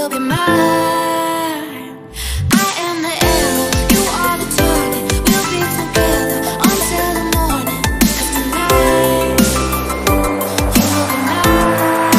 will be mine. I am the arrow, you are the target. We'll be together until the morning. 'Cause tonight you will be mine.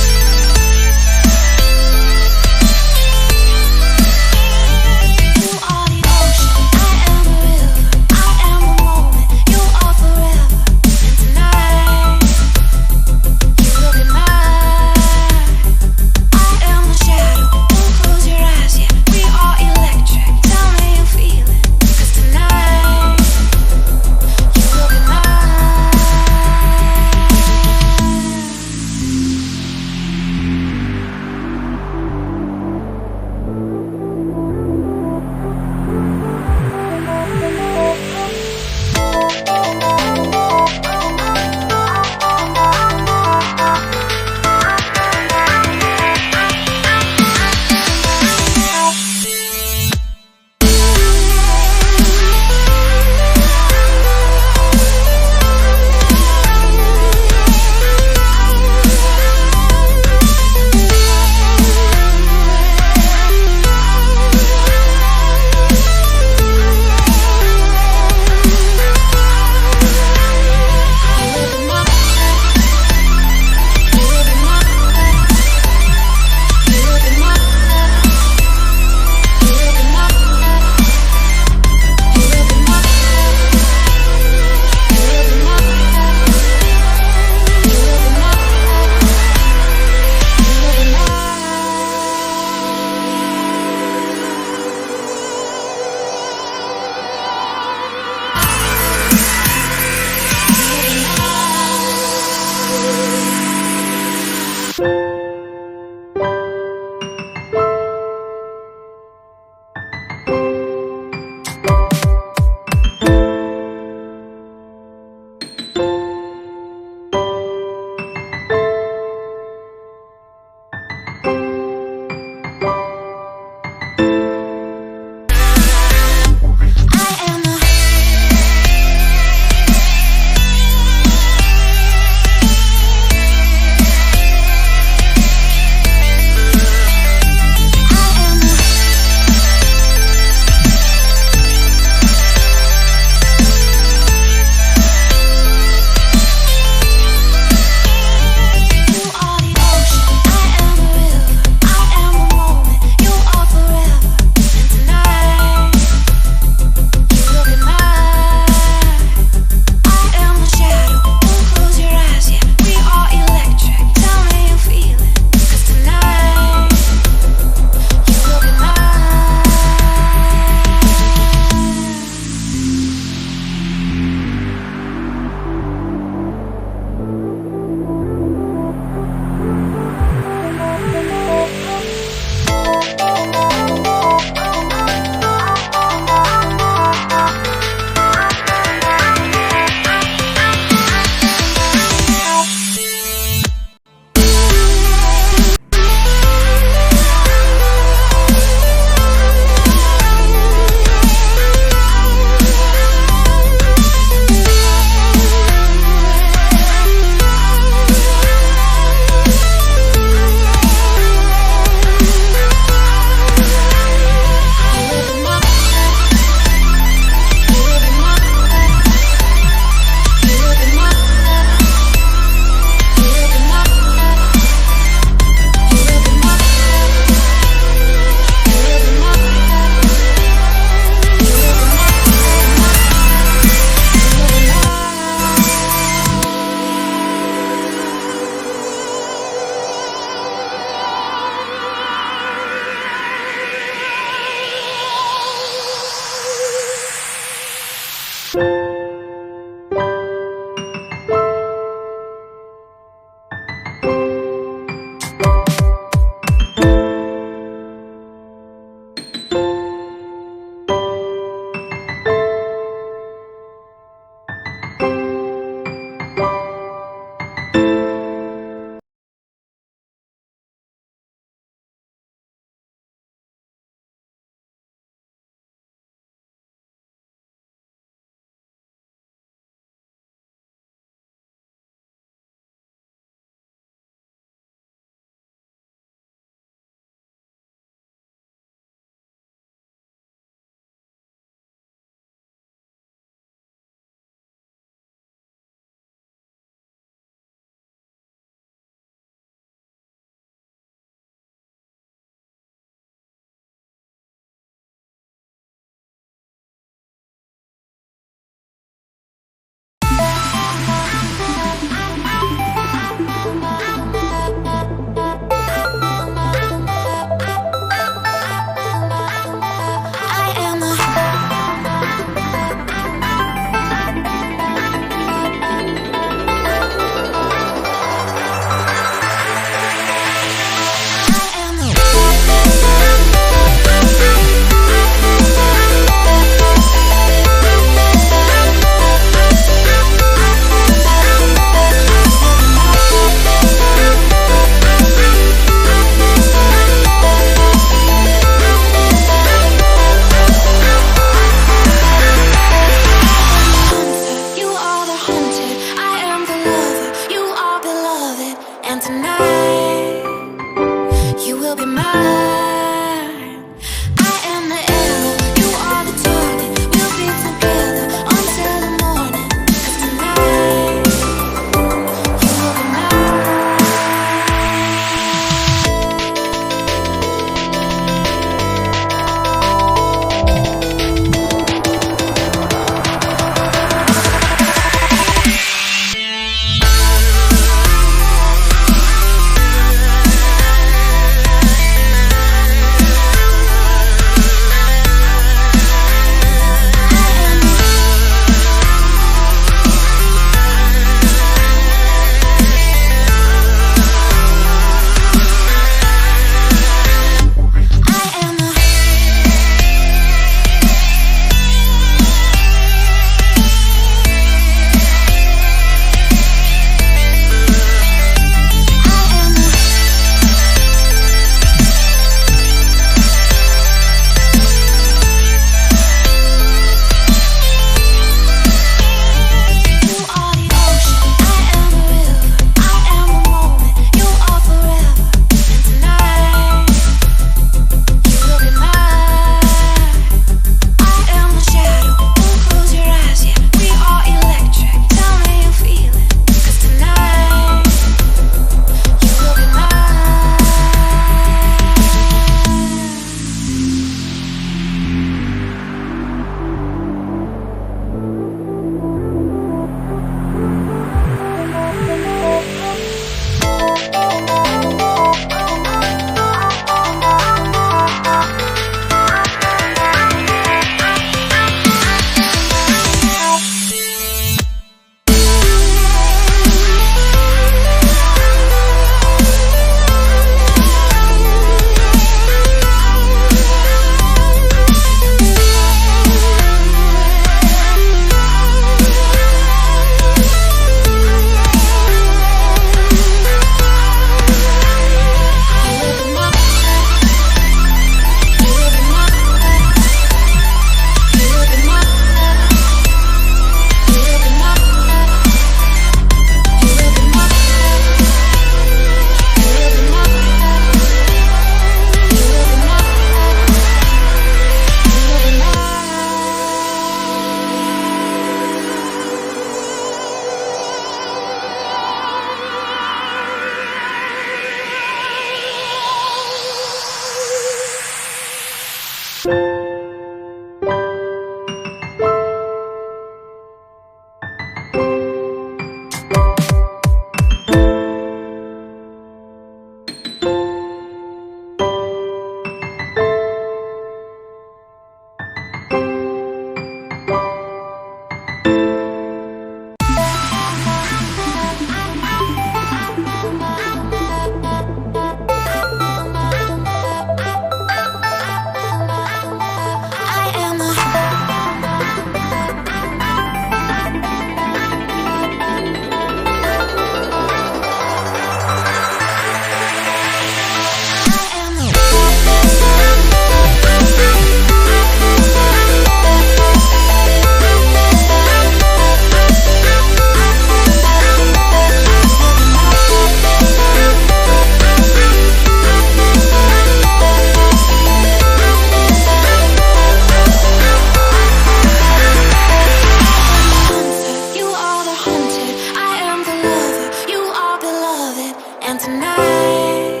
tonight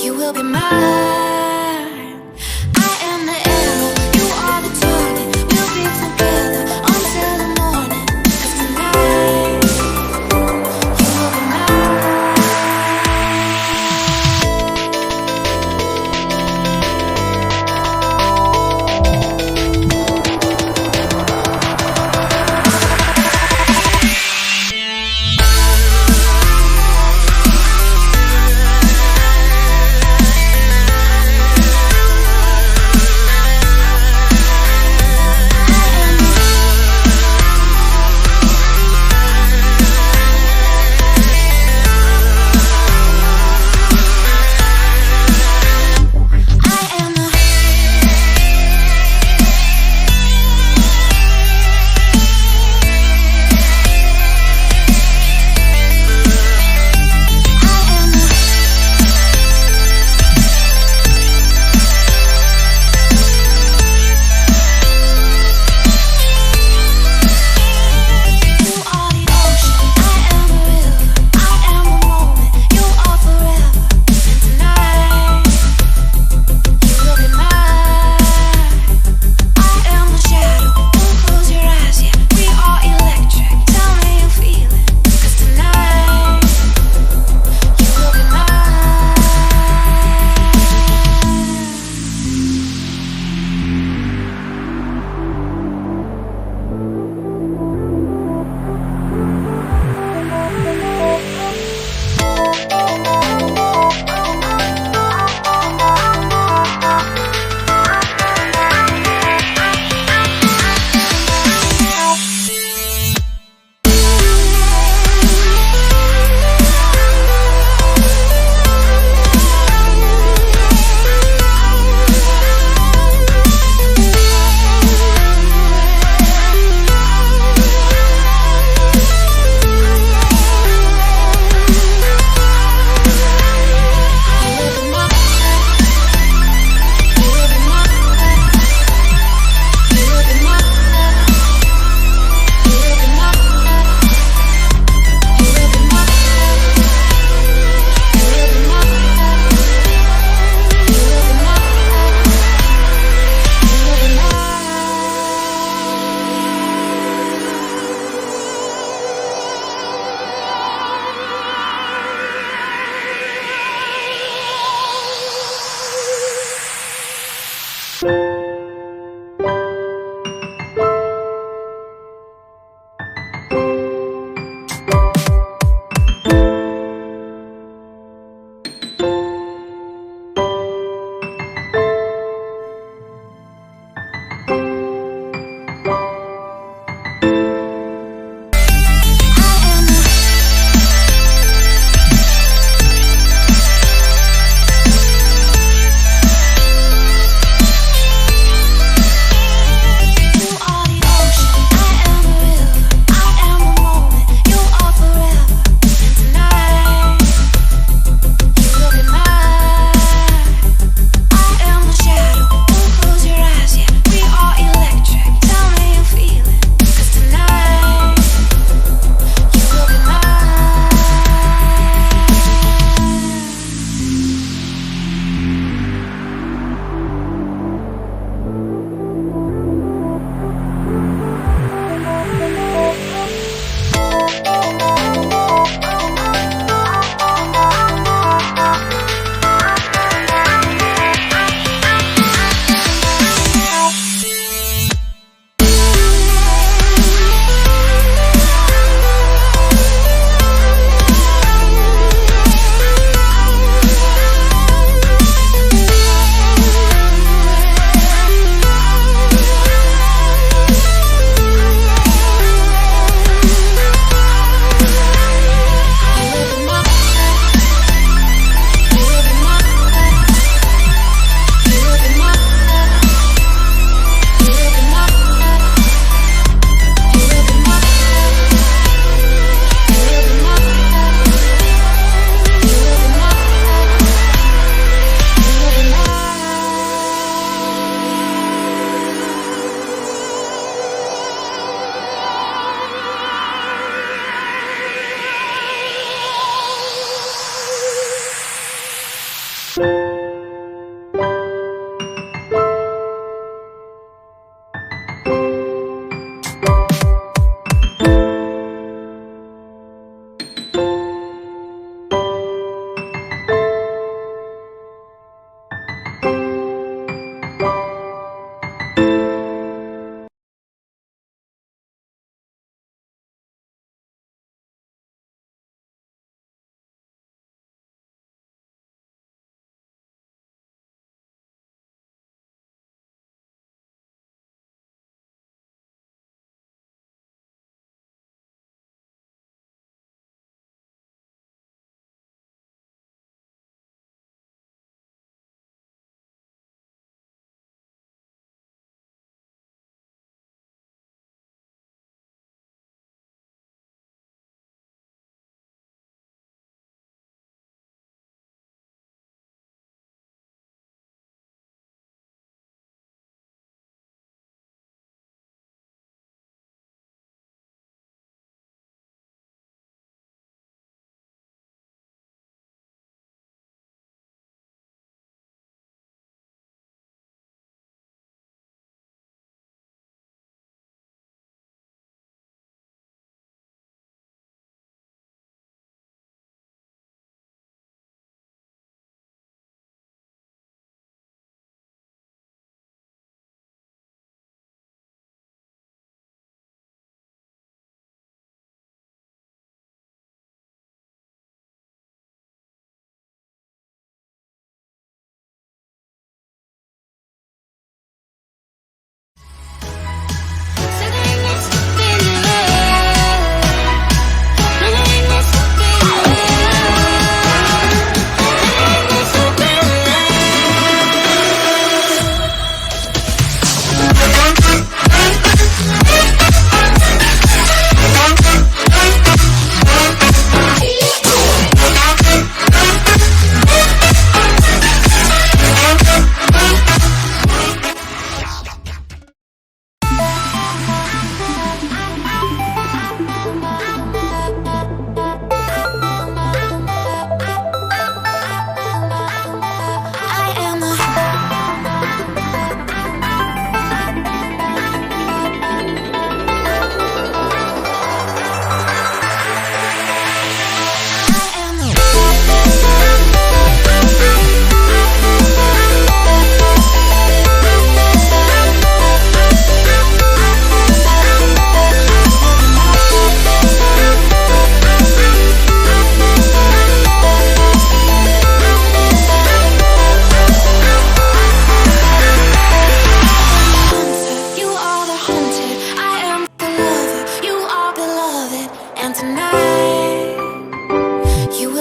you will be mine. I am the arrow, you are the target. We'll be together until the morning. 'Cause tonight you will be mine.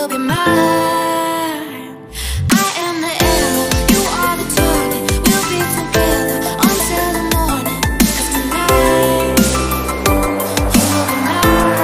will be mine. I am the arrow, you are the target. We'll be together until the morning. 'Cause tonight, you will be mine.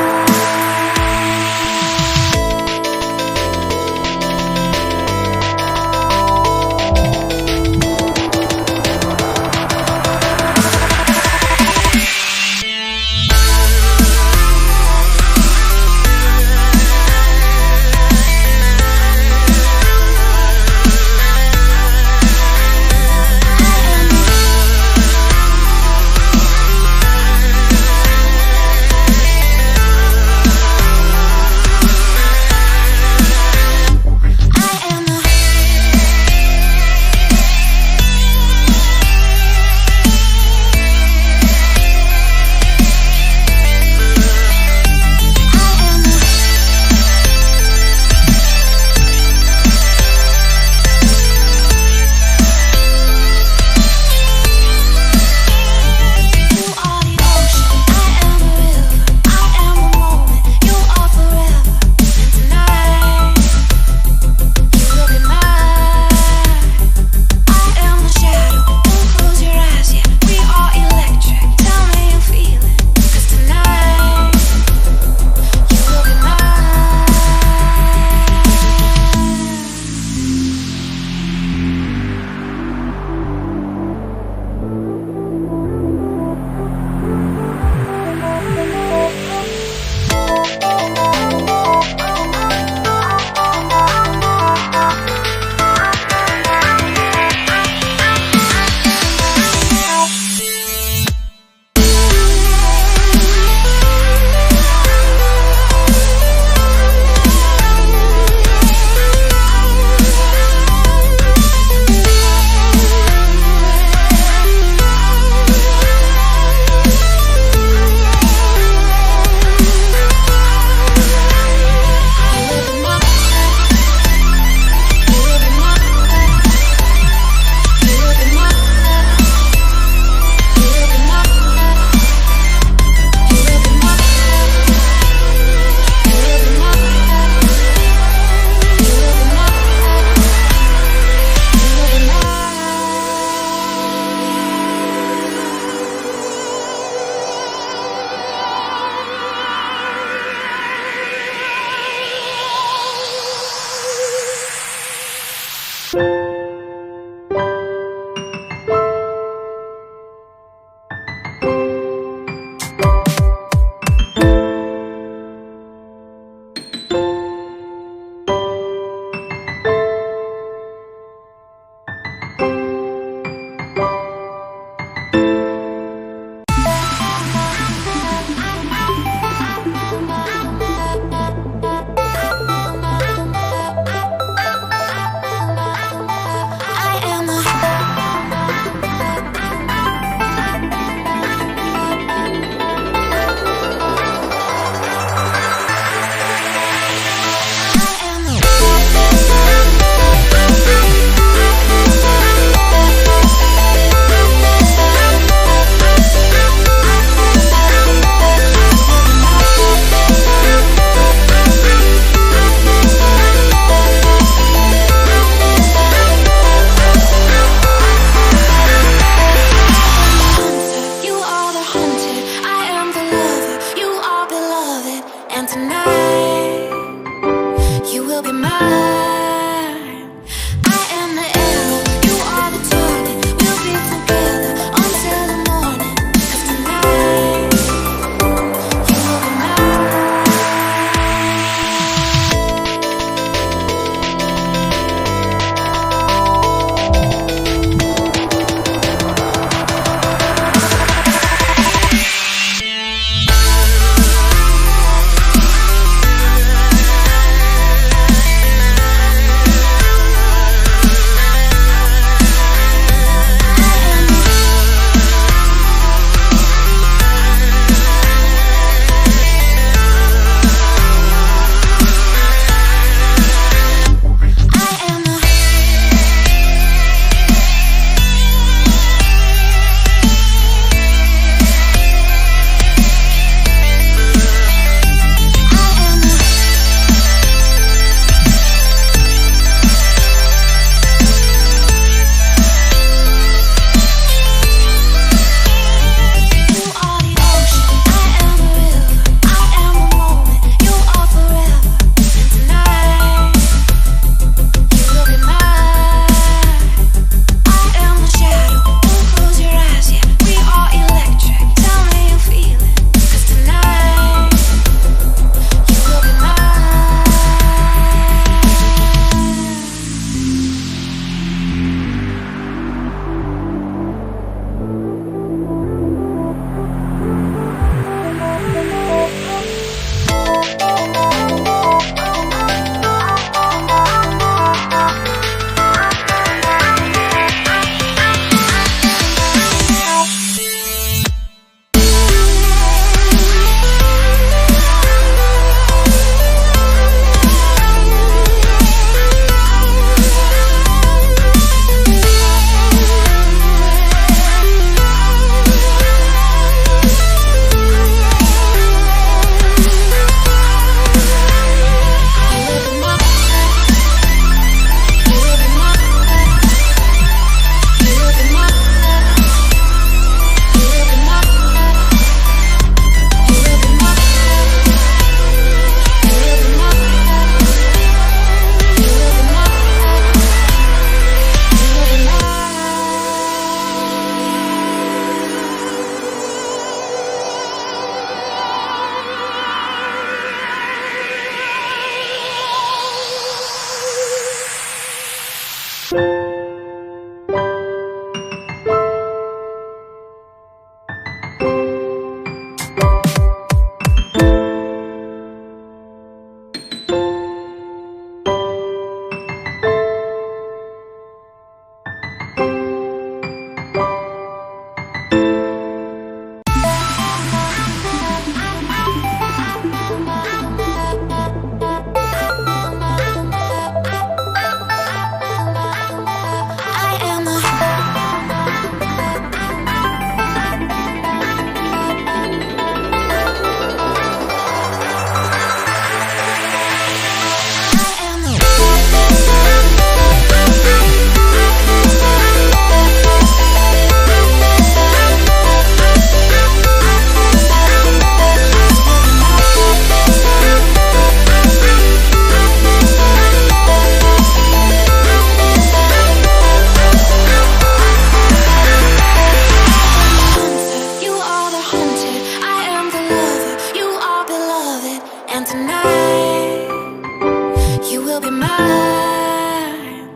time.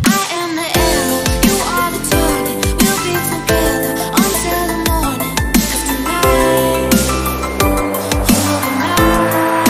I am the arrow, you are the target. We'll be together until the morning. 'Cause tonight, oh, tonight.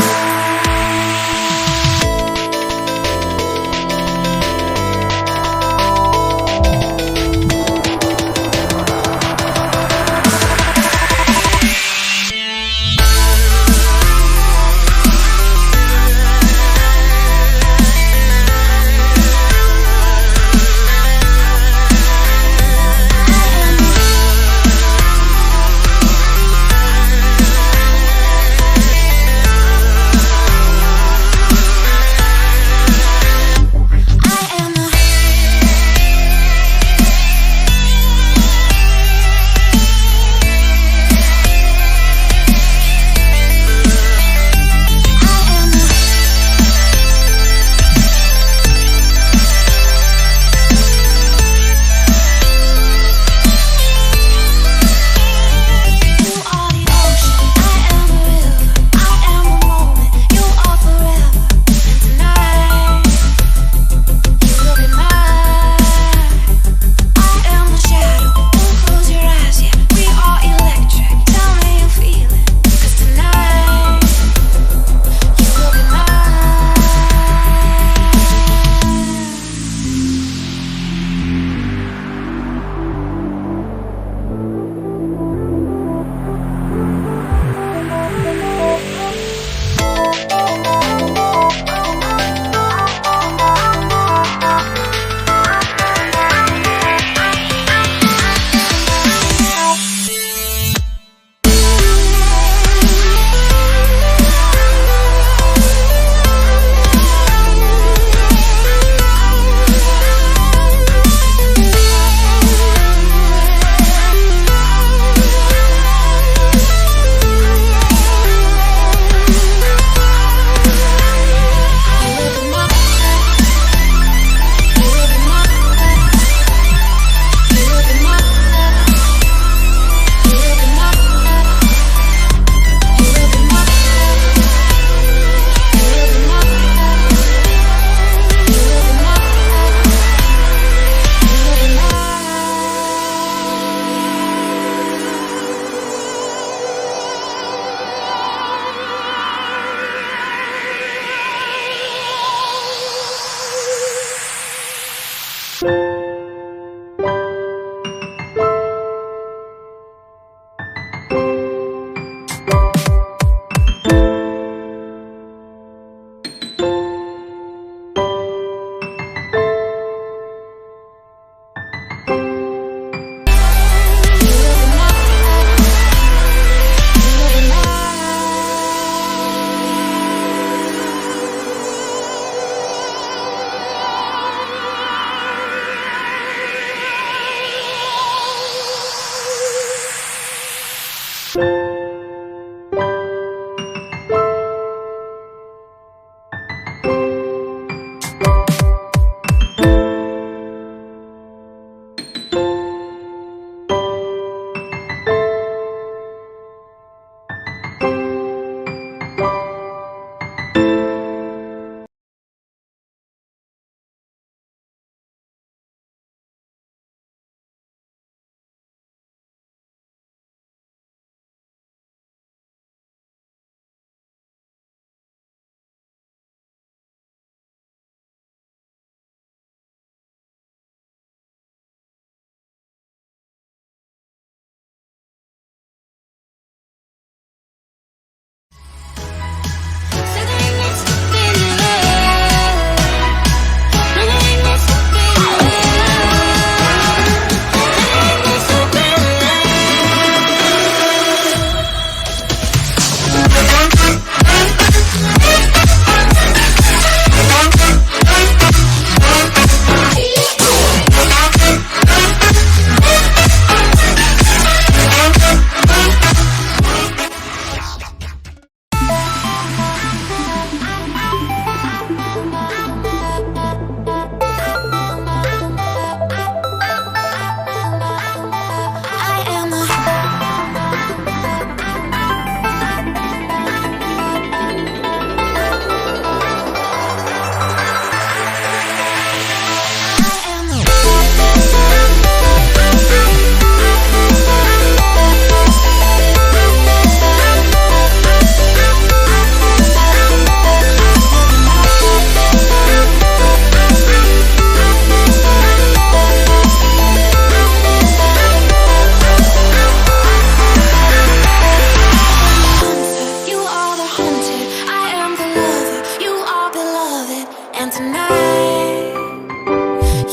and tonight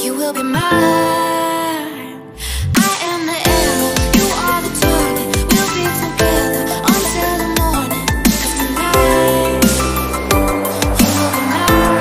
you will be mine. I am the arrow, you are the target. We'll be together until the morning. 'Cause tonight you will be mine.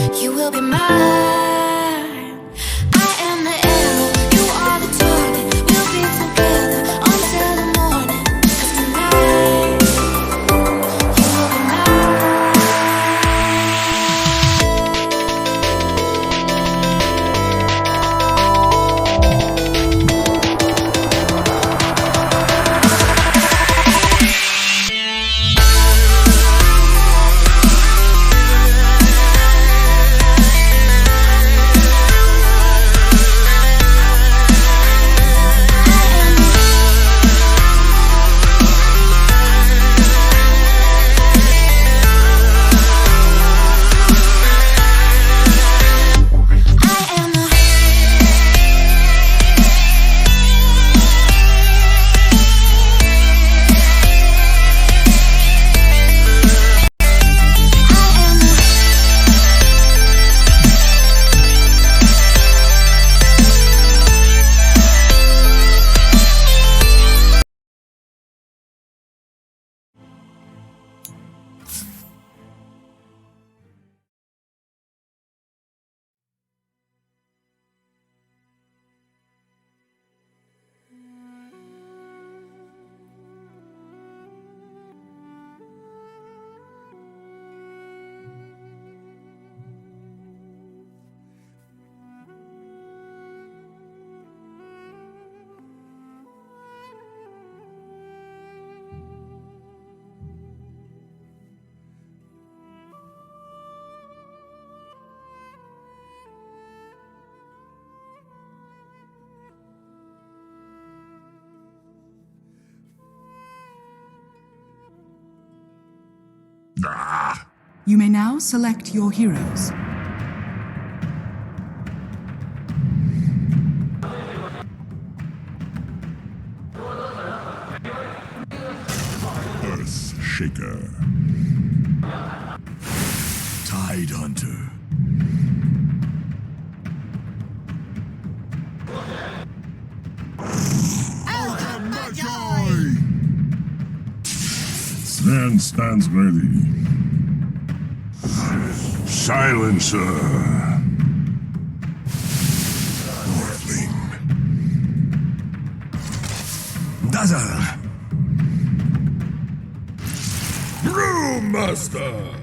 tonight you will be mine. I am the arrow, you are the target. We'll be together until the morning. 'Cause tonight you will be mine. You may now select your heroes. Earth Shaker. Tide Hunter. Sven stands ready. Silencer. Morphling. Dazzle. Brewmaster.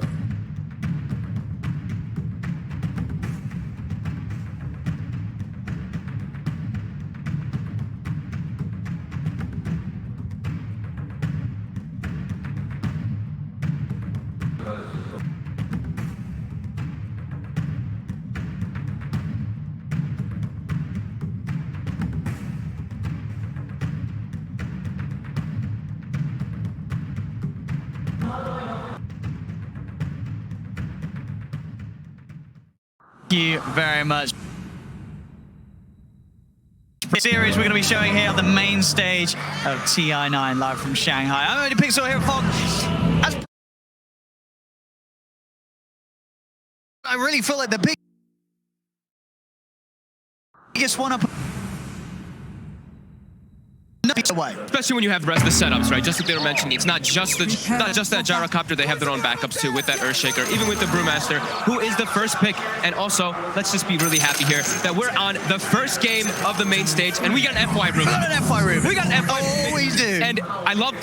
Thank you very much. Series we're going to be showing here on the main stage of TI9 live from Shanghai. I'm only Pixel here at Fog. I really feel like the biggest one up. Away. Especially when you have the rest of the setups, right? Just like they were mentioning, it's not just that gyrocopter. They have their own backups too with that Earthshaker, even with the Brewmaster, who is the first pick. And also, let's just be really happy here that we're on the first game of the main stage, and we got an FY Rubik. We got an FY. Oh, we do. And I love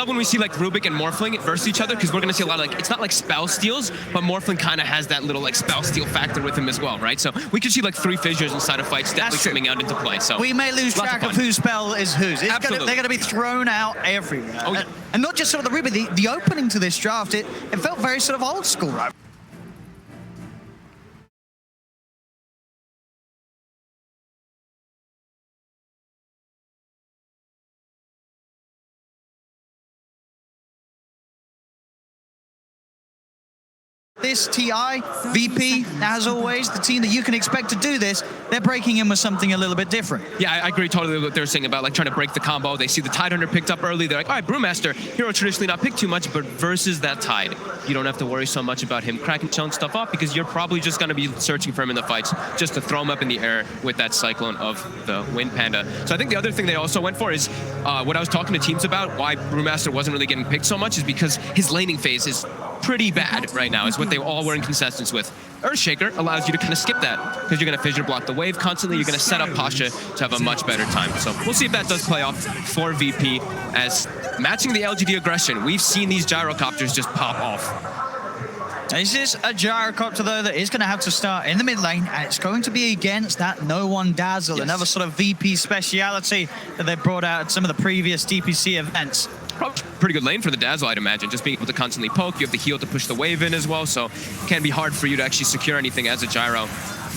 when we see like Rubik and Morphling versus each other, because we're gonna see a lot of like, it's not like spell steals, but Morphling kind of has that little like spell steal factor with him as well, right? So we could see like 3 fissures inside of fights definitely coming out into play. So we may lose track of whose spell is whose. They're going to be thrown out everywhere. Oh, yeah. And not just sort of the Rubik, the opening to this draft, it felt very sort of old school, right? This TI, VP, as always, the team that you can expect to do this, they're breaking in with something a little bit different. Yeah, I agree totally with what they're saying about like trying to break the combo. They see the Tide Hunter picked up early. They're like, all right, Brewmaster, hero traditionally not picked too much, but versus that Tide, you don't have to worry so much about him cracking chunk stuff off, because you're probably just going to be searching for him in the fights just to throw him up in the air with that Cyclone of the Wind Panda. So I think the other thing they also went for is what I was talking to teams about, why Brewmaster wasn't really getting picked so much, is because his laning phase is pretty bad right now, is what they all were in consensus with. Earthshaker allows you to kind of skip that because you're going to fissure block the wave constantly. You're going to set up Pasha to have a much better time. So we'll see if that does play off for VP as matching the LGD aggression. We've seen these gyrocopters just pop off. This is a gyrocopter, though, that is going to have to start in the mid lane, and it's going to be against that No One Dazzle, Yes. another sort of VP speciality that they brought out at some of the previous DPC events. Probably pretty good lane for the Dazzle, I'd imagine. Just being able to constantly poke, you have the heal to push the wave in as well, so it can be hard for you to actually secure anything as a gyro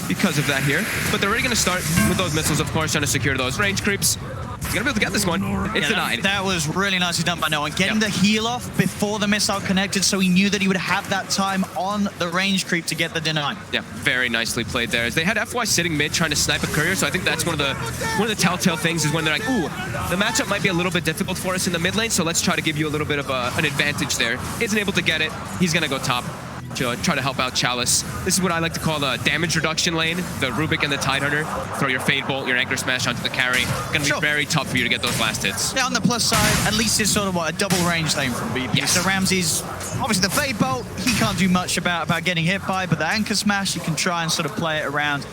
because of that here. But they're already going to start with those missiles, of course, trying to secure those range creeps. He's going to be able to get this one. It's denied. That was really nicely done by No One. Getting the heal off before the missile connected, so he knew that he would have that time on the range creep to get the deny. Yeah, very nicely played there. As they had FY sitting mid trying to snipe a courier, so I think that's one of the telltale things is when they're like, ooh, the matchup might be a little bit difficult for us in the mid lane, so let's try to give you a little bit of an advantage there. Isn't able to get it. He's going to go top. To try to help out Chalice. This is what I like to call the damage reduction lane, the Rubik and the Tidehunter. Throw your Fade Bolt, your Anchor Smash onto the carry. Gonna be very tough for you to get those last hits. Yeah, on the plus side, at least it's sort of a double range lane from VP. Yes. So Ramsey's, obviously the Fade Bolt, he can't do much about getting hit by, but the Anchor Smash, you can try and sort of play it around.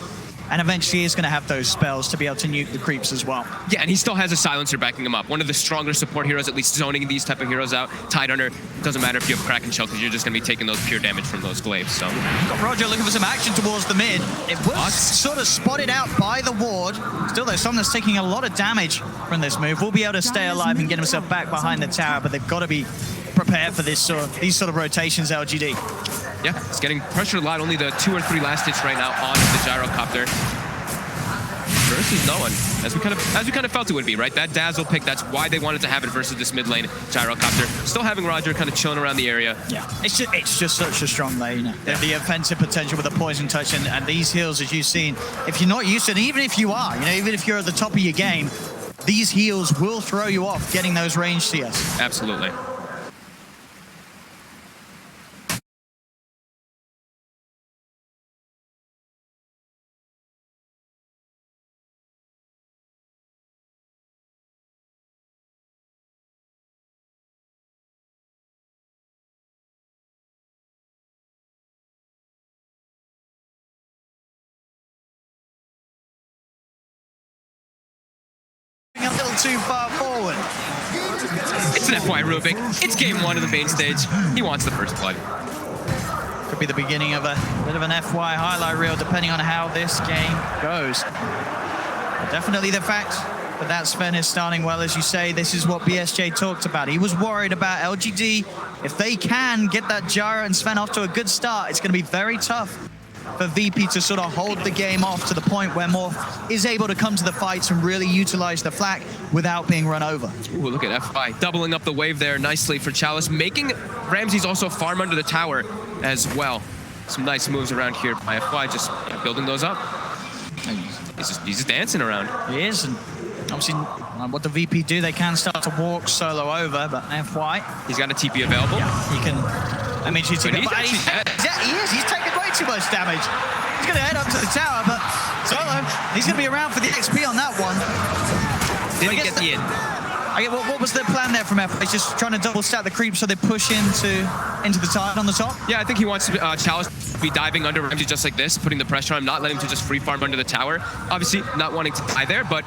And eventually he's going to have those spells to be able to nuke the creeps as well. Yeah, and he still has a silencer backing him up. One of the stronger support heroes, at least zoning these type of heroes out. Tidehunter, doesn't matter if you have Kraken Shell because you're just going to be taking those pure damage from those glaives. So Got Roger looking for some action towards the mid. It was sort of spotted out by the ward. Still, there's someone that's taking a lot of damage from this move. Will be able to stay alive and get himself back behind the tower, but they've got to be prepared for these sort of rotations, LGD. yeah, it's getting pressured a lot. Only the 2 or 3 last hits right now on the gyrocopter. Versus No One, as we kind of felt it would be, right? That Dazzle pick, that's why they wanted to have it versus this mid lane gyrocopter. Still having Roger kind of chilling around the area. Yeah, it's just such a strong lane. The offensive potential with the poison touch and these heals, as you've seen, if you're not used to it, even if you are, even if you're at the top of your game, these heals will throw you off getting those range CS. Absolutely. A little too far forward. It's an FY Rubik. It's game 1 of the main stage. He wants the first blood. Could be the beginning of a bit of an FY highlight reel, depending on how this game goes. But definitely the fact that Sven is starting well, as you say, this is what BSJ talked about. He was worried about LGD. If they can get that Gyro and Sven off to a good start, it's going to be very tough for VP to sort of hold the game off to the point where Morph is able to come to the fights and really utilize the flak without being run over. Ooh, look at FY doubling up the wave there nicely for Chalice, making Ramsey's also farm under the tower as well. Some nice moves around here by FY, just building those up. He's just dancing around. He is, and obviously what the VP do, they can start to walk solo over, but FY... He's got a TP available. Yeah, he can... I mean, he's taking way too much damage. He's going to head up to the tower, but Solo, he's going to be around for the XP on that one. Didn't get the in. What was the plan there from FY? He's just trying to double stack the creep so they push into the tide on the top? Yeah, I think he wants Chalice to be diving under Ramsey just like this, putting the pressure on him, not letting him to just free farm under the tower. Obviously, not wanting to die there, but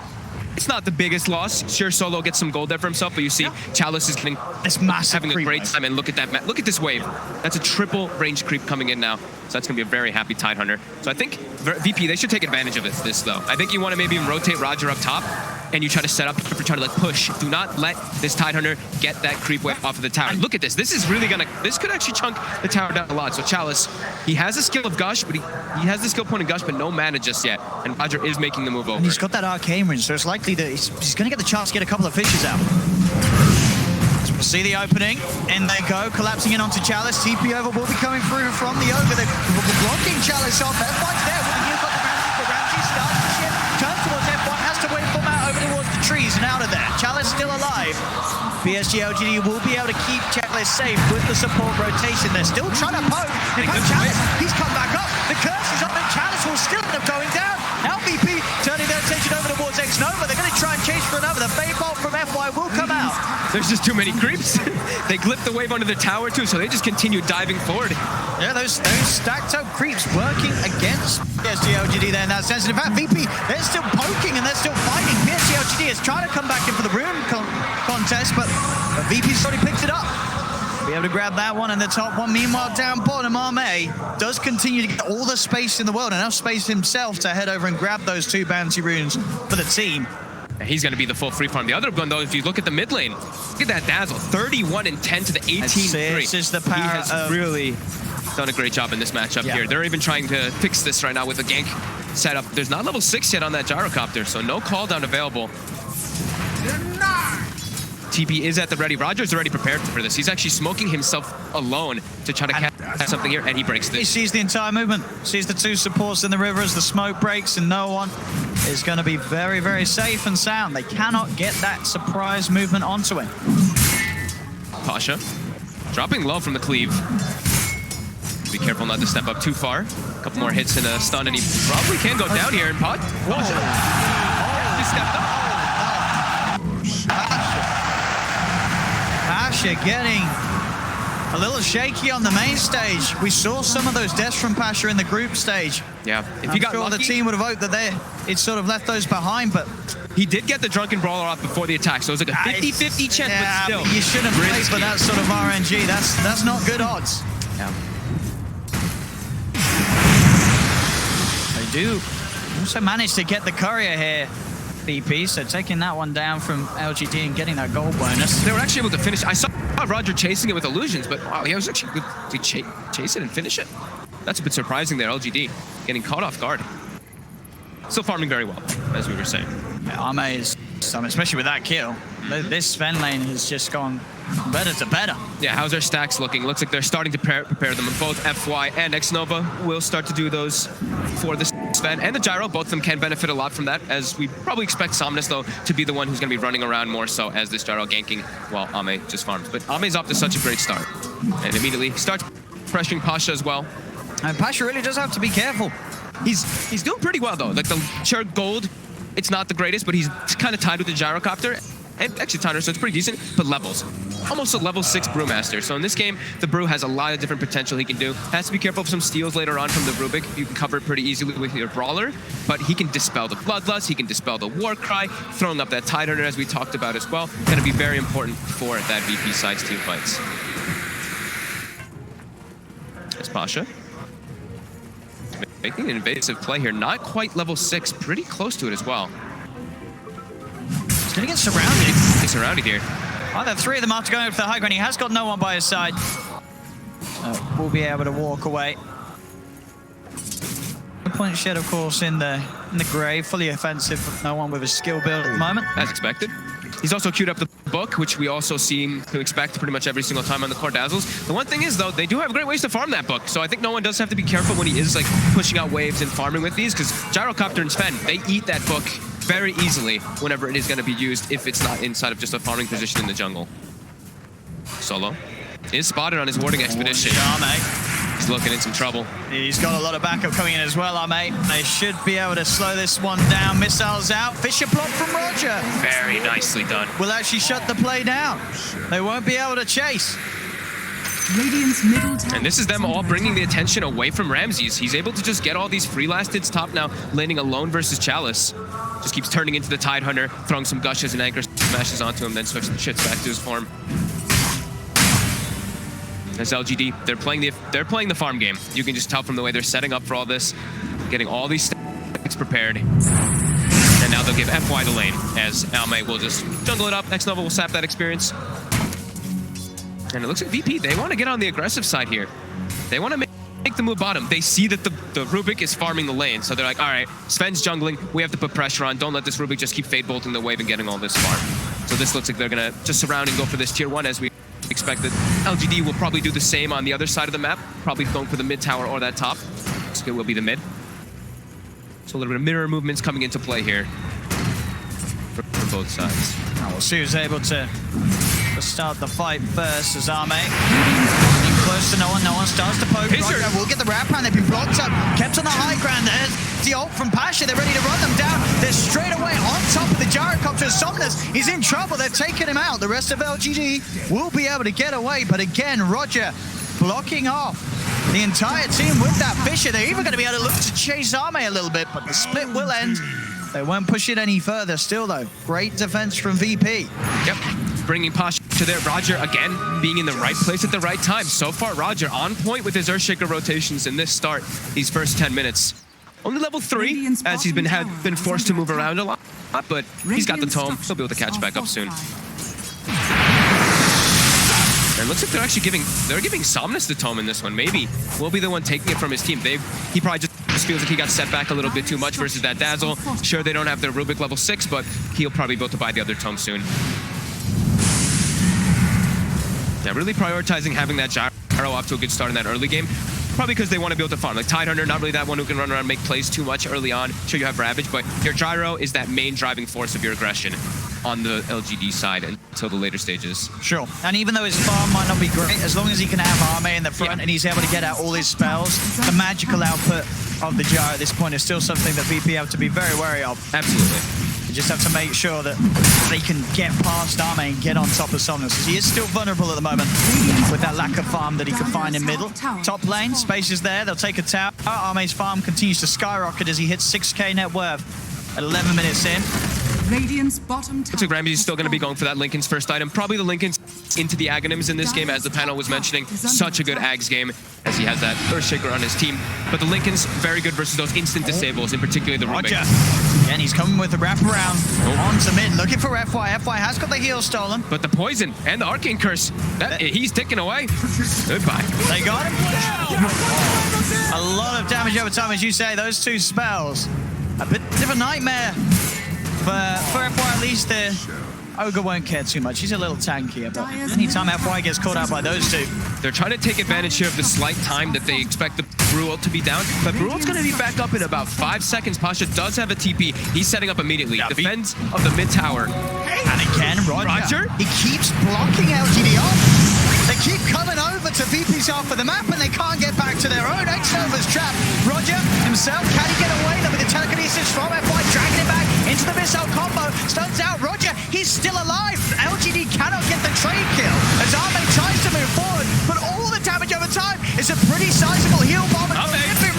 it's not the biggest loss. Sure, Solo gets some gold there for himself, but you see Chalice is getting this massive having a great wave. time. And look at that, look at this wave. That's a triple range creep coming in now. So that's going to be a very happy Tidehunter. So I think VP, they should take advantage of this though. I think you want to maybe even rotate Roger up top, and you try to set up for trying to push. Do not let this Tidehunter get that creep wave off of the tower. And look at this. This is really this could actually chunk the tower down a lot. So Chalice, he has a skill of Gush, but he has the skill point of Gush, but no mana just yet. And Roger is making the move over. And he's got that arcane range, so it's likely that he's going to get the chance to get a couple of fishes out. So we'll see the opening, and they go, collapsing in onto Chalice. TP over will be coming through from the Ogre. They're blocking Chalice off. F1's there with the new got the Ramsey, but Ramsey starts to shift, turns towards F1, has to wait for him out over towards the trees and out of there. Chalice still alive. Psg.Lgd will be able to keep Checklist safe with the support rotation. They're still trying to poke. Chalice, he's come back up. The curse is up, and Chalice will still end up going down. Now VP turning their attention over towards X-Nova. They're going to try and chase for another. The Fade Bolt support from FY will come out. There's just too many creeps. They clipped the wave under the tower too, so they just continue diving forward. Yeah, those stacked up creeps working against Psg.Lgd there in that sense. And in fact, VP, they're still poking and they're still fighting. Psg.Lgd is trying to come back in for the rune contest, but VP's already picked it up. Be able to grab that one and the top one. Meanwhile, down bottom, Arme does continue to get all the space in the world, enough space himself to head over and grab those 2 bounty runes for the team. He's going to be the full free farm. The other one, though, if you look at the mid lane, look at that Dazzle. 31 and 10 to the 18-3. This is the power. He has really done a great job in this matchup here. They're even trying to fix this right now with a gank setup. There's not level 6 yet on that gyrocopter, so no call down available. TP is at the ready. Roger's already prepared for this. He's actually smoking himself alone to try to catch something here, and he breaks this. He sees the entire movement, sees the 2 supports in the river as the smoke breaks, and no one is going to be very, very safe and sound. They cannot get that surprise movement onto him. Pasha dropping low from the cleave. Be careful not to step up too far. A couple more hits and a stun, and he probably can go down here. And Pasha just stepped up. Pasha getting a little shaky on the main stage. We saw some of those deaths from Pasha in the group stage. Yeah, if I'm he got sure lucky, the team would have hoped that it sort of left those behind, but he did get the Drunken Brawler off before the attack, so it was like a 50-50 chance, yeah, but still. You shouldn't play for that sort of RNG. That's not good odds. Yeah. They do also manage to get the courier here, BP, so taking that one down from LGD and getting that gold bonus. They were actually able to finish. I saw Roger chasing it with illusions, but wow, he was actually good to chase it and finish it. That's a bit surprising there, LGD, getting caught off guard. Still farming very well, as we were saying. Yeah, Arme is, especially with that kill, this Sven lane has just gone better to better. Yeah, how's their stacks looking? Looks like they're starting to prepare them. Both FY and Xnova will start to do those for the Sven and the Gyro. Both of them can benefit a lot from that, as we probably expect Somnus, though, to be the one who's going to be running around more so as this Gyro ganking while Ame just farms. But Ame's off to such a great start, and immediately starts pressuring Pasha as well. And Pasha really does have to be careful. He's doing pretty well, though. Like, the Church Gold, it's not the greatest, but he's kind of tied with the Gyrocopter. And actually Tanner, so it's pretty decent, but levels. Almost a level 6 Brewmaster. So in this game, the Brew has a lot of different potential he can do. Has to be careful of some steals later on from the Rubik. You can cover it pretty easily with your Brawler, but he can dispel the Bloodlust, he can dispel the Warcry, throwing up that Tidehunter as we talked about as well. Going to be very important for that VP side's team fights. There's Pasha. Making an invasive play here. Not quite level 6, pretty close to it as well. He's going to get surrounded. He's surrounded here. Oh, the 3 of them after going for the high ground. He has got no one by his side. Will be able to walk away. Point shed, of course, in the grave, fully offensive, but no one with a skill build at the moment. As expected. He's also queued up the book, which we also seem to expect pretty much every single time on the core Dazzles. The one thing is, though, they do have great ways to farm that book, so I think no one does have to be careful when he is like pushing out waves and farming with these, because Gyrocopter and Sven, they eat that book very easily whenever it is going to be used, if it's not inside of just a farming position in the jungle. Solo is spotted on his warding expedition. He's looking in some trouble. He's got a lot of backup coming in as well, Arme. They should be able to slow this one down. Missiles out. Fisher plot from Roger. Very nicely done. Will actually shut the play down. They won't be able to chase. Radiant's middle tower. And this is them all bringing the attention away from Ramses. He's able to just get all these free last hits top now, landing alone versus Chalice. Just keeps turning into the Tidehunter, throwing some gushes and anchor smashes onto him, then shifts back to his form. As LGD, they're playing the farm game. You can just tell from the way they're setting up for all this, getting all these stacks prepared. And now they'll give FY the lane, as Almay will just jungle it up. Xnova will sap that experience. And it looks like VP, they want to get on the aggressive side here. They want to make the move bottom. They see that the Rubik is farming the lane, so they're like, all right, Sven's jungling, we have to put pressure on. Don't let this Rubik just keep fade bolting the wave and getting all this far. So this looks like they're going to just surround and go for this tier 1, as we expected. LGD will probably do the same on the other side of the map, probably going for the mid tower or that top. So it will be the mid. So a little bit of mirror movements coming into play here for both sides. Now we'll see who's able to start the fight first, as Arme. Close to no one starts to poke. Roger will get the wrap around. They've been blocked up. Kept kept on the high ground. There's the ult from Pasha. They're ready to run them down. They're straight away on top of the gyrocopter. Somnus, he's in trouble. They've taken him out. The rest of LGD will be able to get away. But again, Roger blocking off the entire team with that Fisher. They're even going to be able to look to chase Arme a little bit, but the split will end. They won't push it any further. Still, though, great defense from VP. Yep, bringing Pasha to there. Roger, again, being in the right place at the right time. So far, Roger on point with his Earthshaker rotations in this start, these first 10 minutes. Only level 3, as he's been forced to move around a lot, but he's got the tome. He'll be able to catch back up soon. And it looks like they're giving Somnus the tome in this one. Maybe we'll be the one taking it from his team. He probably just feels like he got set back a little bit too much versus that Dazzle. Sure, they don't have their Rubik level 6, but he'll probably be able to buy the other tome soon. Yeah, really prioritizing having that gyro off to a good start in that early game. Probably because they want to be able to farm. Like Tidehunter, not really that one who can run around and make plays too much early on. Sure, you have Ravage, but your gyro is that main driving force of your aggression on the LGD side until the later stages. Sure. And even though his farm might not be great, as long as he can have Arme in the front and he's able to get out all his spells, the magical output of the gyro at this point is still something that VP have to be very wary of. Absolutely. You just have to make sure that they can get past Arme and get on top of Somnus, because he is still vulnerable at the moment with that lack of farm that he can find in middle. Top lane, space is there, they'll take a tower. Arme's farm continues to skyrocket as he hits 6k net worth at 11 minutes in. Radiant's bottom tower. Looks like Ramsey's still going to be going for that Linken's first item. Probably the Linken's into the Aghanims in this game, as the panel was mentioning. Such a good Aghs game, as he has that Earthshaker on his team. But the Linken's very good versus those instant disables, in particular the Rubik. Roger. And he's coming with the wraparound onto mid, looking for FY. FY has got the heal stolen. But the poison and the Arcane Curse, he's ticking away. Goodbye. They got him. A lot of damage over time, as you say. Those two spells, a bit of a nightmare. For FY, at least the Ogre won't care too much. He's a little tankier, but anytime FY gets caught out by those two. They're trying to take advantage here of the slight time that they expect the Bruel to be down, but Bruel's going to be back up in about 5 seconds. Pasha does have a TP. He's setting up immediately. Defends of the mid tower. And again, Roger. He keeps blocking LGD off. They keep coming over to VP's half of the map, and they can't get back to their own. X-Nova's trapped. Roger himself, can he get away? Though with the telekinesis from FY, dragging it back into the missile combo. Stuns out Roger. He's still alive. LGD cannot get the trade kill as Arme tries to move forward, but all the damage over time is a pretty sizable heal bomb.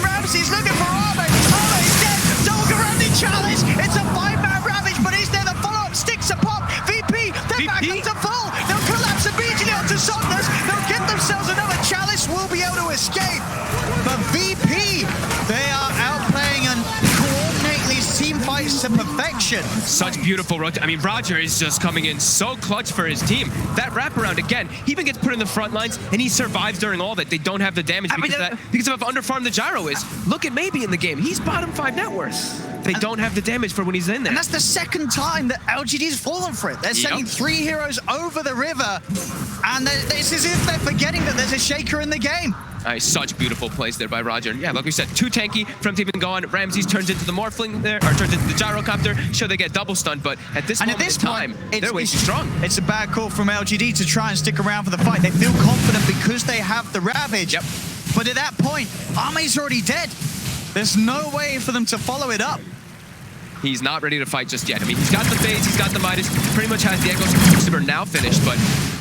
Ramsey's looking for Arme. Arme's dead. Dog around the chalice. It's a 5-man Ravage, but is there the follow-up? Sticks a pop. VP, they're back up to full. They'll collapse immediately onto Somnus. They'll get themselves another chalice. Will be able to escape. But VP, they are outplaying and coordinating these team fights to perfection. Such beautiful rotation. I mean, Roger is just coming in so clutch for his team. That wraparound, again, he even gets put in the front lines, and he survives during all that. They don't have the damage because of how underfarmed the gyro is. Look at Maybe in the game. He's bottom 5 net worth. They don't have the damage for when he's in there. And that's the second time that LGD's fallen for it. They're sending 3 heroes over the river, and it's as if they're forgetting that there's a shaker in the game. Such beautiful plays there by Roger. And yeah, like we said, too tanky for him to even go on. Ramses turns into the Morphling there, or turns into the gyrocopter. Sure, they get double stunned, but at this moment in time, they're way too strong. It's a bad call from LGD to try and stick around for the fight. They feel confident because they have the Ravage. Yep. But at that point, Arme's already dead. There's no way for them to follow it up. He's not ready to fight just yet. I mean, he's got the phase, he's got the Midas, pretty much has the Echoes Crucible now finished, but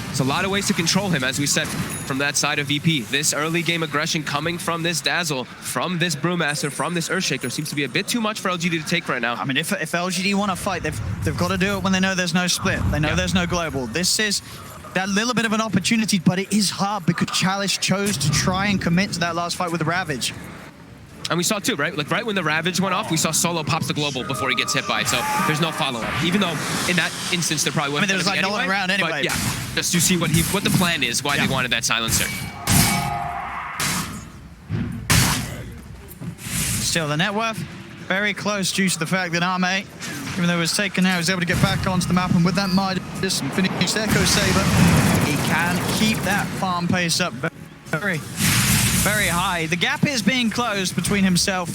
it's a lot of ways to control him, as we said, from that side of VP. This early game aggression coming from this Dazzle, from this Brewmaster, from this Earthshaker seems to be a bit too much for LGD to take right now. I mean, if LGD want to fight, they've got to do it when they know there's no split. They know there's no global. This is that little bit of an opportunity, but it is hard because Chalice chose to try and commit to that last fight with the Ravage. And we saw too, right? Like right when the Ravage went off, we saw Solo pops the global before he gets hit by it. So there's no follow-up. Even though in that instance there probably wasn't. I mean, there was like no one around anyway. But yeah, just to see what the plan is, why they wanted that silencer. Still, the net worth very close due to the fact that Arme, even though it was taken out, was able to get back onto the map, and with that Midas and finished Echo Saber, he can keep that farm pace up very high. The gap is being closed between himself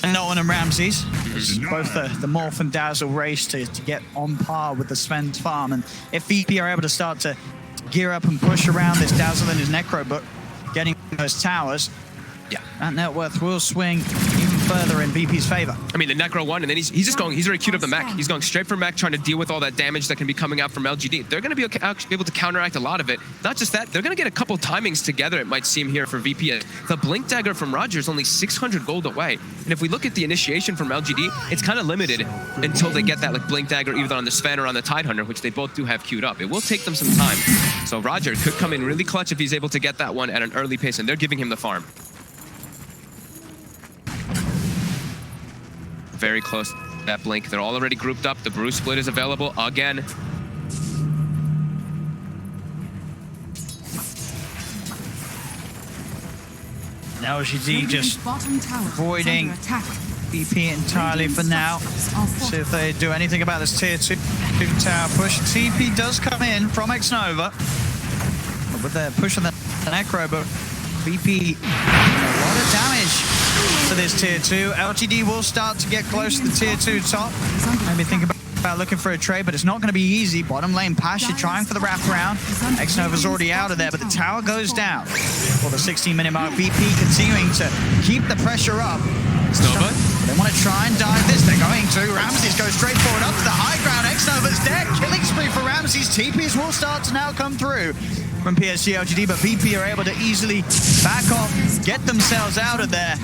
and Nolan and Ramses. It's both the Morph and Dazzle race to get on par with the Sven's farm. And if VP are able to start to gear up and push around this Dazzle and his Necro, but getting those towers, Yeah. That net worth will swing even further in VP's favor. I mean, the Necro one, and then he's just going, he's already queued up the mech. He's going straight for mech, trying to deal with all that damage that can be coming out from LGD. They're going to be actually able to counteract a lot of it. Not just that, they're going to get a couple timings together, it might seem, here for VP. The Blink Dagger from Roger is only 600 gold away. And if we look at the initiation from LGD, it's kind of limited until they get that like Blink Dagger either on the Sven or on the Tidehunter, which they both do have queued up. It will take them some time. So Roger could come in really clutch if he's able to get that one at an early pace, and they're giving him the farm. Very close to that blink. They're all already grouped up. The brew split is available again. Now LGD just avoiding VP entirely for now. See if they do anything about this tier 2 tower push. TP does come in from Xnova. With their push on the Necro, but VP a lot of damage for this tier 2. LGD will start to get close to the tier 2 top. Maybe think about looking for a trade, but it's not going to be easy. Bottom lane, Pasha trying for the wraparound. Xnova's already out of there, but the tower goes down. For the 16-minute mark, VP continuing to keep the pressure up. Xnova? They want to try and dive this. They're going to. Ramses goes straight forward up to the high ground. Xnova's dead. Killing spree for Ramses. TPs will start to now come through from Psg.Lgd, but VP are able to easily back off, get themselves out of there.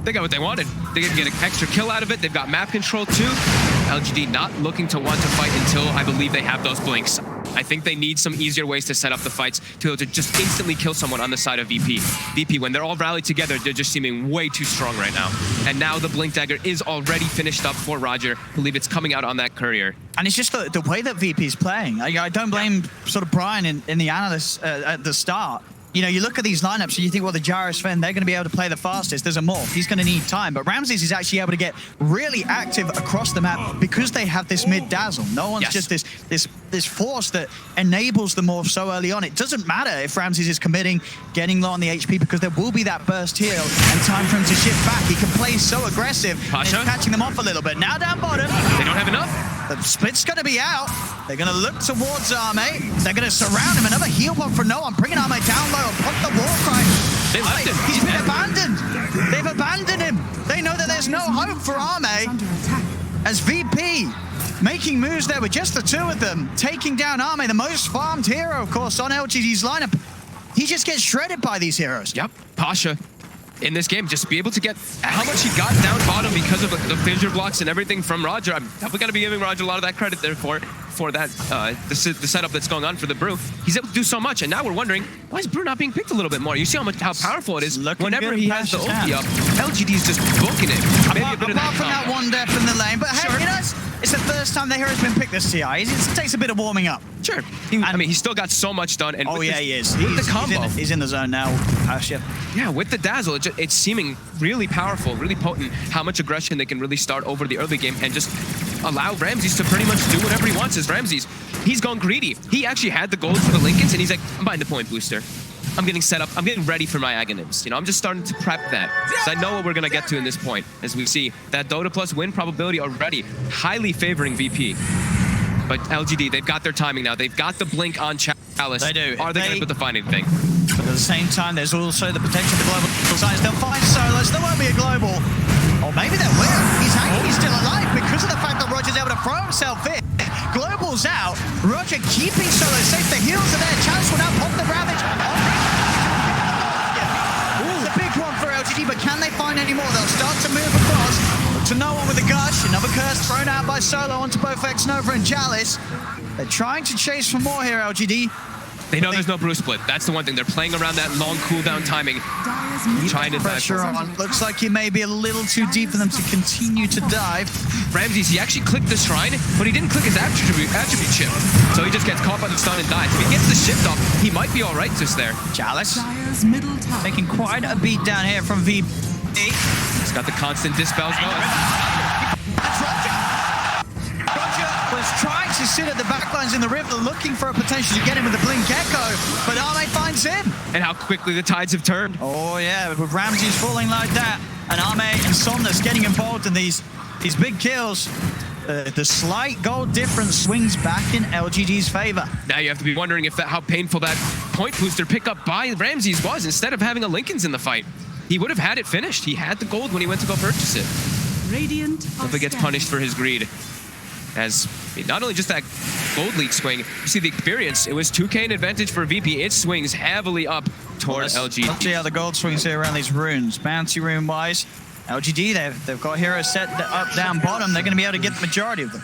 They got what they wanted. They can get an extra kill out of it. They've got map control too. LGD not looking to want to fight until I believe they have those blinks. I think they need some easier ways to set up the fights to be able to just instantly kill someone on the side of VP. VP, when they're all rallied together, they're just seeming way too strong right now. And now the Blink Dagger is already finished up for Roger. I believe it's coming out on that courier. And it's just the way that VP is playing. I don't blame sort of Brian in the analyst at the start. You know, you look at these lineups and you think, well, the Gyro Sven, they're going to be able to play the fastest. There's a morph. He's going to need time. But Ramses is actually able to get really active across the map because they have this mid dazzle. No one's just this force that enables the morph so early on. It doesn't matter if Ramses is committing, getting low on the HP, because there will be that burst heal and time for him to shift back. He can play so aggressive. It's catching them off a little bit. Now down bottom. They don't have enough. The split's going to be out. They're going to look towards Arme. They're going to surround him. Another heal block for no one. Bringing Arme down low. Pump the war cry. They left him. He's been abandoned. They've abandoned him. They know that there's no hope for Arme. As VP making moves there with just the two of them, taking down Arme, the most farmed hero, of course, on LGD's lineup. He just gets shredded by these heroes. Yep. Pasha in this game, just be able to get how much he got down bottom because of the fissure blocks and everything from Roger. I'm definitely going to be giving Roger a lot of that credit there for that, the setup that's going on for the Brew. He's able to do so much, and now we're wondering, why is Brew not being picked a little bit more? You see how powerful it is. Whenever he has the ulti up, LGD's just booking it. Apart from that one death in the lane, but hey, you know, it's the first time the hero's been picked this TI. It takes a bit of warming up. Sure. I mean, he's still got so much done. And he is. With the combo. He's in the zone now. Pasha. Yeah, with the dazzle, it's seeming really powerful, really potent, how much aggression they can really start over the early game and just allow Ramses to pretty much do whatever he wants. As Ramses, he's gone greedy. He actually had the gold for the Lincolns, and he's like, I'm buying the point booster. I'm getting set up. I'm getting ready for my Aghanims. You know, I'm just starting to prep that. Because I know what we're going to get to in this point. As we see, that Dota Plus win probability already highly favoring VP. But LGD, they've got their timing now. They've got the blink on Chalice. They do. Are they going to be able to find anything? But at the same time, there's also the potential for global sides. They'll find solos. There won't be a global. Or maybe they will. He's actually still alive because of the fact that Roger's able to throw himself in. Global's out. Roger keeping solo safe. The heals are there. Chalice will now pop the Ravage. The big one for LGD, but can they find any more? They'll start to move across. To no one with a gush. Another curse thrown out by Solo onto both Xnova and Chalice. They're trying to chase for more here, LGD. They know there's no brew split. That's the one thing. They're playing around that long cooldown timing. Trying to pressure on. Looks like he may be a little too deep for them to continue to dive. Ramses, he actually clicked the shrine, but he didn't click his attribute chip. So he just gets caught by the stun and dies. If he gets the shift off, he might be all right just there. Chalice making quite a beat down here from VP. He's got the constant dispels going. Roger was trying to sit at the backlines in the river, looking for a potential to get him with the Blink Echo, but Arme finds him. And how quickly the tides have turned. Oh yeah, with Ramses falling like that, and Arme and Somnus getting involved in these big kills, the slight gold difference swings back in LGD's favor. Now you have to be wondering if how painful that point booster pickup by Ramses was instead of having a Lincoln's in the fight. he would have had it finished. He had the gold when he went to go purchase it. Radiant If it gets punished for his greed. As not only just that gold lead swing, you see the experience. It was 2K in advantage for VP. It swings heavily up towards LGD. Let's see how the gold swings here around these runes. Bounty rune wise, LGD, they've got heroes set up, down, bottom. They're going to be able to get the majority of them.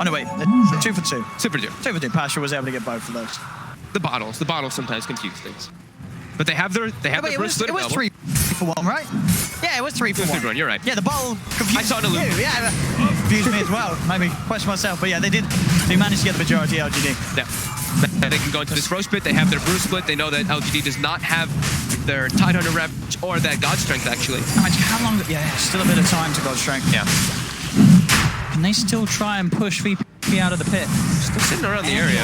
Oh no, wait, they're 2 for 2. 2 for 2. 2 for 2. Pasha was able to get both of those. The bottles sometimes confuse things. But they have their It was 3 for 1, right? Yeah, it was 3 for 1. You're right. Yeah, the bottle confused I saw it in a loop. you. Yeah, confused me as well. Made me question myself. But yeah, they managed to get the majority of LGD. Yeah. They can go into this Roche Pit. They have their Brew Split. They know that LGD does not have their Tidehunter Rep or that God Strength, actually. How long? Yeah, still a bit of time to God Strength. Yeah. Can they still try and push VP out of the pit? Still sitting around the area.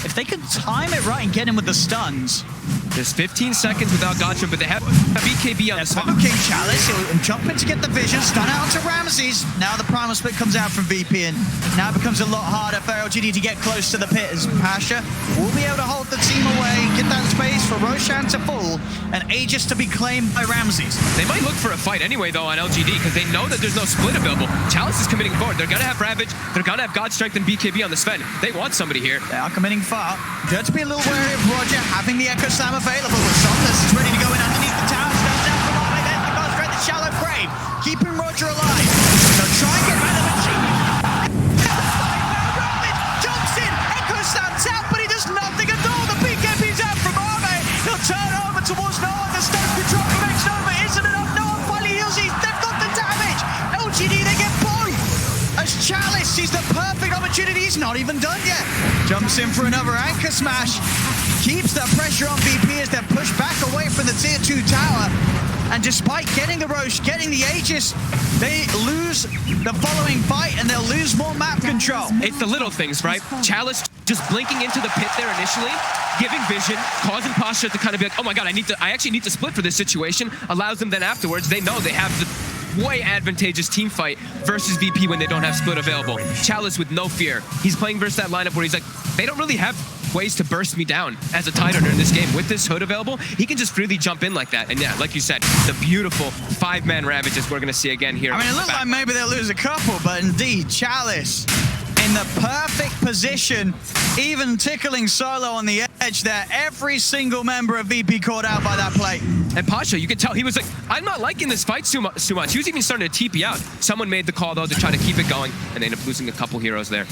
If they could time it right and get him with the stuns. There's 15 seconds without God Strength, but they have a BKB on the spot. King Chalice, he'll jump in to get the vision, stun out to Ramses. Now the Primal Split comes out from VP, and now it becomes a lot harder for LGD to get close to the pit, as Pasha will be able to hold the team away, get that space for Roshan to fall, and Aegis to be claimed by Ramses. They might look for a fight anyway, though, on LGD, because they know that there's no split available. Chalice is committing forward. They're going to have Ravage, they're going to have God Strength and BKB on the Sven. They want somebody here. They are committing far. Got to be a little wary of Roger having the Echo Slam available, with Somnus is ready to go in underneath the tower. Stands out from Arme, there's the God Strength, the shallow grave, keeping Roger alive. They'll try and get rid of the machine. Jumps in, Echo Slam's out, but he does nothing at all. The BKB's out from Arme. He'll turn over towards Noah. The stun control from X-Nova isn't enough. Noah finally heals. They've got the damage. LGD, they get both. As Chalice sees the perfect opportunity. He's not even done yet. Jumps in for another anchor smash. Keeps the pressure on VP as they're pushed back away from the tier 2 tower. And despite getting the Roche, getting the Aegis, they lose the following fight and they'll lose more map control. It's the little things, right? Chalice just blinking into the pit there initially, giving vision, causing Pasha to kind of be like, oh my god, I actually need to split for this situation. Allows them then afterwards, they know they have the way advantageous team fight versus VP when they don't have split available. Chalice with no fear. He's playing versus that lineup where he's like, they don't really have ways to burst me down as a Tidehunter in this game. With this hood available, he can just freely jump in like that. And yeah, like you said, the beautiful 5-man Ravages we're going to see again here. I mean, it looks like maybe they'll lose a couple, but indeed, Chalice in the perfect position, even tickling Solo on the edge there. Every single member of VP caught out by that play. And Pasha, you can tell he was like, I'm not liking this fight too much. He was even starting to TP out. Someone made the call, though, to try to keep it going, and they end up losing a couple heroes there.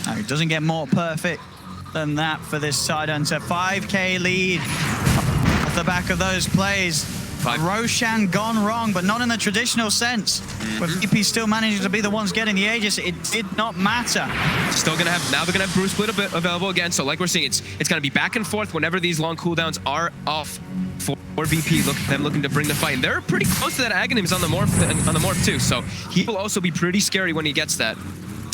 No, it doesn't get more perfect than that for this Tidehunter. 5K lead off the back of those plays. Roshan gone wrong, but not in the traditional sense. With VP still managing to be the ones getting the Aegis, it did not matter. Still gonna have, now they're gonna have Brew Split available again. So like we're seeing, it's gonna be back and forth whenever these long cooldowns are off for VP. Them looking to bring the fight, and they're pretty close to that Aghanims on the morph too. So he will also be pretty scary when he gets that.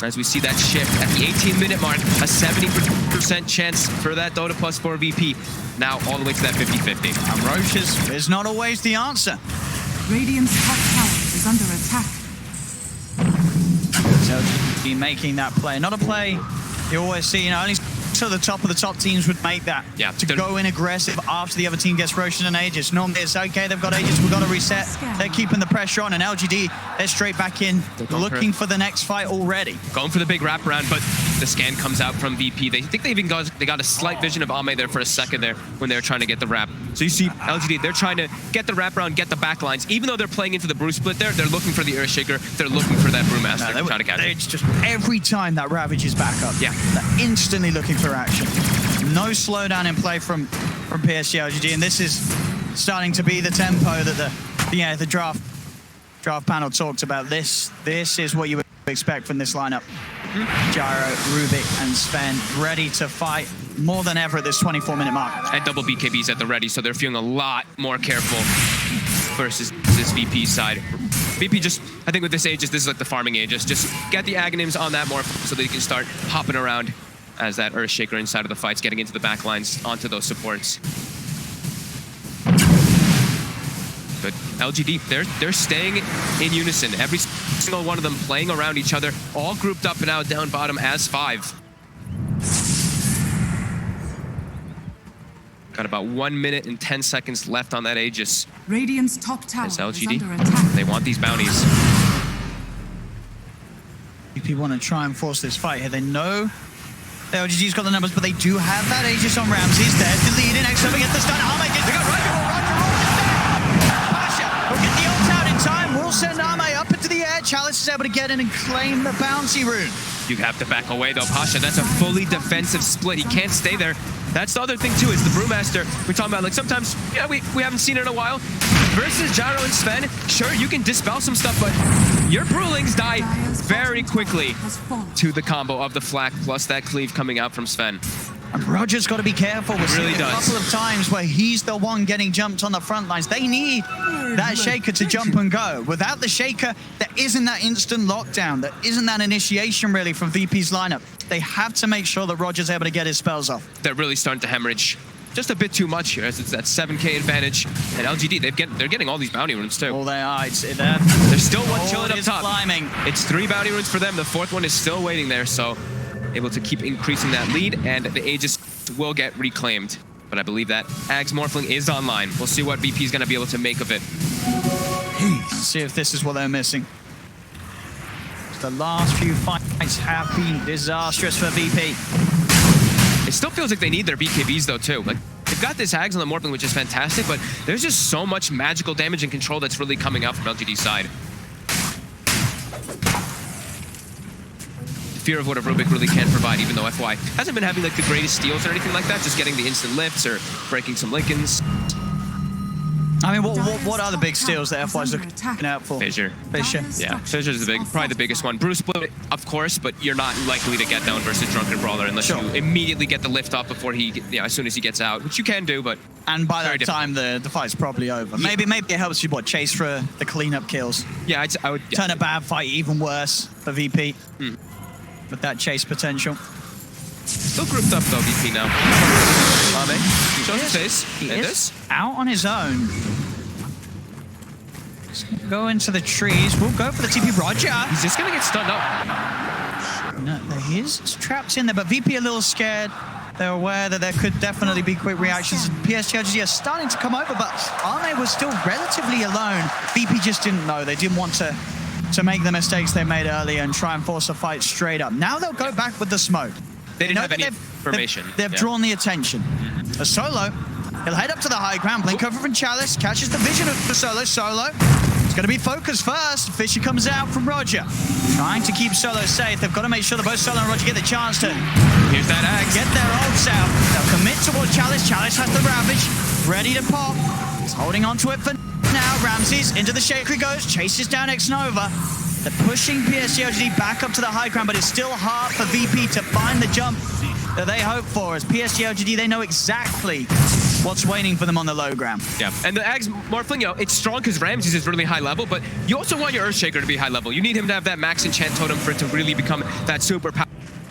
As we see that shift at the 18-minute mark, a 70% chance for that Dota plus 4 VP. Now all the way to that 50-50. And Roche is not always the answer. Radiant's top tower is under attack. So be making that play. Not a play you always see, you know, only so the top of the top teams would make that. Yeah, to go in aggressive after the other team gets Roshan and Aegis. Normally it's okay, they've got Aegis, we've got to reset. They're keeping the pressure on, and LGD, they're straight back in, looking for the next fight already. Going for the big wraparound, but the scan comes out from VP. They think they even got a slight vision of Ame there for a second there when they're trying to get the wrap. So you see LGD, they're trying to get the wraparound, get the back lines. Even though they're playing into the Brew Split there, they're looking for the Earthshaker. They're looking for that Brewmaster to try to catch it. It's just every time that Ravage is back up, yeah, they're instantly looking for action. No slowdown in play from Psg.Lgd, and this is starting to be the tempo that the draft panel talked about. This is what you would expect from this lineup. Gyro, Rubik, and Sven ready to fight more than ever at this 24-minute mark. And double BKBs at the ready, so they're feeling a lot more careful versus this VP side. VP just, I think with this Aegis, this is like the farming Aegis. Just get the Aghanims on that more so they can start hopping around as that Earthshaker inside of the fight's getting into the back lines onto those supports. But LGD, they're staying in unison. Every single one of them playing around each other, all grouped up and out down bottom as 5. Got about 1 minute and 10 seconds left on that Aegis. Radiant's top tower As is LGD, under attack. they want these bounties. VP want to try and force this fight here. They know the LGD's got the numbers, but they do have that Aegis on Ramses. They're deleting. Next up against the stun. Ame gets got Roger. Pasha will get the ult out in time. Will send Ame up into the air. Chalice is able to get in and claim the bouncy rune. You have to back away though, Pasha. That's a fully defensive split. He can't stay there. That's the other thing too, is the Brewmaster. We're talking about, like, sometimes, yeah, we haven't seen it in a while. Versus Gyro and Sven, sure, you can dispel some stuff, but your Brewlings die very quickly to the combo of the Flak plus that cleave coming out from Sven. And Roger's got to be careful. We've Really seen a does. couple of times where he's the one getting jumped on the front lines. They need that Shaker to jump and go. Without the Shaker, there isn't that instant lockdown. There isn't that initiation, really, from VP's lineup. They have to make sure that Roger's able to get his spells off. They're really starting to hemorrhage just a bit too much here, as it's that 7K advantage. And LGD, they're getting all these bounty runes too. All they are, There's still one chilling up is top. climbing. It's 3 bounty runes for them. The 4th one is still waiting there, so able to keep increasing that lead, and the Aegis will get reclaimed. But I believe that Ags Morphling is online. We'll see what VP is going to be able to make of it. Let's see if this is what they're missing. The last few fights have been disastrous for VP. It still feels like they need their BKBs though too. Like, they've got this Ags on the Morphling, which is fantastic, but there's just so much magical damage and control that's really coming out from LGD's side. Fear of what a Rubik really can provide, even though FY hasn't been having like the greatest steals or anything like that, just getting the instant lifts or breaking some Lincolns. I mean, what are the big steals that FY's looking out for? Fissure. Fissure. Yeah, Fissure's probably the biggest one. Bruce split, of course, but you're not likely to get down versus Drunken Brawler unless you immediately get the lift off before as soon as he gets out, which you can do, but and by that time the fight's probably over. Yeah. Maybe it helps you chase for the cleanup kills. Yeah, I would Turn a bad fight even worse for VP. With that chase potential. Still grouped up though, VP now. Ame, shows his face. He And is this? out on his own. Go into the trees. We'll go for the TP. Roger. He's just gonna get stunned up. No, he is trapped in there, but VP a little scared. They're aware that there could definitely be quick reactions. Psg.Lgd are starting to come over, but Ame was still relatively alone. VP just didn't know. They didn't want to make the mistakes they made earlier and try and force a fight straight up. Now they'll go back with the smoke. They didn't have any information. They've drawn the attention. A Solo, he'll head up to the high ground, blink over from Chalice, catches the vision of the Solo. It's going to be focused first. Fisher comes out from Roger. Trying to keep Solo safe. They've got to make sure that both Solo and Roger get the chance to Here's that Axe. get their ults out. They'll commit towards Chalice. Chalice has the Ravage, ready to pop. He's holding on to it for now. Ramses into the Shaker he goes, chases down X-Nova. They're pushing Psg.Lgd back up to the high ground, but it's still hard for VP to find the jump that they hope for. As Psg.Lgd, they know exactly what's waiting for them on the low ground. Yeah, and the Ags Morphling, it's strong because Ramses is really high level, but you also want your Earthshaker to be high level. You need him to have that max enchant totem for it to really become that super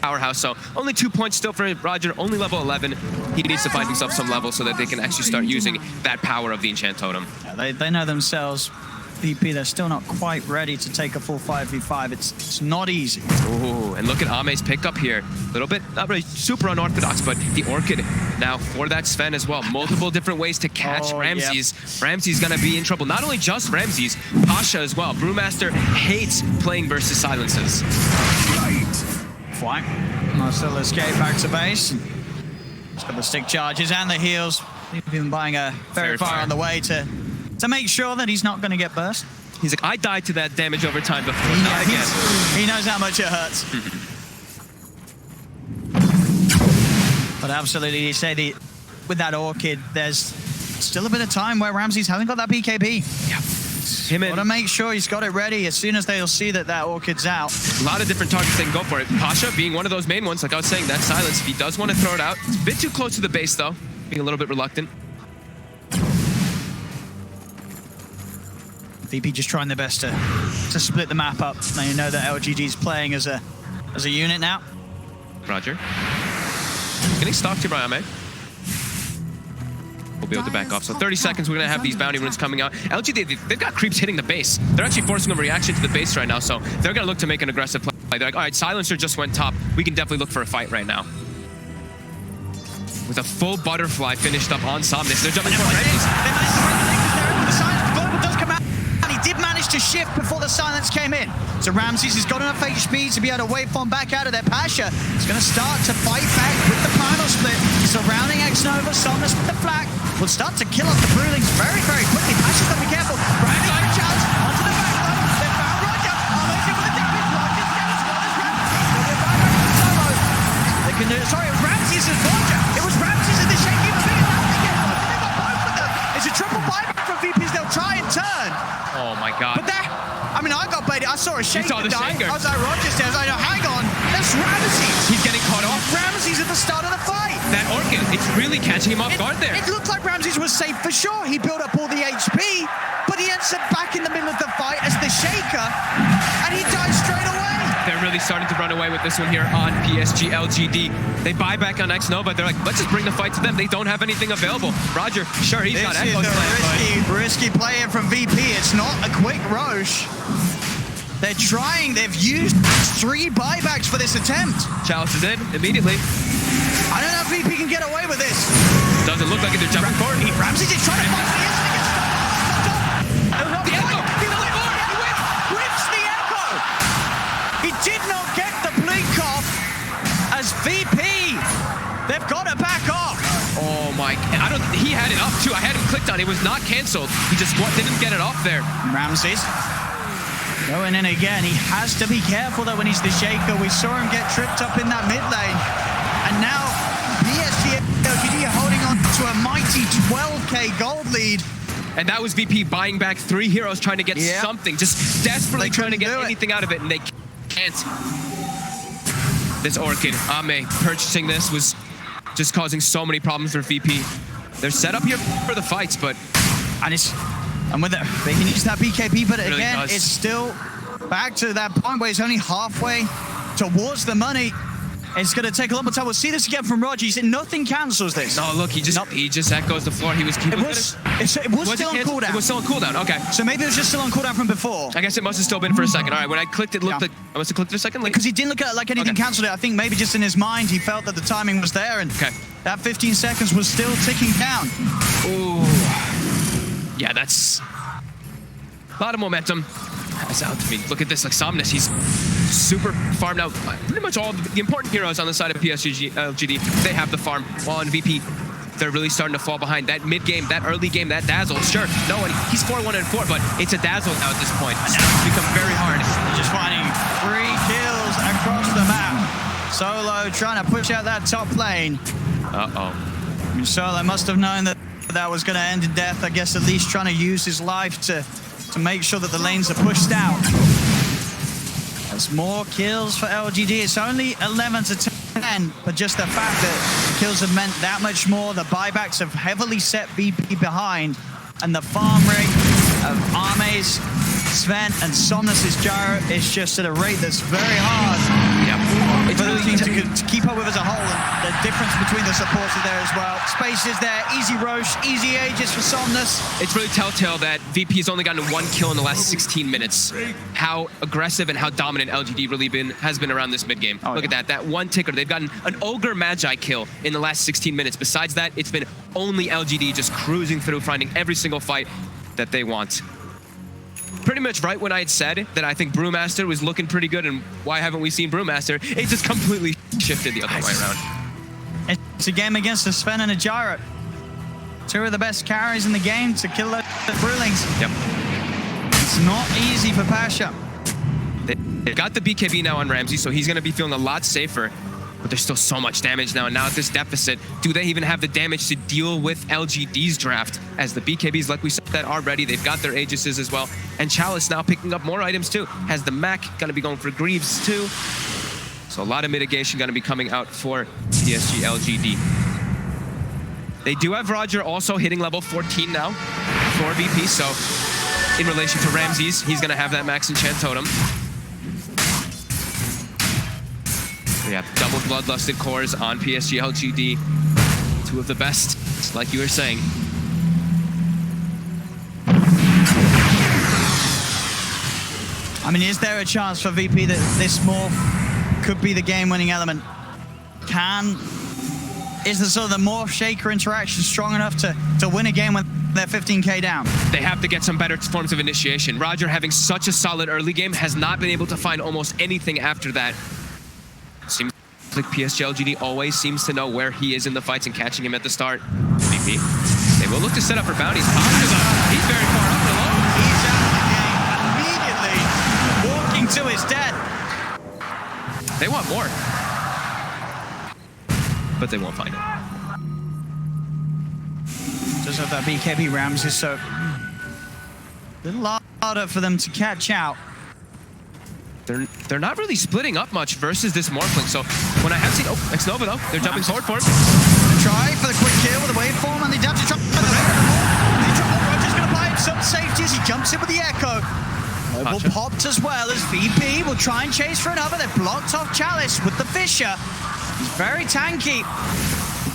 powerhouse. So only 2 points still for Roger, only level 11. He needs to find himself some level so that they can actually start using that power of the enchant totem. Yeah, they know themselves. VP, they're still not quite ready to take a full 5v5. It's not easy. Ooh, and look at Ame's pickup here. A little bit, not really super unorthodox, but the Orchid now for that Sven as well. Multiple different ways to catch Ramses. Yep. Ramses gonna be in trouble. Not only just Ramses, Pasha as well. Brewmaster hates playing versus silences. Flank. Still escape back to base. He's got the stick charges and the heals. He's been buying a very far on the way to make sure that he's not going to get burst. He's like, I died to that damage over time before. Not again. He knows how much it hurts. But absolutely, you say with that Orchid, there's still a bit of time where Ramses hasn't got that BKB. Yeah. Him Got to make sure he's got it ready as soon as they'll see that Orchid's out. a lot of different targets they can go for it. Pasha being one of those main ones, like I was saying, that silence. If he does want to throw it out, it's a bit too close to the base though, being a little bit reluctant. VP just trying their best to split the map up. Now you know that LGD's playing as a unit now. Roger. Getting stalked here by Ame. We'll be able to back off. So 30 seconds, we're going to have these bounty runes coming out. LGD, they've got creeps hitting the base. They're actually forcing a reaction to the base right now, so they're going to look to make an aggressive play. They're like, all right, Silencer just went top. We can definitely look for a fight right now. with a full butterfly finished up on Somnus. They're jumping for They Ramses. managed to break the link there, but the silence global does come out. And he did manage to shift before the silence came in. So Ramses has got enough HP to be able to waveform back out of there. Pasha is going to start to fight back with the final split. Surrounding X-Nova, Somnus with the flak. Will start to kill off the Brewlings very, very quickly. Pasha's got to be careful. Branding for challenge onto the back line. They found Roger. Oh, they with the damage. Roger's getting as well as Ramses. There'll be a buyback from Solo. They can do it. Sorry, it was Ramses and Roger. It was Ramses and the shaky moving. Now they get Roger. They got both of them. It's a triple buyback from VPs. They'll try and turn. Oh my god. But there, I mean, I got baited. I saw a shaker saw the die. shaker. I was like, Roger's there. I was like, no, hang on. That's Ramses. He's getting caught off. Ramses at the start of the fight. That Orchid, it's really catching him off guard there. It looked like Ramses was safe for sure. He built up all the HP, but he ends up back in the middle of the fight as the shaker, and he dies straight away. They're really starting to run away with this one here on Psg.Lgd. They buy back on X-Nova. They're like, let's just bring the fight to them. They don't have anything available. Roger, sure, he's got This is Echo's a risky play in from VP. It's not a quick Roche. They're trying. They've used 3 buybacks for this attempt. Chalice is in immediately. I don't know if VP can get away with this. Doesn't look like it. They're jumping forward. Ramses is trying to fight for the instant. He gets stopped. The Echo! He whips the Echo. He did not get the blink off as VP. They've got to back off. Oh my, he had it up too. I had him clicked on. It was not canceled. He just didn't get it off there. Ramses going in again. He has to be careful though when he's the shaker. We saw him get tripped up in that mid lane. And now Psg.Lgd are holding on to a mighty 12k gold lead. And that was VP buying back 3 heroes trying to get something, just desperately trying to get do it. anything out of it, and they can't. This Orchid, Ame, purchasing this was just causing so many problems for VP. They're set up here for the fights, but... And with it, they can use that BKB, but It really again, does. it's still back to that point where he's only halfway towards the money. It's going to take a lot more time. We'll see this again from Roger. He said nothing cancels this. No, look, he just echoes the floor. He was... It was still on cooldown. It was still on cooldown, okay. So maybe it was just still on cooldown from before. I guess it must have still been for a second. All right, when I clicked, it looked like... I must have clicked for a second. Like, Because he didn't look at it like anything cancelled it. I think maybe just in his mind, he felt that the timing was there, and that 15 seconds was still ticking down. ooh. Yeah, that's... a lot of momentum. That's out to me. Look at this, like Somnus, he's super farmed out. Pretty much all the important heroes on the side of Psg.Lgd, they have the farm. While on VP, they're really starting to fall behind. That mid game, that early game, that dazzle, sure, no one, he's 4-1-4, but it's a dazzle now at this point. And now it's become very hard. Just finding 3 kills across the map. Solo trying to push out that top lane. Uh-oh. I mean, Solo must have known that that was going to end in death. I guess at least trying to use his life to make sure that the lanes are pushed out. There's more kills for LGD. It's only 11 to 10, but just the fact that kills have meant that much more. The buybacks have heavily set VP behind, and the farm rate of Ame's, Sven, and Somnus' Gyro is just at a rate that's very hard. Yeah. For the team to keep up with as a whole, and the difference between the supports are there as well. Space is there, easy Roche, easy Aegis for Somnus. It's really telltale that VP has only gotten 1 kill in the last 16 minutes. How aggressive and how dominant LGD really has been around this mid game. Look at that, that one ticker. They've gotten an Ogre Magi kill in the last 16 minutes. Besides that, it's been only LGD just cruising through, finding every single fight that they want. Pretty much right when I had said that I think Brewmaster was looking pretty good, and why haven't we seen Brewmaster, it just completely shifted the other way around. It's a game against a Sven and a Gyro. 2 of the best carries in the game to kill the Brewlings. Yep. It's not easy for Pasha. They've got the BKB now on Ramsey, so he's going to be feeling a lot safer. But there's still so much damage now. And now at this deficit, do they even have the damage to deal with LGD's draft? As the BKBs, like we said, are ready. They've got their Aegises as well. And Chalice now picking up more items too. Has the Mac, going to be going for Greaves too. So a lot of mitigation going to be coming out for Psg.Lgd. They do have Roger also hitting level 14 now for VP. So in relation to Ramses, he's going to have that max enchant totem. We have double bloodlusted cores on Psg.Lgd. 2 of the best, like you were saying. I mean, is there a chance for VP that this morph could be the game-winning element? Can Is the sort of the Morph Shaker interaction strong enough to win a game when they're 15k down? They have to get some better forms of initiation. Roger, having such a solid early game, has not been able to find almost anything after that. Seems like Psg.Lgd always seems to know where he is in the fights and catching him at the start. VP, they will look to set up for bounties. He's very far up alone. He's out of the game, immediately walking to his death. They want more, but they won't find it. Just have that BKB Ramses, so a little harder for them to catch out. They're not really splitting up much versus this Morphling. So when I have seen, X-Nova though, they're jumping forward for him. Try for the quick kill with the waveform, and they have to try for the Roger's going to buy him some safety as he jumps in with the Echo. Will popped as well as VP will try and chase for another. They've blocked off Chalice with the Fisher. He's very tanky.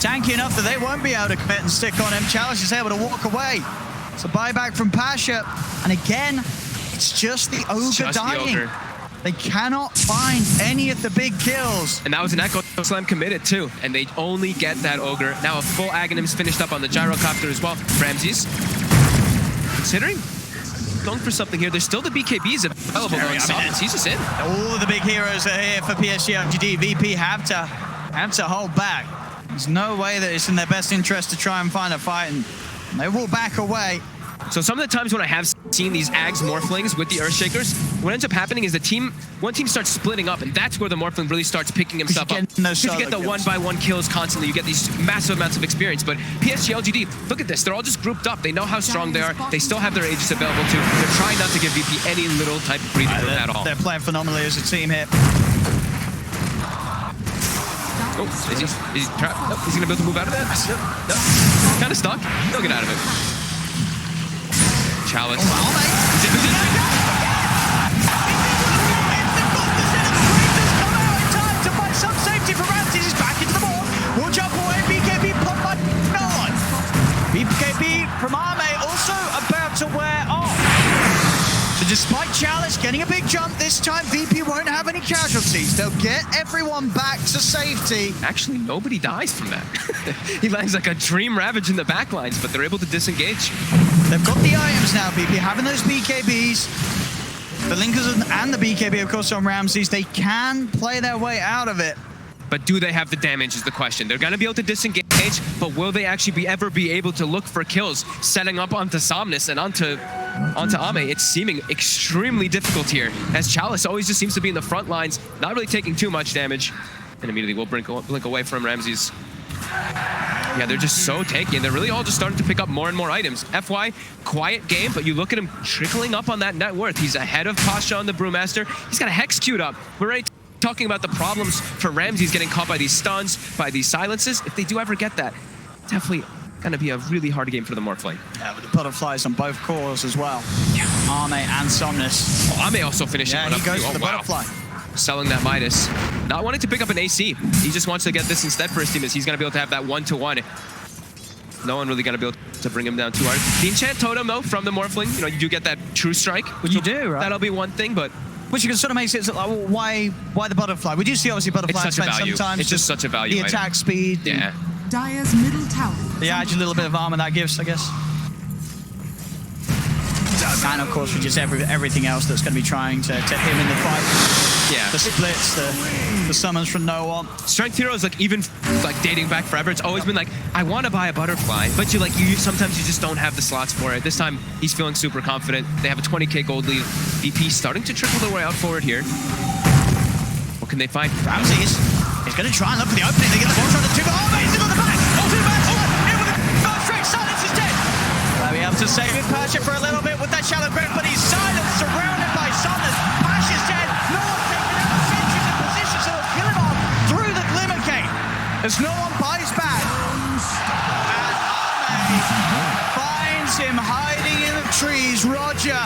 Tanky enough that they won't be able to commit and stick on him. Chalice is able to walk away. It's a buyback from Pasha. And again, it's just the Ogre dying. They cannot find any of the big kills. And that was an Echo Slam committed too. And they only get that Ogre. Now a full Aghanim's finished up on the Gyrocopter as well. Ramses, considering going for something here. There's still the BKBs available on Sovereigns. He's just in. All of the big heroes are here for Psg.Lgd. VP have to hold back. There's no way that it's in their best interest to try and find a fight, and they will back away. So some of the times when I have seen these Ags Morphlings with the Earthshakers, what ends up happening is one team starts splitting up, and that's where the Morphling really starts picking himself up. Because you get the one-by-one kills constantly, you get these massive amounts of experience. But Psg.Lgd, look at this, they're all just grouped up. They know how strong they are. They still have their Aegis available too. They're trying not to give VP any little type of breathing room at all. They're playing phenomenally as a team here. Oh, is he trapped? Nope. He's gonna be able to move out of that. Nope. Kind of stuck. He'll get out of it. Chalice. Some safety for Ramses. He's back into the ball. Will jump away. BKB pop by no one. BKB from Arme also about to wear off. So despite Chalice getting a big jump, this time VP won't have any casualties. They'll get everyone back to safety. Actually, nobody dies from that. He lands like a Dream Ravage in the backlines, but they're able to disengage. They've got the items now, VP, having those BKBs. The Linkers and the BKB, of course, on Ramses. They can play their way out of it. But do they have the damage is the question. They're going to be able to disengage, but will they actually ever be able to look for kills, setting up onto Somnus and onto Ame? It's seeming extremely difficult here, as Chalice always just seems to be in the front lines, not really taking too much damage. And immediately we'll blink away from Ramses. Yeah, they're just so tanky, and they're really all just starting to pick up more and more items. FY, quiet game, but you look at him trickling up on that net worth. He's ahead of Pasha on the Brewmaster. He's got a Hex queued up. We're already talking about the problems for Ramses getting caught by these stuns, by these silences. If they do ever get that, definitely going to be a really hard game for the Morphling. Yeah, with the butterflies on both cores as well. Yeah. Ame and Somnus. Oh, Ame also finishing one up. He goes for the butterfly. Selling that Midas. Not wanting to pick up an AC. He just wants to get this instead for his team, as he's going to be able to have that 1-to-1. No one really going to be able to bring him down too hard. The Enchant Totem, though, from the Morphling, you know, you do get that True Strike. Which you do, right? That'll be one thing, but... Which you can sort of make it like, well, why the butterfly? We do see, obviously, butterfly it's such a value. sometimes. It's just such a value The attack item. speed. Yeah. Dire's middle tower. Yeah, actually a little bit of armor that gives, I guess. And, of course, for just everything else that's going to be trying to him in the fight. Yeah. The splits, the summons from no one. Strength heroes, like even like dating back forever, it's always been like, I want to buy a butterfly, but sometimes you just don't have the slots for it. This time he's feeling super confident. They have a 20k gold lead. VP starting to trickle their way out forward here. What can they find? Ramses is going to try and look for the opening. They get the ball shot. The two. Oh, he's in on the back. Oh, to the back. In with the first straight. Silence is dead. Well, we have to save it, Pasha, for a little bit with that shallow grip, but he's silenced, surrounded by Somnus. Pasha's dead. No one taking out the sentries in position, so he'll kill him off through the Glimmer Gate. As no one buys back. And Ame finds him hiding in the trees. Roger,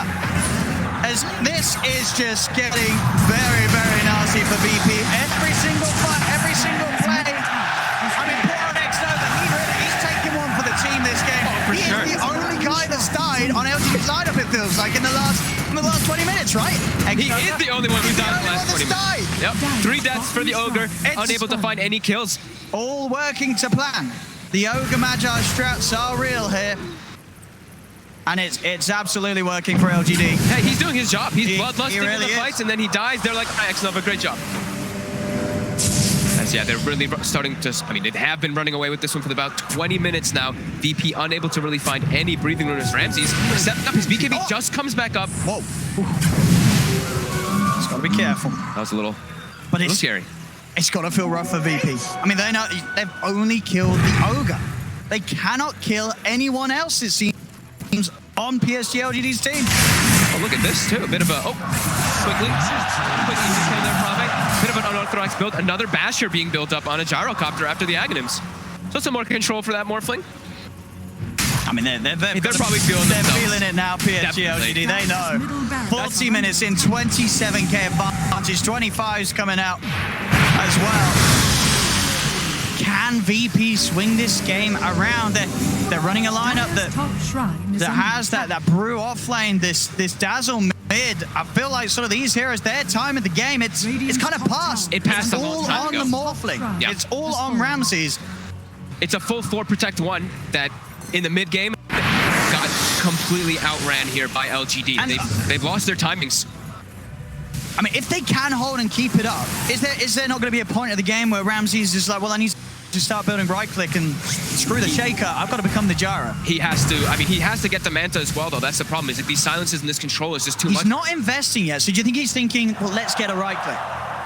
as this is just getting very, very nasty for VP. Every single fight, every single play. I mean, poor on X-Nova, he's taking one for the team this game. Oh, for he sure. is the only guy that's died. died on LGD's lineup, it feels like, in the last 20 minutes, right? He is the only one who died in the last 20 minutes. Yep, 3 deaths for the Ogre, unable to find any kills. All working to plan. The Ogre Magi strats are real here. And it's absolutely working for LGD. Hey, he's doing his job. He's bloodlusting really in the fights, and then he dies. They're like, "Hi, X-Nova, great job." As yeah, they're really starting to. I mean, they have been running away with this one for about 20 minutes now. VP unable to really find any breathing room as Ramses stepping up. His BKB just comes back up. Whoa. Just gotta be careful. That was a little scary. It's gotta feel rough for VP. I mean, they've only killed the Ogre. They cannot kill anyone else, it seems, on Psg.Lgd's team. Oh, look at this too. A bit of a quickly just kill there, Prave. Bit of an unorthodox build. Another basher being built up on a gyrocopter after the Aghanims. So some more control for that Morphling. I mean, they're probably feeling it now, Psg.Lgd. They know. 40 minutes in, 27k advantage. 25's coming out as well. Can VP swing this game around? They're running a lineup that has that brew off lane, this Dazzle mid. I feel like sort of these heroes, their time in the game, it's kind of passed. It passed it's all on the Morphling. Yeah. It's all on Ramses. It's a full 4 protect 1 that in the mid game got completely outran here by LGD. They've lost their timings. I mean, if they can hold and keep it up, is there not going to be a point of the game where Ramses is like, well, I need to start building right click and screw the shaker. I've got to become the Jara. He has to. I mean, he has to get the Manta as well, though. That's the problem. Is that these silences and this control is just too much. He's not investing yet. So do you think he's thinking, well, let's get a right click,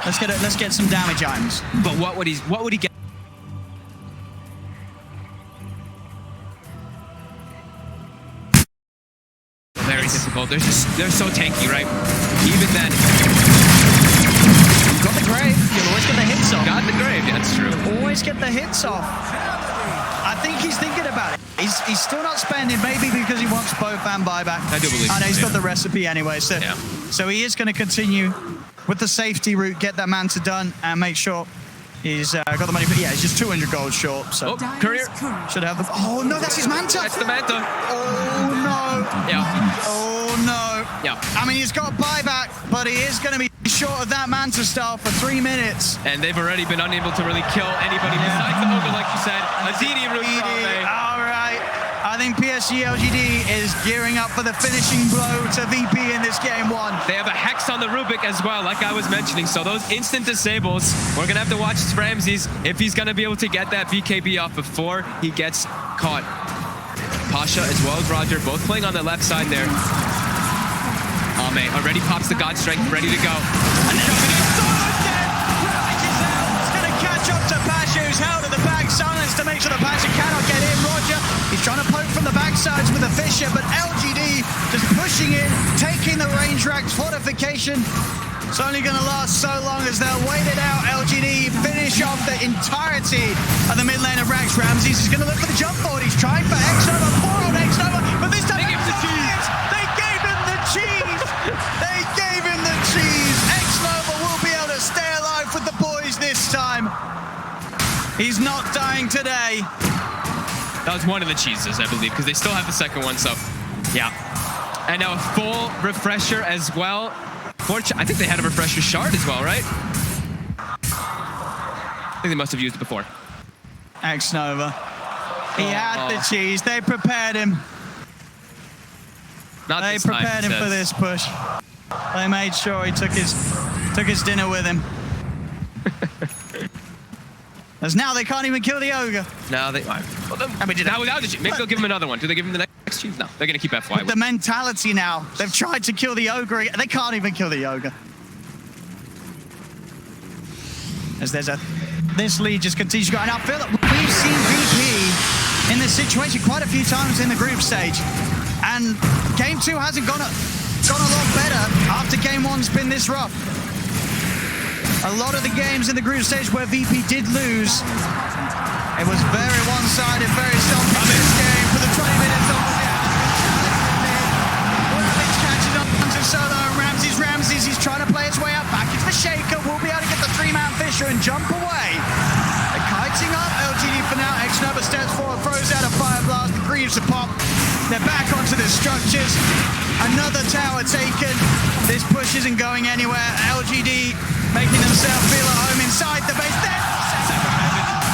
let's get some damage items? But what would he get? Very difficult. They're so tanky, right? Even then. Got the grave. You'll always get the hits off. Got the grave. That's true. Always get the hits off. I think he's thinking about it. He's still not spending, maybe because he wants both and buyback. I do believe. I know he's got the recipe anyway, so he is going to continue with the safety route, get that Manta done, and make sure he's got the money. But yeah, he's just 200 gold short. So Courier should have the. Oh no, that's his Manta. That's the Manta. Oh no. Yeah. Oh no. Yeah. I mean, he's got buyback, but he is going to be short of that Manta style for 3 minutes. And they've already been unable to really kill anybody besides the Ogre, like you said. A DD route. All right. I think Psg.Lgd is gearing up for the finishing blow to VP in this game 1. They have a Hex on the Rubik as well, like I was mentioning. So those instant disables, we're going to have to watch Ramses if he's going to be able to get that BKB off before he gets caught. Pasha as well as Roger, both playing on the left side there. Ame already pops the God Strength, ready to go. And then it's going to catch up to Pasha, who's held at the back. Silence to make sure the Pasha cannot get in. Roger, he's trying to poke from the backsides with the Fisher, but LGD just pushing in, taking the range rack's fortification. It's only going to last so long as they'll wait it out. LGD finish off the entirety of the mid lane of Rax. Ramses is going to look for the jump forward. He's trying for X-Nova, poor old X-Nova, but this time they gave him the cheese. They gave him the cheese. They gave him the cheese. X-Nova will be able to stay alive with the boys this time. He's not dying today. That was one of the cheeses, I believe, because they still have the second one, so yeah. And now a full refresher as well. I think they had a refresher shard as well, right? I think they must have used it before. X-Nova. He had the cheese. They prepared him. They prepared him for this push. They made sure he took his dinner with him. As now they can't even kill the Ogre. No, they. Maybe they'll give him another one. Do they give him the next cheese? No, they're going to keep FY. The mentality now. They've tried to kill the Ogre. They can't even kill the Ogre. As this lead just continues to go. And I feel like we've seen VP in this situation quite a few times in the group stage. And game 2 hasn't gone a lot better after game 1's been this rough. A lot of the games in the group stage where VP did lose, it was very one-sided, very self-made this game for the 20 minutes of It's catching up to Solo and Ramses. Ramses, he's trying to play his way up back into the Shaker. Will be able to get the 3-man Fisher and jump away. They're kiting up LGD for now. X-Nova steps forward, throws out a Fire Blast. The Greaves are pop. They're back onto this structures. Another tower taken. This push isn't going anywhere. LGD making themselves feel at home inside the base. Then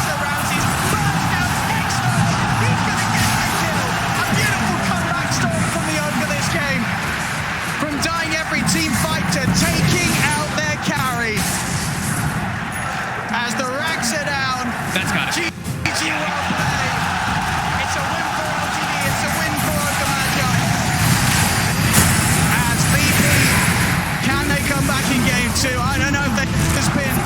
surrounds his first down. Excellent. He's going to get the kill. A beautiful comeback story from the Ogre this game. From dying every team fight to taking out their carry. As the racks are down. That's got it. GG, well played. It's a win for LGD. It's a win for Ogre Magi. As VP, can they come back in game 2? I don't know if there's been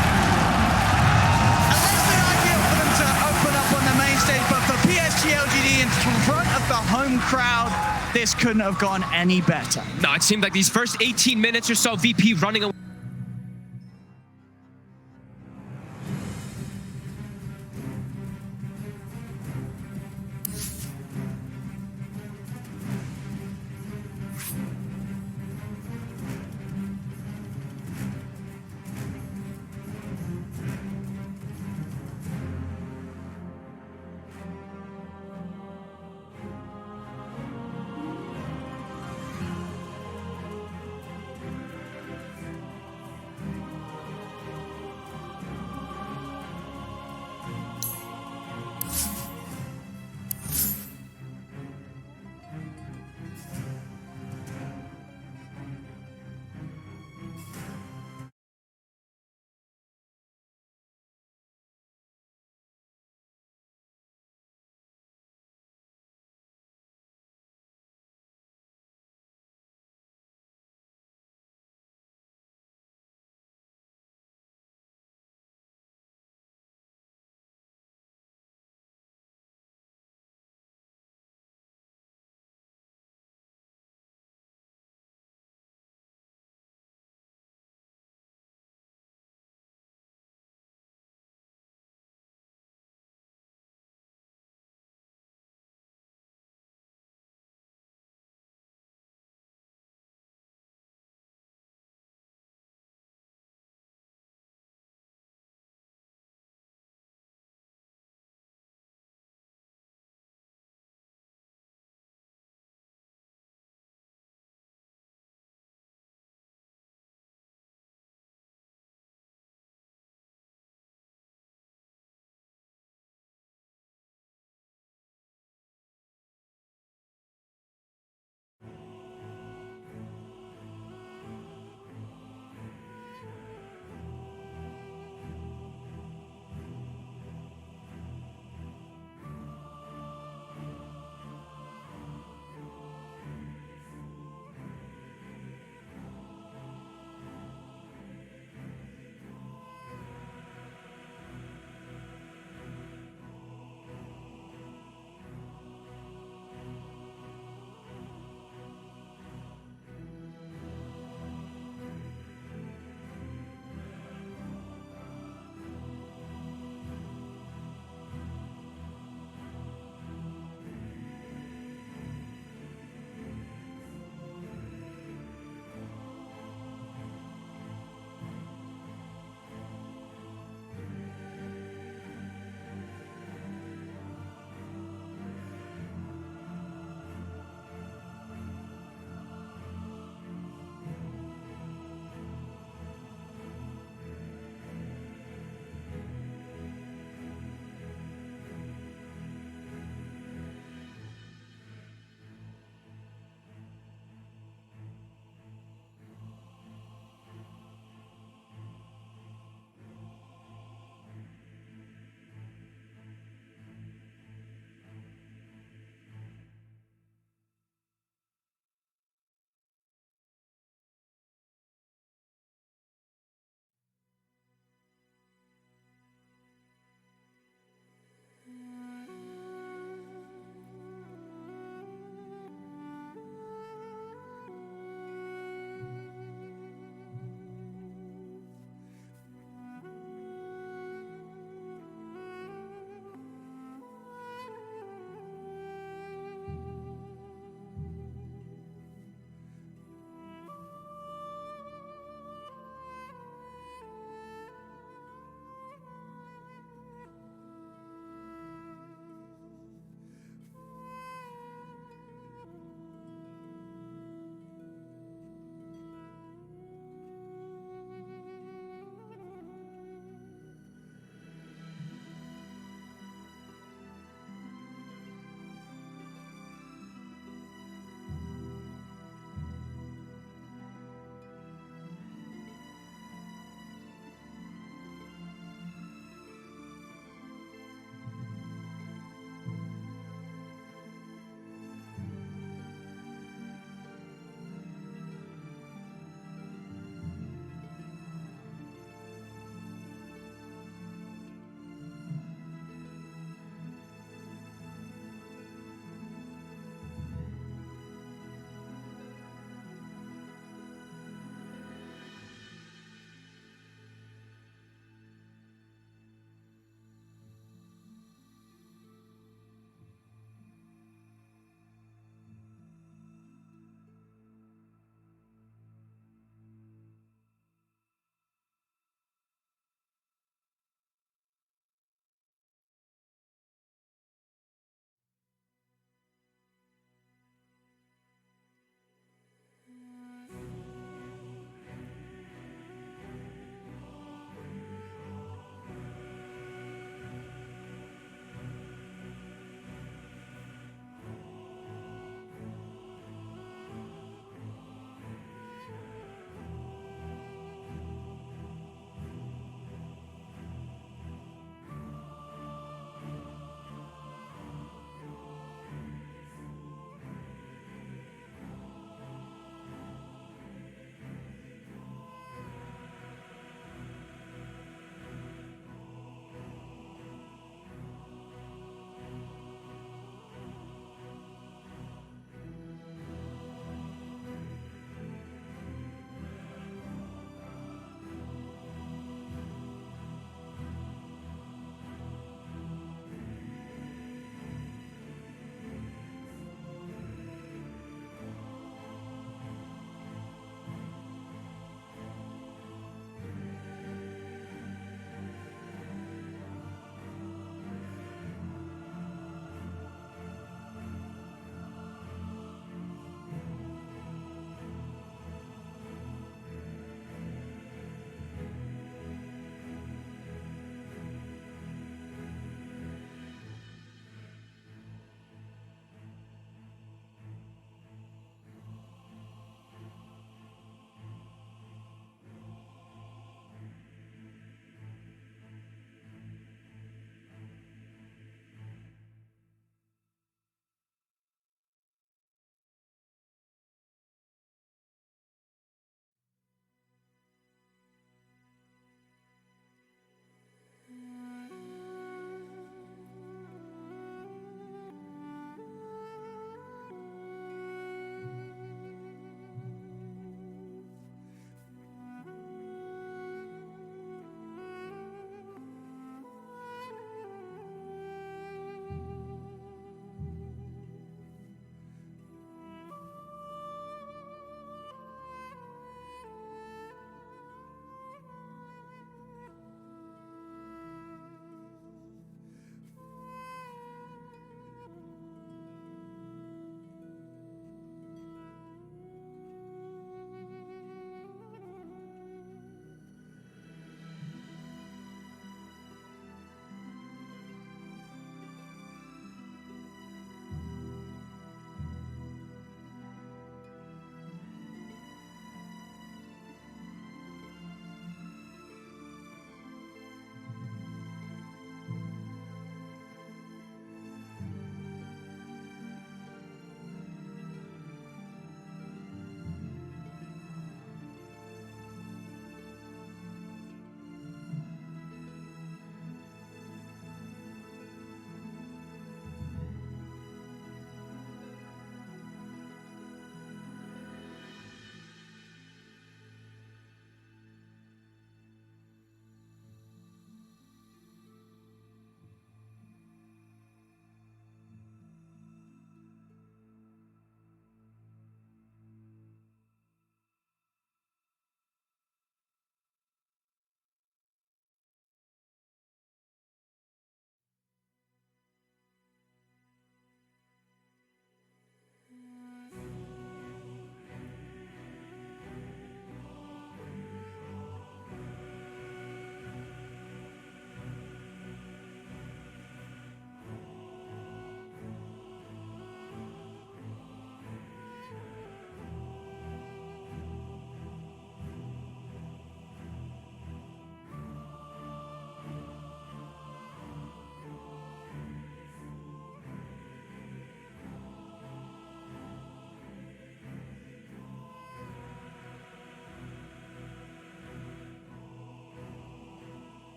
a less than ideal for them to open up on the main stage, but for Psg.Lgd in front of the home crowd, this couldn't have gone any better. No, it seemed like these first 18 minutes or so, VP running away.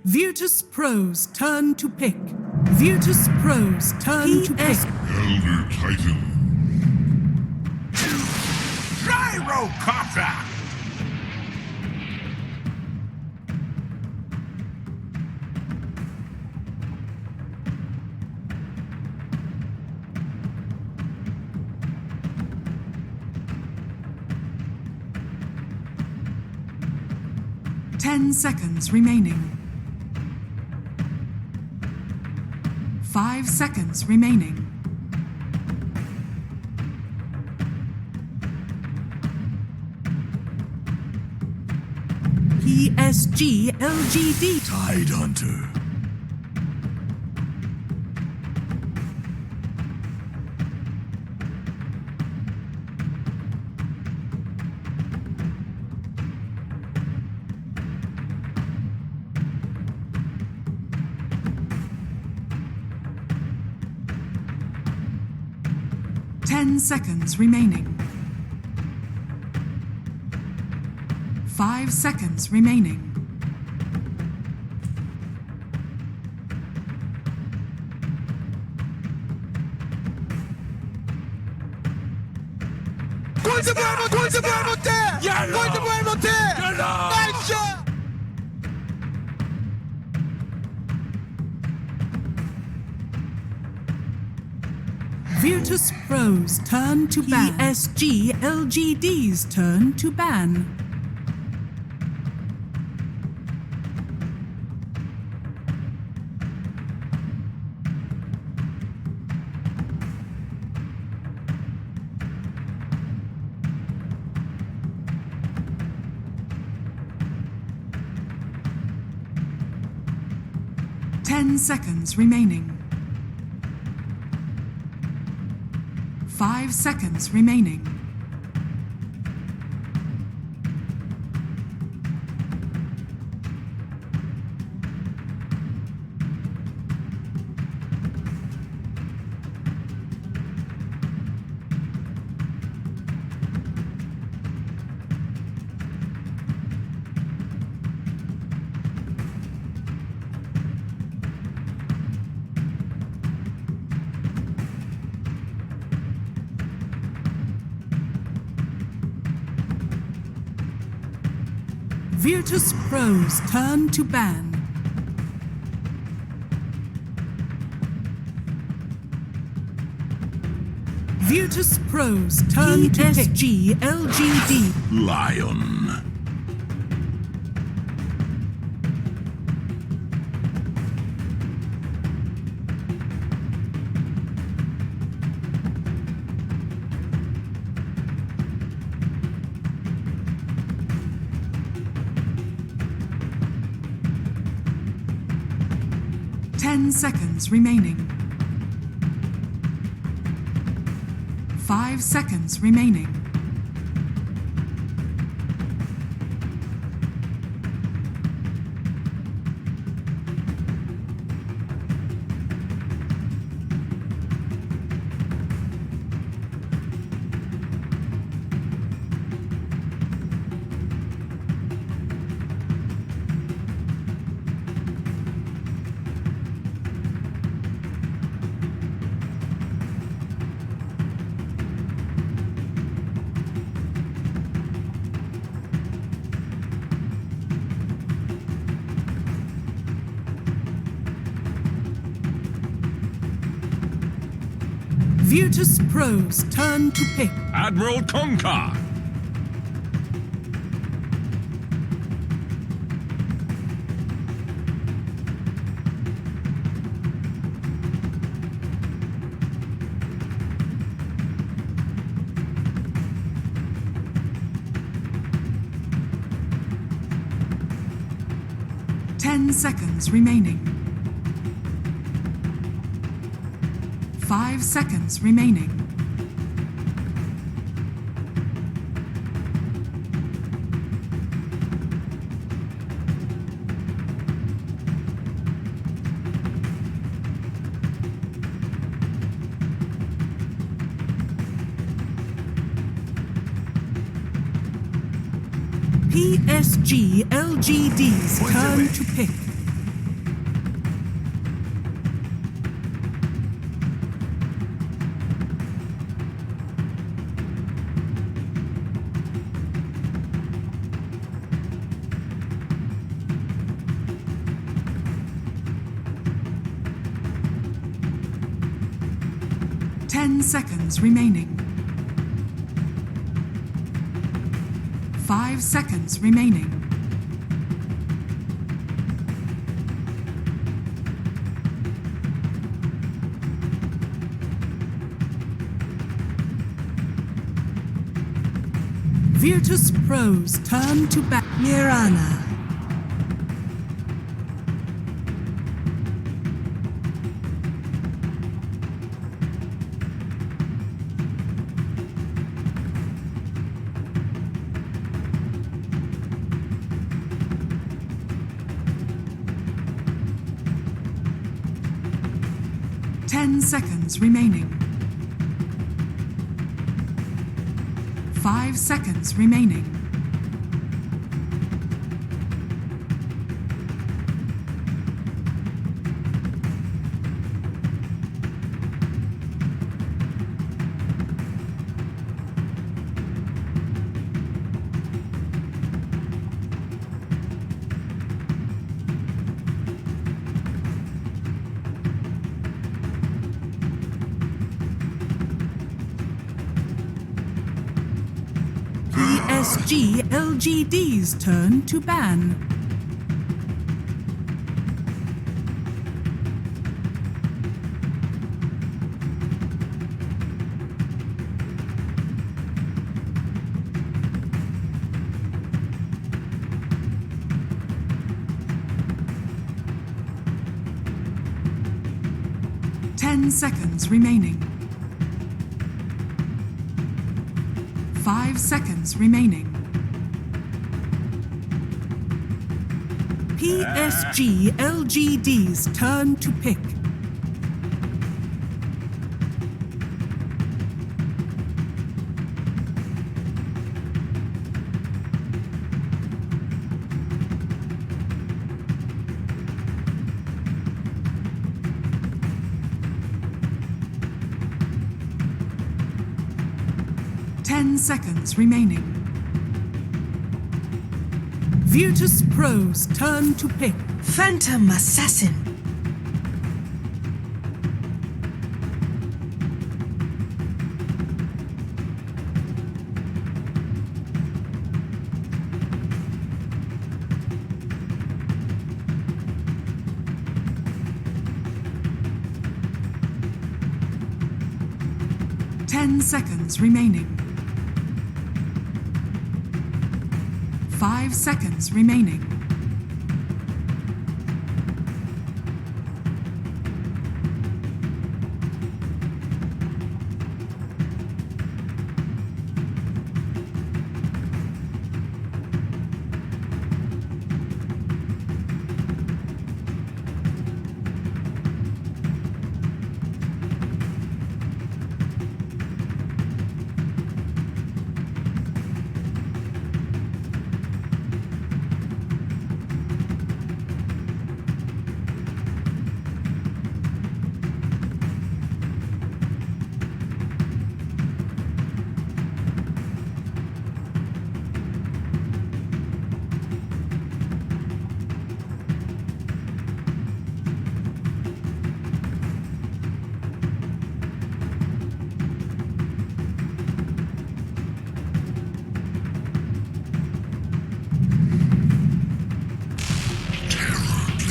Virtus Pro's turn to pick. Virtus Pro's turn to pick. Elder Titan. Gyrocopter! Ten seconds remaining. 5 seconds remaining. Psg.Lgd. Tide Hunter. Ten seconds remaining. 5 seconds remaining. Going to burn there! Yellow! Going to burn there! Yellow! Nice shot! Virtus Pro's turn to ban. Psg.Lgd's turn to ban. Ten seconds remaining. 5 seconds remaining. Virtus Pro's turn to ban. Virtus Pro's turn to pick. Psg.Lgd. Lion. 10 seconds remaining. 5 seconds remaining. Virtus Pro's turn to pick. Admiral Conker. Ten seconds remaining. 5 seconds remaining. Psg.Lgd's turn to pick. 10 seconds remaining. 5 seconds remaining. Virtus Pro's turn to bat. Mirana. Seconds remaining. 5 seconds remaining. Psg.Lgd's turn to ban. Seconds remaining. 5 seconds remaining. Psg.Lgd's turn to pick. Seconds remaining. Virtus Pro's turn to pick. Phantom Assassin. Seconds remaining. 5 seconds remaining.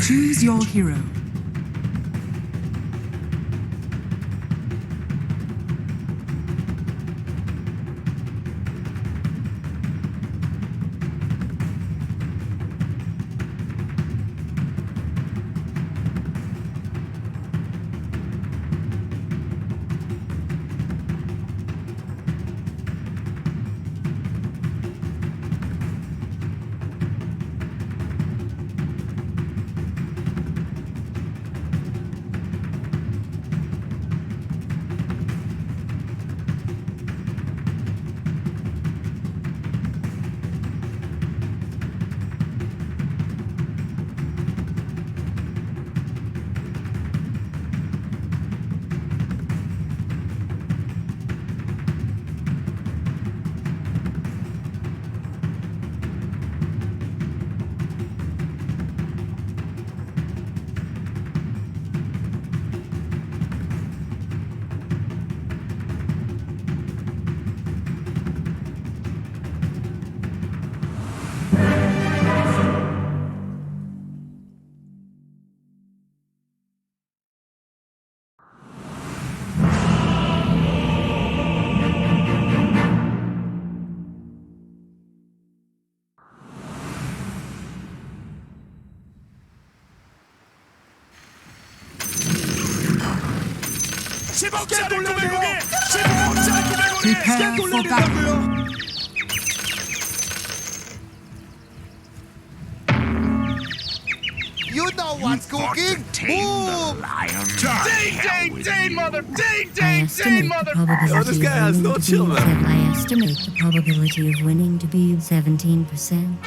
Choose your hero. Prepare for battle. You know what's cooking? Boom! Ding, mother! Ding, I estimate the probability this guy has no chill, man. I estimate the probability of winning to be 17%.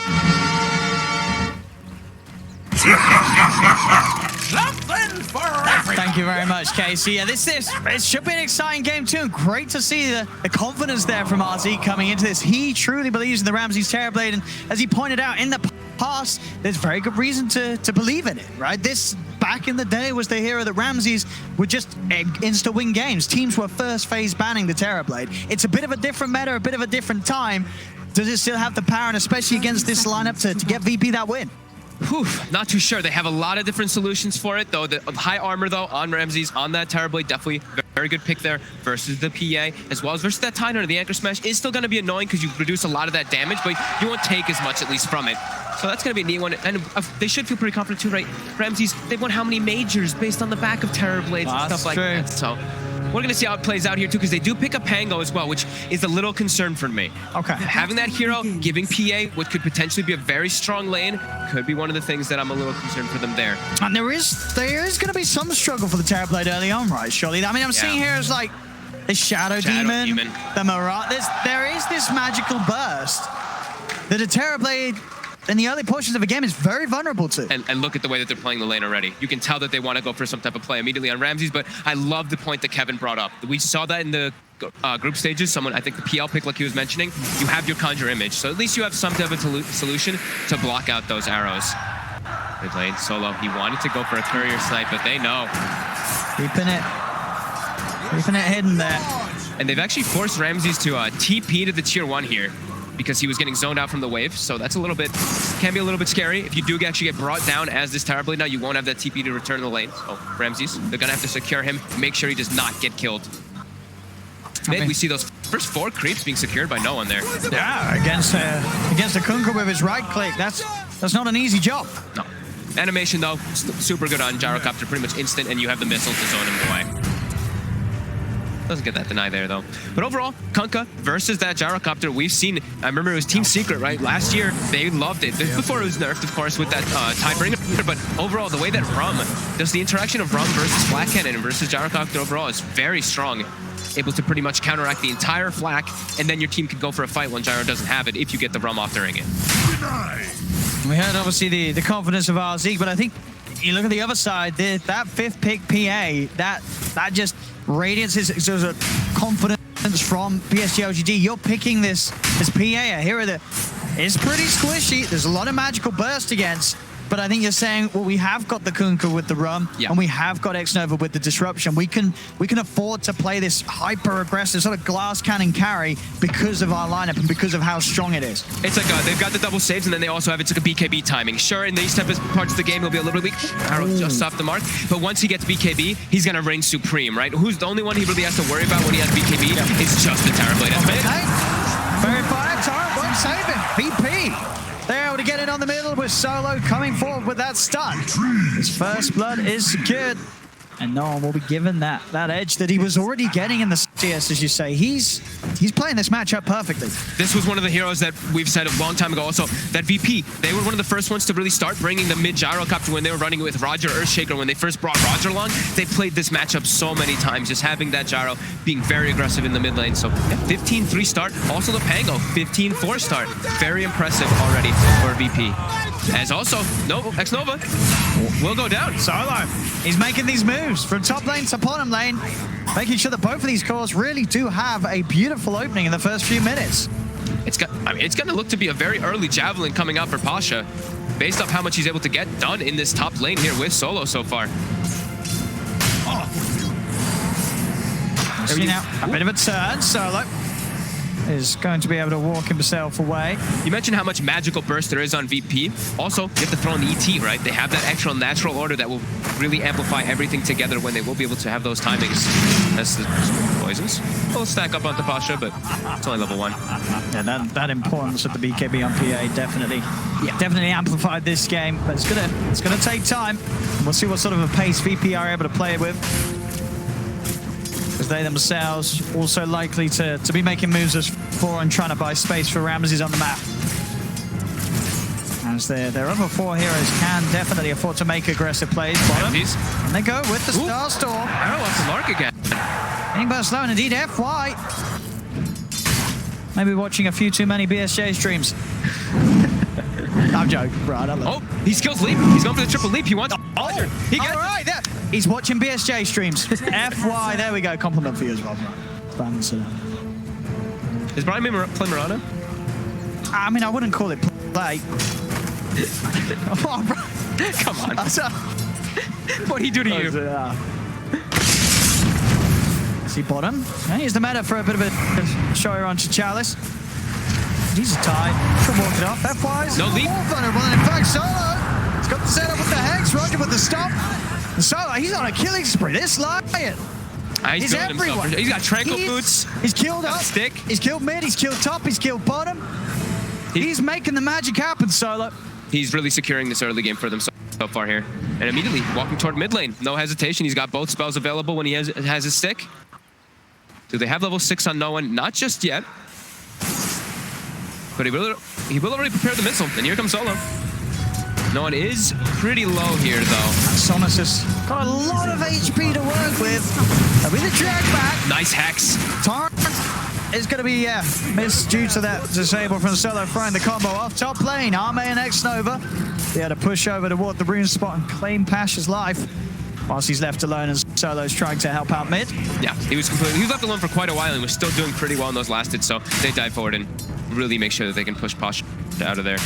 Thank you very much, Casey. Yeah, it should be an exciting game too. Great to see the confidence there from RZ coming into this. He truly believes in the Ramses Terrorblade, and as he pointed out in the past, there's very good reason to believe in it, right? This, back in the day, was the hero that Ramses would just insta-win games. Teams were first phase banning the Terrorblade. It's a bit of a different meta, a bit of a different time. Does it still have the power, and especially against this lineup, to get VP that win? Whew, not too sure. They have a lot of different solutions for it, though. The high armor, though, on Ramses, on that Terrorblade, definitely very good pick there versus the PA, as well as versus that Titan. The Anchor Smash is still going to be annoying because you reduce a lot of that damage, but you won't take as much, at least, from it. So that's going to be a neat one. And they should feel pretty confident, too, right? Ramses, they've won how many majors based on the back of Terrorblades and stuff like that. So we're going to see how it plays out here, too, because they do pick up Pango as well, which is a little concern for me. Okay. Having that hero, giving PA what could potentially be a very strong lane, could be one of the things that I'm a little concerned for them there. And there is going to be some struggle for the Terrorblade early on, right, surely? I mean, I'm seeing here as like the Shadow Demon, the Mirage. There is this magical burst that a Terrorblade in the early portions of a game is very vulnerable to. And look at the way that they're playing the lane already. You can tell that they want to go for some type of play immediately on Ramses, but I love the point that Kevin brought up. We saw that in the group stages. Someone, I think the PL pick, like he was mentioning, you have your Conjure Image, so at least you have some type of solution to block out those arrows. They played solo. He wanted to go for a courier snipe, but they know. Keeping it hidden there. And they've actually forced Ramses to TP to the tier 1 here, because he was getting zoned out from the wave, so that's can be a little bit scary. If you do actually get brought down as this Terrorblade now, you won't have that TP to return to the lane. So Ramses, they're gonna have to secure him, make sure he does not get killed. Mid, we see those first 4 creeps being secured by no one there. Yeah, against the Kunkka with his right click, that's not an easy job. No. Animation though, super good on Gyrocopter, pretty much instant, and you have the missile to zone him away. Doesn't get that deny there, though. But overall, Kunkka versus that Gyrocopter, we've seen, I remember it was Team Secret, right? Last year, they loved it. Before it was nerfed, of course, with that Tidebringer. But overall, the way that Rum, just the interaction of Rum versus Flak Cannon versus Gyrocopter overall is very strong. Able to pretty much counteract the entire Flak, and then your team can go for a fight when Gyro doesn't have it if you get the Rum off during it. We heard, obviously, the confidence of RZ, but I think you look at the other side, that 5th pick PA, that just radiances a confidence from Psg.Lgd. You're picking this PA, a hero that is pretty squishy. There's a lot of magical burst against, but I think you're saying, well, we have got the Kunkka with the Rum, and we have got X-Nova with the Disruption. We can afford to play this hyper-aggressive sort of glass cannon carry because of our lineup and because of how strong it is. It's like they've got the double saves, and then they also have it's like a BKB timing. Sure, in these type of parts of the game, he'll be a little bit weak. Arrow just off the mark. But once he gets BKB, he's going to reign supreme, right? Who's the only one he really has to worry about when he has BKB? It's just the Terrorblade. Okay. Very fire. Torrent won't save him. VP. They're able to get it on the middle with Solo coming forward with that stun. His first blood is secured, and no one will be given that edge that he was already getting in the CS, as you say. He's playing this matchup perfectly. This was one of the heroes that we've said a long time ago also, that VP, they were one of the first ones to really start bringing the mid Gyrocopter when they were running it with Roger Earthshaker. When they first brought Roger along, they played this matchup so many times, just having that Gyro being very aggressive in the mid lane. So yeah, 15-3 start. Also the Pango, 15-4 start. Very impressive already for VP. As also, X-Nova will go down. Solo, he's making these moves from top lane to bottom lane, making sure that both of these cores really do have a beautiful opening in the first few minutes. It's going to look to be a very early Javelin coming out for Pasha, based off how much he's able to get done in this top lane here with Solo so far. See now, a bit of a turn. Solo is going to be able to walk himself away. You mentioned how much magical burst there is on VP. Also, you have to throw in the ET, right? They have that extra natural order that will really amplify everything together when they will be able to have those timings. That's the poisons. We'll stack up onto Pasha, but it's only level 1. Yeah, that importance of the BKB on PA definitely amplified this game, but it's gonna take time. We'll see what sort of a pace VP are able to play it with. Because they themselves also likely to be making moves as 4 and trying to buy space for Ramses on the map. As their other 4 heroes can definitely afford to make aggressive plays. Bottom. And they go with the Star Storm. Arrow off the mark again. Getting burst slow, and indeed FY. Maybe watching a few too many BSJ streams. I'm joking, bro. Oh, he skills leap. He's going for the triple leap. He wants. Oh, he gets right there. He's watching BSJ streams. FY. There we go. Compliment for you as well, bro. Is Brian play Mirana? I mean, I wouldn't call it play. Oh, bro. Come on. What'd he do to you? See bottom. And here's the meta for a bit of a show here onto Chalice. He's tied. Could walk it off. FY's no leap. More vulnerable. And in fact, Solo, he's got the setup with the Hex. Roger with the stop. And Solo, he's on a killing spree. This Lion. He's everywhere. He's got tranquil boots. He's killed up. Stick. He's killed mid. He's killed top. He's killed bottom. He's making the magic happen, Solo. He's really securing this early game for them so far here. And immediately walking toward mid lane. No hesitation. He's got both spells available when he has his stick. Do they have level 6 on no one? Not just yet. But he will already prepare the missile. And here comes Solo. No one is pretty low here, though. Somnus has got a lot of HP to work with. That'll be the drag back. Nice Hex. Torrent is going to be missed due to that disable from Solo, throwing the combo off top lane. Arme and X-Nova. He had to push over toward the rune spot and claim Pasha's life. Whilst he's left alone and Solo's trying to help out mid. Yeah, he was left alone for quite a while and was still doing pretty well in those lasted, so they dive forward and really make sure that they can push Pasha out of there.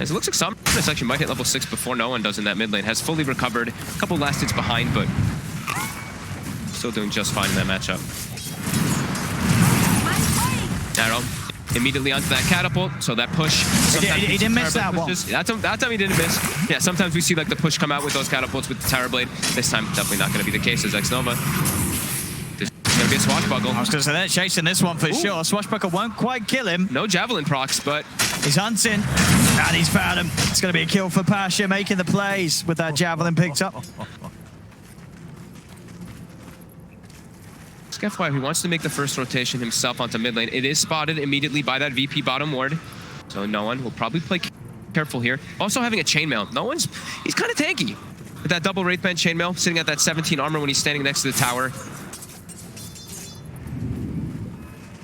As it looks like Somnus actually might hit level 6 before no one does in that mid lane. Has fully recovered, a couple lasteds behind, but still doing just fine in that matchup. Arrow immediately onto that catapult, so that push. He didn't miss that one. That time he didn't miss. Yeah, sometimes we see like the push come out with those catapults with the Terror Blade. This time, definitely not going to be the case as X-Nova. There's going to be a Swashbuckle. I was going to say, they're chasing this one for sure. Swashbuckle won't quite kill him. No Javelin procs, but he's hunting, and he's found him. It's going to be a kill for Pasha, making the plays with that Javelin picked up. FY, he wants to make the first rotation himself onto mid lane. It is spotted immediately by that VP bottom ward, so no one will probably play careful here. Also having a chainmail. No one's... He's kind of tanky. With that double Wraith Band chainmail, sitting at that 17 armor when he's standing next to the tower.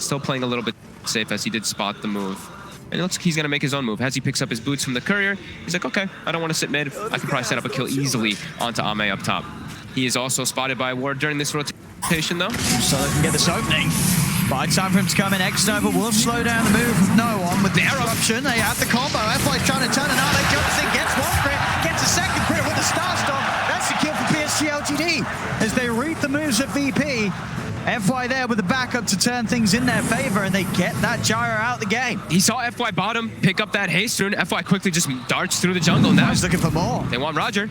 Still playing a little bit safe as he did spot the move. And it looks like he's going to make his own move. As he picks up his boots from the courier, he's like, okay, I don't want to sit mid. I can probably set up a kill easily onto Ame up top. He is also spotted by a ward during this rotation, though. So they can get this opening. But time for him to come in. X-Nova will slow down the move with no one. With the eruption, they have the combo. FY's trying to turn it out. They jumps in, gets one crit, gets a second crit with the Star Storm. That's the kill for Psg.Lgd. As they read the moves of VP. FY there with the backup to turn things in their favor, and they get that gyro out the game. He saw FY bottom pick up that haste rune. FY quickly just darts through the jungle. Now he's looking for more. They want Roger.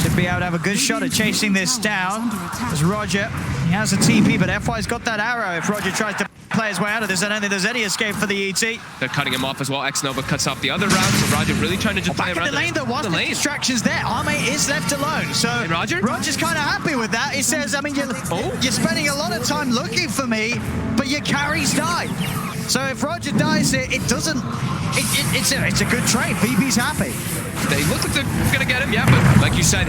Should be able to have a good shot at chasing this down. As Roger, he has a TP, but FY's got that arrow. If Roger tries to play his way out of this, I don't think there's any escape for the ET. They're cutting him off as well. X-Nova cuts off the other route, so Roger really trying to just play around the lane. There was the distractions there. Arme is left alone, so Roger's kind of happy with that. He says, I mean, you're spending a lot of time looking for me, but your carries died. So if Roger dies, it doesn't... It's a good trade. VP's happy. They look like they're gonna get him, yeah, but like you said,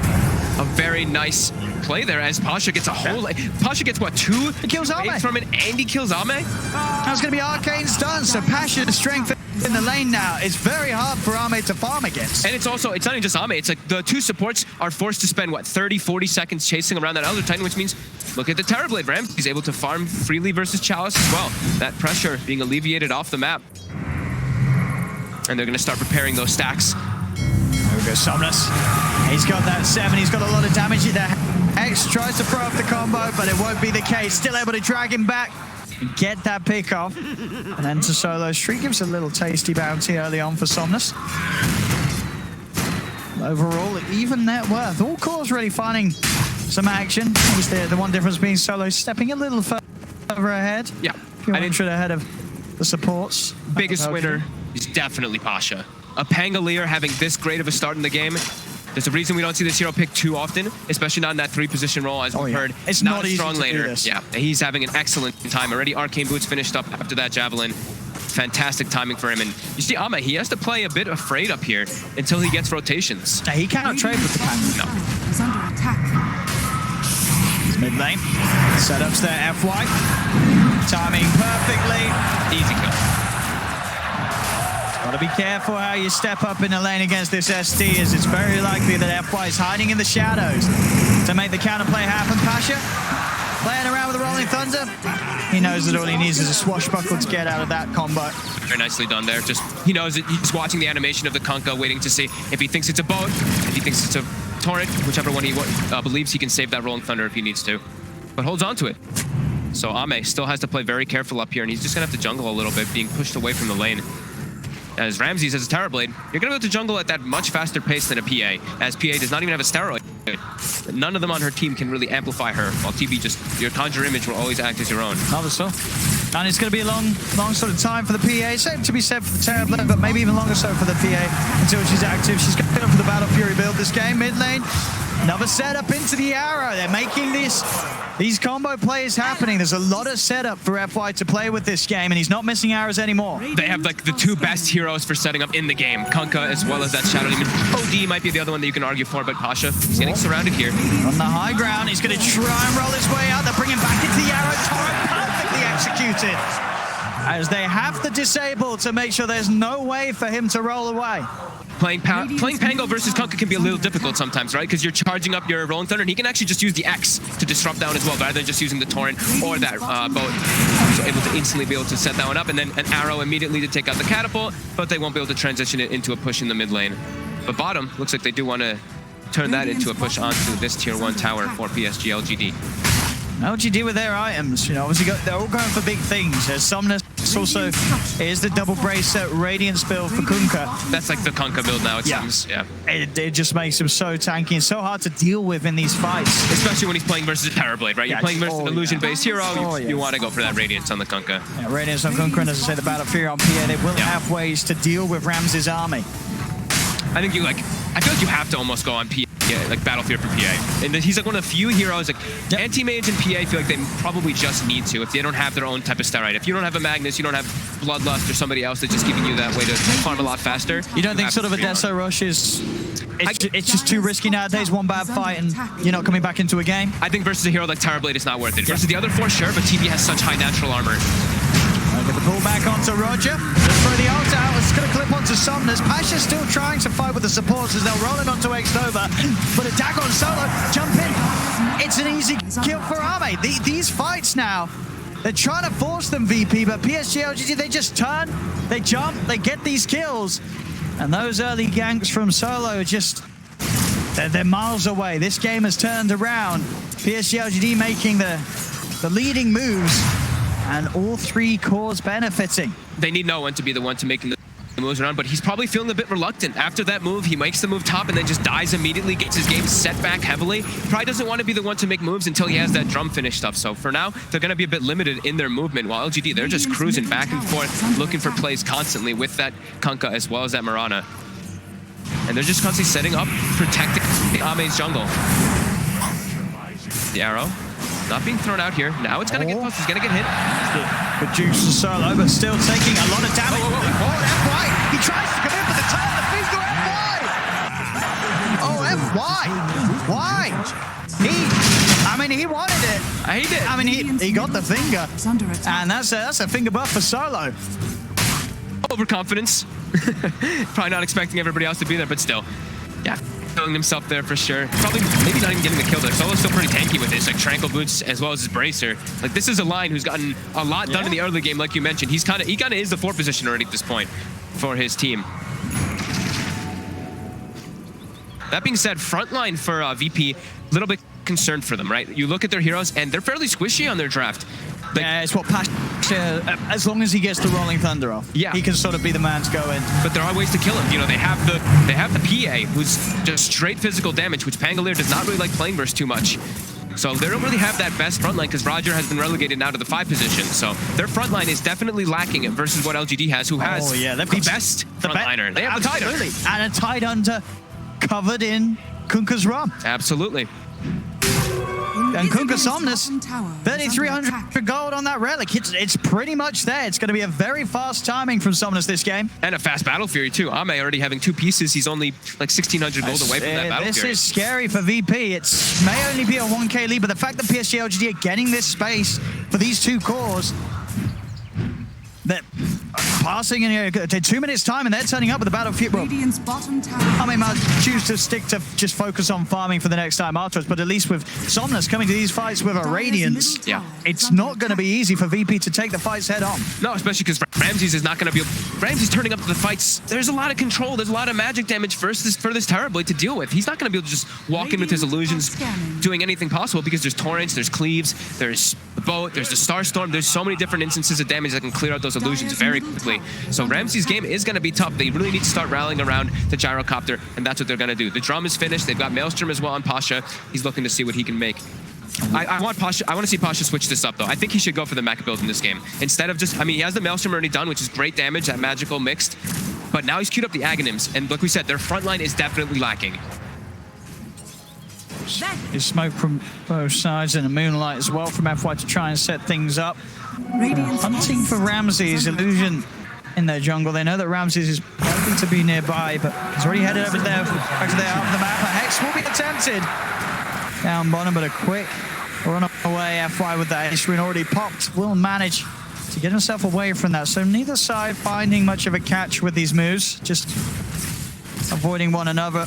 a very nice play there as Pasha gets a whole... Pasha gets, what, 2 kills Ame from it, and he kills Ame? That's gonna be Arcane stun, so Pasha's strength in the lane now. It's very hard for Ame to farm against. And it's not even just Ame, it's like the 2 supports are forced to spend, what, 30, 40 seconds chasing around that Elder Titan, which means, look at the Terrorblade Ram. He's able to farm freely versus Chalice as well. That pressure being alleviated off the map. And they're gonna start preparing those stacks. There we go, Somnus. He's got that 7, he's got a lot of damage there. X tries to throw off the combo, but it won't be the case. Still able to drag him back and get that pick off. And then to Solo Street gives a little tasty bounty early on for Somnus. Overall, even net worth. All cores really finding some action. Obviously, the one difference being Solo stepping a little further ahead. Yeah. I didn't ahead of the supports. Biggest winner is definitely Pasha. A Pangolier having this great of a start in the game There's a reason we don't see this hero picked too often, especially not in that 3-position role, as we've heard. It's not not a easy strong to do laner. this. Yeah, he's having an excellent time already. Arcane Boots finished up after that Javelin. Fantastic timing for him. And you see Ame, he has to play a bit afraid up here until he gets rotations. He cannot trade with the Panda. No. Is under attack. Mid lane. Setups there, FY. Timing perfectly. Easy kill. Gotta be careful how you step up in the lane against this ST, as it's very likely that FY is hiding in the shadows to make the counterplay happen. Pasha playing around with the Rolling Thunder. He knows that all he needs is a swashbuckle to get out of that combo. Very nicely done there. Just, he knows that he's watching the animation of the Kunkka, waiting to see if he thinks it's a boat, if he thinks it's a torrent, whichever one he believes he can save that Rolling Thunder if he needs to. But holds on to it. So Ame still has to play very careful up here, and he's just gonna have to jungle a little bit, being pushed away from the lane. As Ramsey says, Terrorblade, you're going to be able to jungle at that much faster pace than a PA, as PA does not even have a steroid. None of them on her team can really amplify her, while TB just, your conjure image will always act as your own. Not so. And it's going to be a long sort of time for the PA. Same to be said for the Terrorblade, but maybe even longer so for the PA until she's active. She's going for the Battle Fury build this game. Mid lane, another setup into the arrow. They're making these combo plays happening. There's a lot of setup for FY to play with this game, and he's not missing arrows anymore. They have like the two best heroes for setting up in the game, Kunkka as well as that Shadow Demon. OD might be the other one that you can argue for, but Pasha, he's getting surrounded here. On the high ground, he's going to try and roll his way out. They're bringing back into the arrow. Torrent perfectly executed, as they have to disable to make sure there's no way for him to roll away. Playing Pango versus Kunkka can be a little difficult sometimes, right? Because you're charging up your Rolling Thunder, and he can actually just use the X to disrupt down as well, rather than just using the Torrent or that boat. So able to instantly be able to set that one up, and then an arrow immediately to take out the catapult, but they won't be able to transition it into a push in the mid lane. But bottom, looks like they do want to turn that into a push onto this tier 1 tower for Psg.Lgd. LGD with their items, you know, obviously they're all going for big things. There's Sumnus also is the double bracer Radiance build for Kunkka. That's like the Kunkka build now, it seems. Yeah. It just makes him so tanky and so hard to deal with in these fights. Especially when he's playing versus a Terrorblade, right? You're playing versus an illusion-based hero, you want to go for that Radiance on the Kunkka. Yeah, Radiance on Kunkka, and as I say, the Battle Fury on PA, they will have ways to deal with Ramsey's army. I think I feel like you have to almost go on PA, like Battlefield for PA. And he's like one of the few heroes, like anti-mage and PA feel like they probably just need to if they don't have their own type of steroid. If you don't have a Magnus, you don't have Bloodlust or somebody else that's just giving you that way to farm a lot faster. You don't think sort of a Deso Rush is... It's just too risky nowadays, one bad fight and you're not coming back into a game? I think versus a hero like Terrorblade it's not worth it. Versus the other four, sure, but TB has such high natural armor. Get the pull back onto Roger. Just throw the ult out. It's going to clip onto Sumnus. Pasha's still trying to fight with the supports as they'll roll it onto X-Nova. But a Dagon solo. Jump in. It's an easy kill for Ame. These fights now, they're trying to force them VP, but Psg.Lgd, they just turn, they jump, they get these kills. And those early ganks from Solo just, they're miles away. This game has turned around. Psg.Lgd making the leading moves. And all three cores benefiting. They need no one to be the one to make the moves around, but he's probably feeling a bit reluctant. After that move, he makes the move top and then just dies immediately, gets his game set back heavily. Probably doesn't want to be the one to make moves until he has that drum finish stuff. So for now, they're going to be a bit limited in their movement, while LGD, they're just cruising back and forth, looking for plays constantly with that Kunkka as well as that Mirana. And they're just constantly setting up, protecting Ame's jungle. The arrow. Not being thrown out here. Now it's going to get close. He's going to get hit. Good juice to Solo, but still taking a lot of damage. FY! He tries to come in with the turn. The finger FY! Oh, FY! Why? He wanted it. He did. I mean, he got the finger. And that's a finger buff for Solo. Overconfidence. Probably not expecting everybody else to be there, but still. Yeah. Killing himself there for sure. Probably maybe not even getting the kill there. Solo's still pretty tanky with this, like Tranquil Boots as well as his Bracer. Like this is a line who's gotten a lot done in the early game, like you mentioned. He kind of is the 4th position already at this point for his team. That being said, frontline for VP, a little bit concerned for them, right? You look at their heroes and they're fairly squishy on their draft. Like, yeah, it's what Pasha, as long as he gets the Rolling Thunder off, he can sort of be the man to go in. But there are ways to kill him. You know, they have the PA, who's just straight physical damage, which Pangolier does not really like playing versus too much. So they don't really have that best frontline because Roger has been relegated now to the 5 position. So their frontline is definitely lacking versus what LGD has, who has the best frontliner. They have the Tidehunter. And a Tidehunter covered in Kunkka's rum. Absolutely. And Kunkka Somnus, Bottom tower is 3,300 under attack. gold on that relic. It's pretty much there. It's going to be a very fast timing from Somnus this game. And a fast Battle Fury too. Ame already having 2 pieces. He's only like 1,600 gold away from that Battle This Fury. is scary for VP. It may only be a 1k lead, but the fact that Psg.Lgd are getting this space for these 2 cores, that passing in 2 minutes time and they're turning up with the Battle Fury. Well, Radiant's bottom tower. I mean, might choose to stick to just focus on farming for the next time afterwards, but at least with Somnus coming to these fights with a Radiance, Yeah. it's not going to be easy for VP to take the fights head on. No, especially because Ramses is not going to be... Ramses turning up to the fights. There's a lot of control. There's a lot of magic damage for this Terrorblade to deal with. He's not going to be able to just walk in with his illusions doing anything possible because there's Torrents, there's Cleaves, there's the Boat, there's the Starstorm. There's so many different instances of damage that can clear out those illusions very quickly. So Ramses' game is going to be tough. They really need to start rallying around the Gyrocopter, and that's what they're going to do. The drum is finished. They've got Maelstrom as well on Pasha. He's looking to see what he can make. I want to see Pasha switch this up, though. I think he should go for the mecha build in this game. Instead of just... I mean, he has the Maelstrom already done, which is great damage, that magical mixed. But now he's queued up the Aghanims, and like we said, their front line is definitely lacking. There's smoke from both sides and a moonlight as well from FY to try and set things up. Radiant's Hunting for Ramses, illusion in their jungle. They know that Ramses is likely to be nearby, but he's already headed over there, back to the half of the map. A Hex will be attempted. Down bottom, but a quick run away. FY with that Ace Rune already popped will manage to get himself away from that. So neither side finding much of a catch with these moves, just avoiding one another.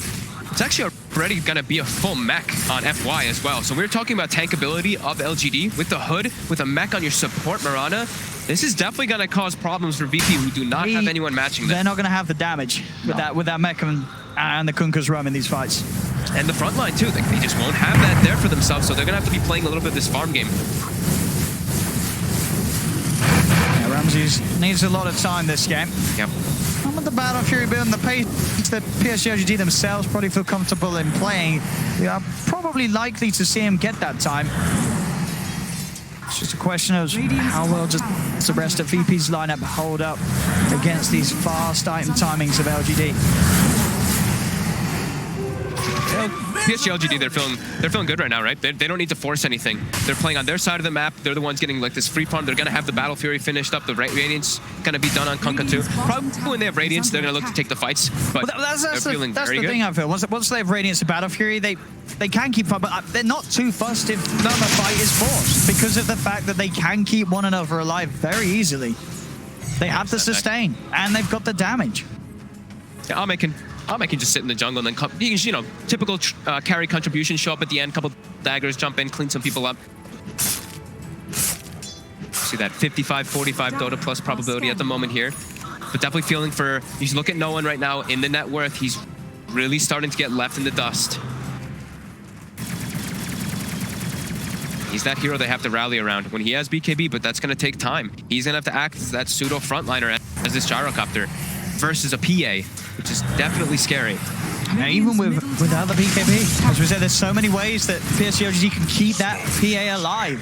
It's actually already going to be a full mech on FY as well. So we're talking about tankability of LGD with the Hood, with a mech on your support Mirana. This is definitely going to cause problems for VP, who do not have anyone matching them. They're not going to have the damage with that mech and the Kunkka's rum in these fights. And the front line too, they just won't have that there for themselves, so they're going to have to be playing a little bit of this farm game. Yeah, Ramses needs a lot of time this game. Yep. And with the Battle Fury build and the pace that Psg.Lgd themselves probably feel comfortable in playing, we are probably likely to see him get that time. It's just a question of how well does the rest of VP's lineup hold up against these fast item timings of LGD. Psg.Lgd, they're feeling good right now, right? They don't need to force anything. They're playing on their side of the map. They're the ones getting like this free farm. They're going to have the Battle Fury finished up. The Radiance going to be done on Kunkka too. Probably when they have Radiance, they're going to look to take the fights. But that's they're feeling very good. That's the thing I feel. Once they have Radiance and Battle Fury, they can keep fighting, but they're not too fussed if another fight is forced because of the fact that they can keep one another alive very easily. They have the sustain and they've got the damage. Yeah, Ame can just sit in the jungle and then, you know, typical carry contribution, show up at the end, couple daggers, jump in, clean some people up. See that 55-45 Dota plus probability at the moment here. But definitely feeling for, you look at no one right now in the net worth, he's really starting to get left in the dust. He's that hero they have to rally around when he has BKB, but that's going to take time. He's going to have to act as that pseudo frontliner as this Gyrocopter versus a PA, which is definitely scary. Now, even without the BKB, as we said, there's so many ways that Psg.Lgd can keep that PA alive.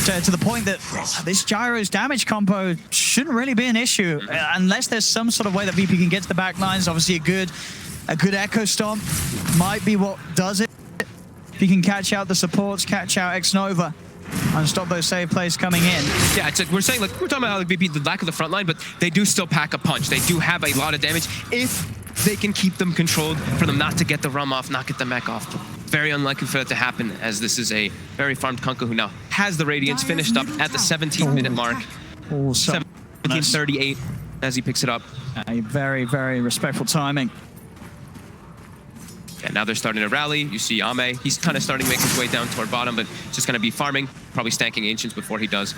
To the point that this Gyro's damage combo shouldn't really be an issue unless there's some sort of way that VP can get to the back lines. Obviously, a good Echo Stomp might be what does it. If you can catch out the supports, catch out X-Nova, and stop those save plays coming in. Yeah, it's like we're saying, like we're talking about like VP, the lack of the front line, but they do still pack a punch. They do have a lot of damage if they can keep them controlled, for them not to get the rum off, not get the mech off. Very unlikely for that to happen, as this is a very farmed Kunkka who now has the Radiance finished up at the 17-minute mark. 17:38 as he picks it up. A very, very respectful timing. And now they're starting to rally. You see Ame, he's kind of starting to make his way down toward bottom, but just going to be farming, probably stanking Ancients before he does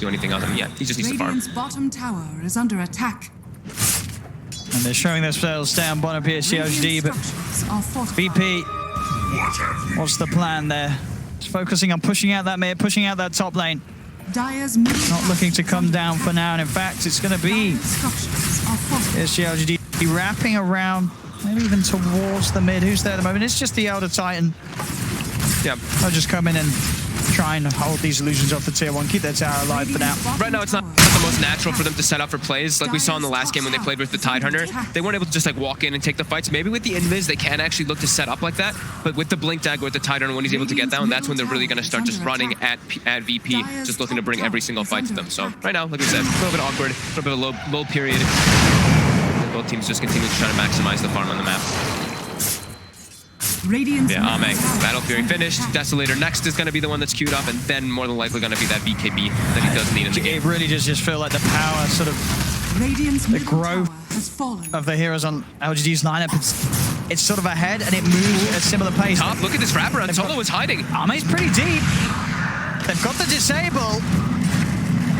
do anything else. I mean, yeah, he just needs to farm. Radiant's bottom tower is under attack. And they're showing themselves down bottom Psg.Lgd, but VP, what's the plan there? Just focusing on pushing out that mid, pushing out that top lane. Not looking to come down for now, and in fact, it's going to be Psg.Lgd wrapping around, maybe even towards the mid. Who's there at the moment? It's just the Elder Titan. Yeah. They'll just come in and try and hold these illusions off the tier 1, keep their tower alive for now. Right now, it's not the most natural for them to set up for plays. Like we saw in the last game when they played with the Tidehunter, they weren't able to just like walk in and take the fights. Maybe with the invis, they can actually look to set up like that. But with the Blink Dagger, with the Tidehunter, when he's able to get down, that's when they're really going to start just running at VP, just looking to bring every single fight to them. So right now, like we said, a little bit awkward, a little bit of a low period. And both teams just continue to try to maximize the farm on the map. Yeah, Ame, Battle Fury finished. Desolator next is going to be the one that's queued up, and then more than likely going to be that BKB that he does need in the game. It really does just feel like the power, sort of the growth of the heroes on LGD's lineup. It's sort of ahead, and it moves at a similar pace. Top, look at this wraparound. Solo is hiding. Ame's pretty deep. They've got the disable,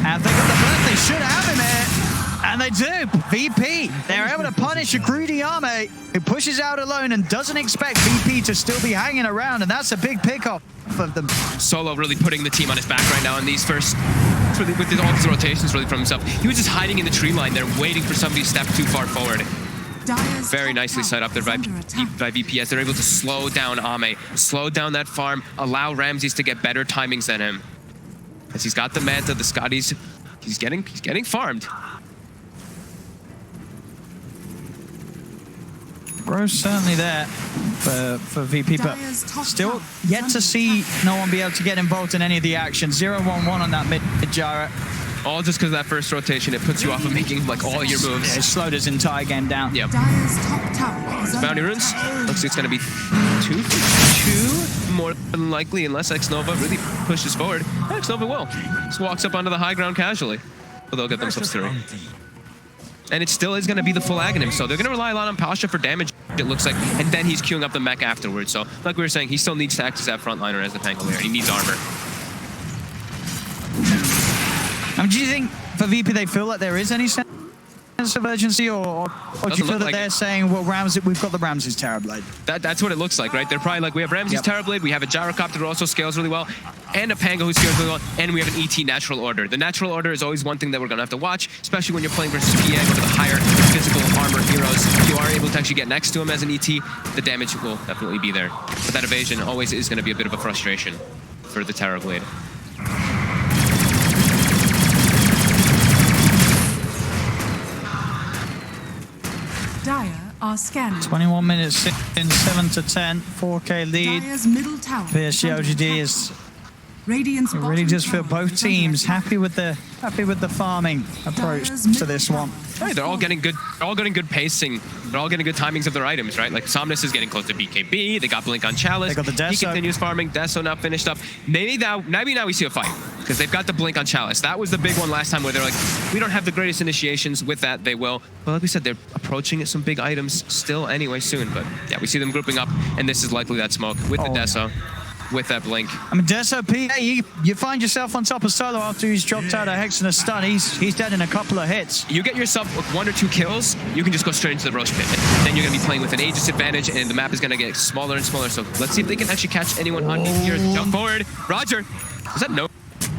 and they've got the burst. They should have him here. And they do. VP, they're able to punish a greedy Ame who pushes out alone and doesn't expect VP to still be hanging around, and that's a big pick-off of them. Solo really putting the team on his back right now in these first, really, with all these rotations really from himself. He was just hiding in the tree line there, waiting for somebody to step too far forward. Very nicely set up there by VP as they're able to slow down Ame, slow down that farm, allow Ramses to get better timings than him. As he's got the Manta, the Scotties, he's getting farmed. Bro's certainly there for VP, but still yet to see no one be able to get involved in any of the action. 0-1-1 on that mid Jara. All just because of that first rotation, it puts you off of making like all your moves. Yeah, it slowed his entire game down. Yep. Bounty runes. Looks like it's going to be 2 for 2, more than likely, unless X-Nova really pushes forward. X-Nova will. Just walks up onto the high ground casually. But they'll get themselves through. And it still is going to be the full Aghanim, so they're going to rely a lot on Pasha for damage, it looks like, and then he's queuing up the mech afterwards. So, like we were saying, he still needs to act as that frontliner as the Pangolier. He needs armor. Do you think for VP they feel like there is any sense of urgency, or do you feel that like they're saying, well, Ramses, we've got the Ramses Terrorblade? That's what it looks like, right? They're probably like, we have Ramses Terrorblade, we have a Gyrocopter that also scales really well, and a Pango who scales really well, and we have an ET Natural Order. The Natural Order is always one thing that we're going to have to watch, especially when you're playing versus PA, one of the higher physical armor heroes. If you are able to actually get next to him as an ET, the damage will definitely be there. But that evasion always is going to be a bit of a frustration for the Terrorblade. Dire are scanning. 21 minutes in, 7-10, 4K lead. Dire's middle tower. Psg.Lgd is really just feel both teams happy with the farming approach to this one. Right, they're all getting good pacing. They're all getting good timings of their items, right? Like Somnus is getting close to BKB. They got Blink on Chalice. They got the Deso. He continues farming. Deso now finished up. Maybe now we see a fight because they've got the Blink on Chalice. That was the big one last time where they're like, we don't have the greatest initiations. With that, they will. But like we said, they're approaching some big items still anyway soon. But yeah, we see them grouping up, and this is likely that smoke with the Deso. With that Blink. I mean, Deso PA, you find yourself on top of Solo after he's dropped out a Hex and a stun. He's dead in a couple of hits. You get yourself 1 or 2 kills, you can just go straight into the Roche Pit. Then you're going to be playing with an Aegis advantage, and the map is going to get smaller and smaller. So let's see if they can actually catch anyone on here. Jump forward. Roger. Is that no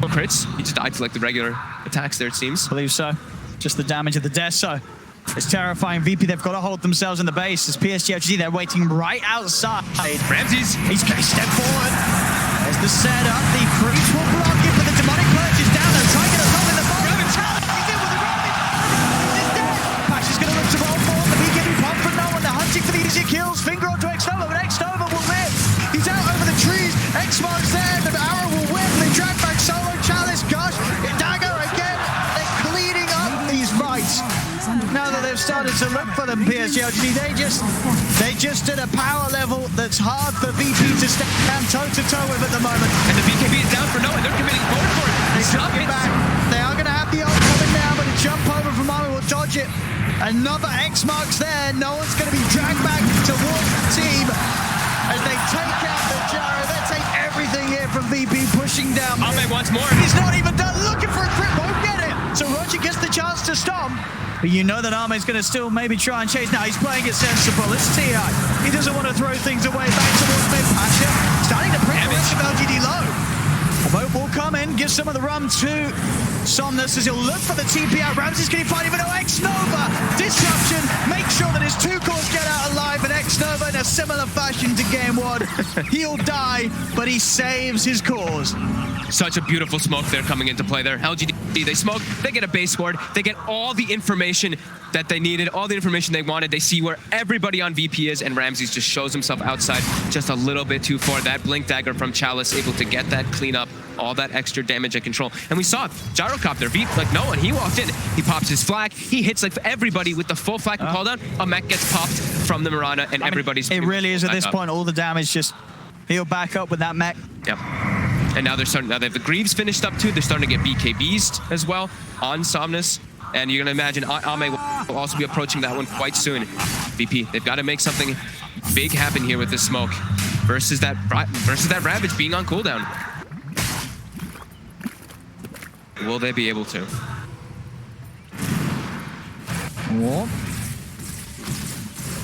crits? He just died to like the regular attacks there, it seems. I believe so. Just the damage of the Deso. It's terrifying. VP, they've got to hold themselves in the base. As Psg.Lgd, they're waiting right outside. Ramses. He's going to step forward. There's the setup. The creeps will block it, but the demonic purge is down. They're trying to get a thumb in the ball. He's in with the Rabbit. He's dead. Pash is going to look to roll forward. The BKB pump for no one. They're hunting for the easy kills. Finger onto X-Nova, but X-Nova will live. He's out over the trees. X-Mark's there. The arrow will whip. They drag back Solo. Chalice, gosh. Dagger again. They're cleaning up these fights. Now that they've started to look for them, Psg.Lgd, they just at a power level that's hard for VP to stand toe-to-toe with at the moment. And the BKB is down for no one. They're committing forward for it. They jump it back. They are going to have the ult coming down, but a jump over from Army will dodge it. Another X-Mark's there. No one's going to be dragged back towards the team as they take out the Jaro. They take everything here from VP, pushing down. Ame wants more. He's not even done looking for a crit. Won't get it. So Roger gets the chance to stomp. But you know that Ame's going to still maybe try and chase. Now he's playing it sensible. It's TI. He doesn't want to throw things away. Back towards mid. Pasha starting to press the rest of LGD low. Boat will come in, give some of the rum to Somnus as he'll look for the TP out. Ramsey's going to find even though X-Nova. Disruption, make sure that his two cores get out alive, and X-Nova in a similar fashion to game one. He'll die, but he saves his cores. Such a beautiful smoke there coming into play there. LGD, they smoke, they get a base ward, they get all the information that they needed, all the information they wanted. They see where everybody on VP is, and Ramses just shows himself outside just a little bit too far. That blink dagger from Chalice able to get that cleanup, all that extra damage and control. And we saw it, Gyrocopter, like no one, he walked in, he pops his flag, he hits like everybody with the full flag and call down. A mech gets popped from the Mirana, and everybody's... It really is at this point, all the damage just heal back up with that mech. Yep. And now they're starting, now they have the Greaves finished up too, they're starting to get BKBs as well on Somnus. And you're going to imagine Ame will also be approaching that one quite soon. VP, they've got to make something big happen here with this smoke versus that Ravage being on cooldown. Will they be able to? Whoa.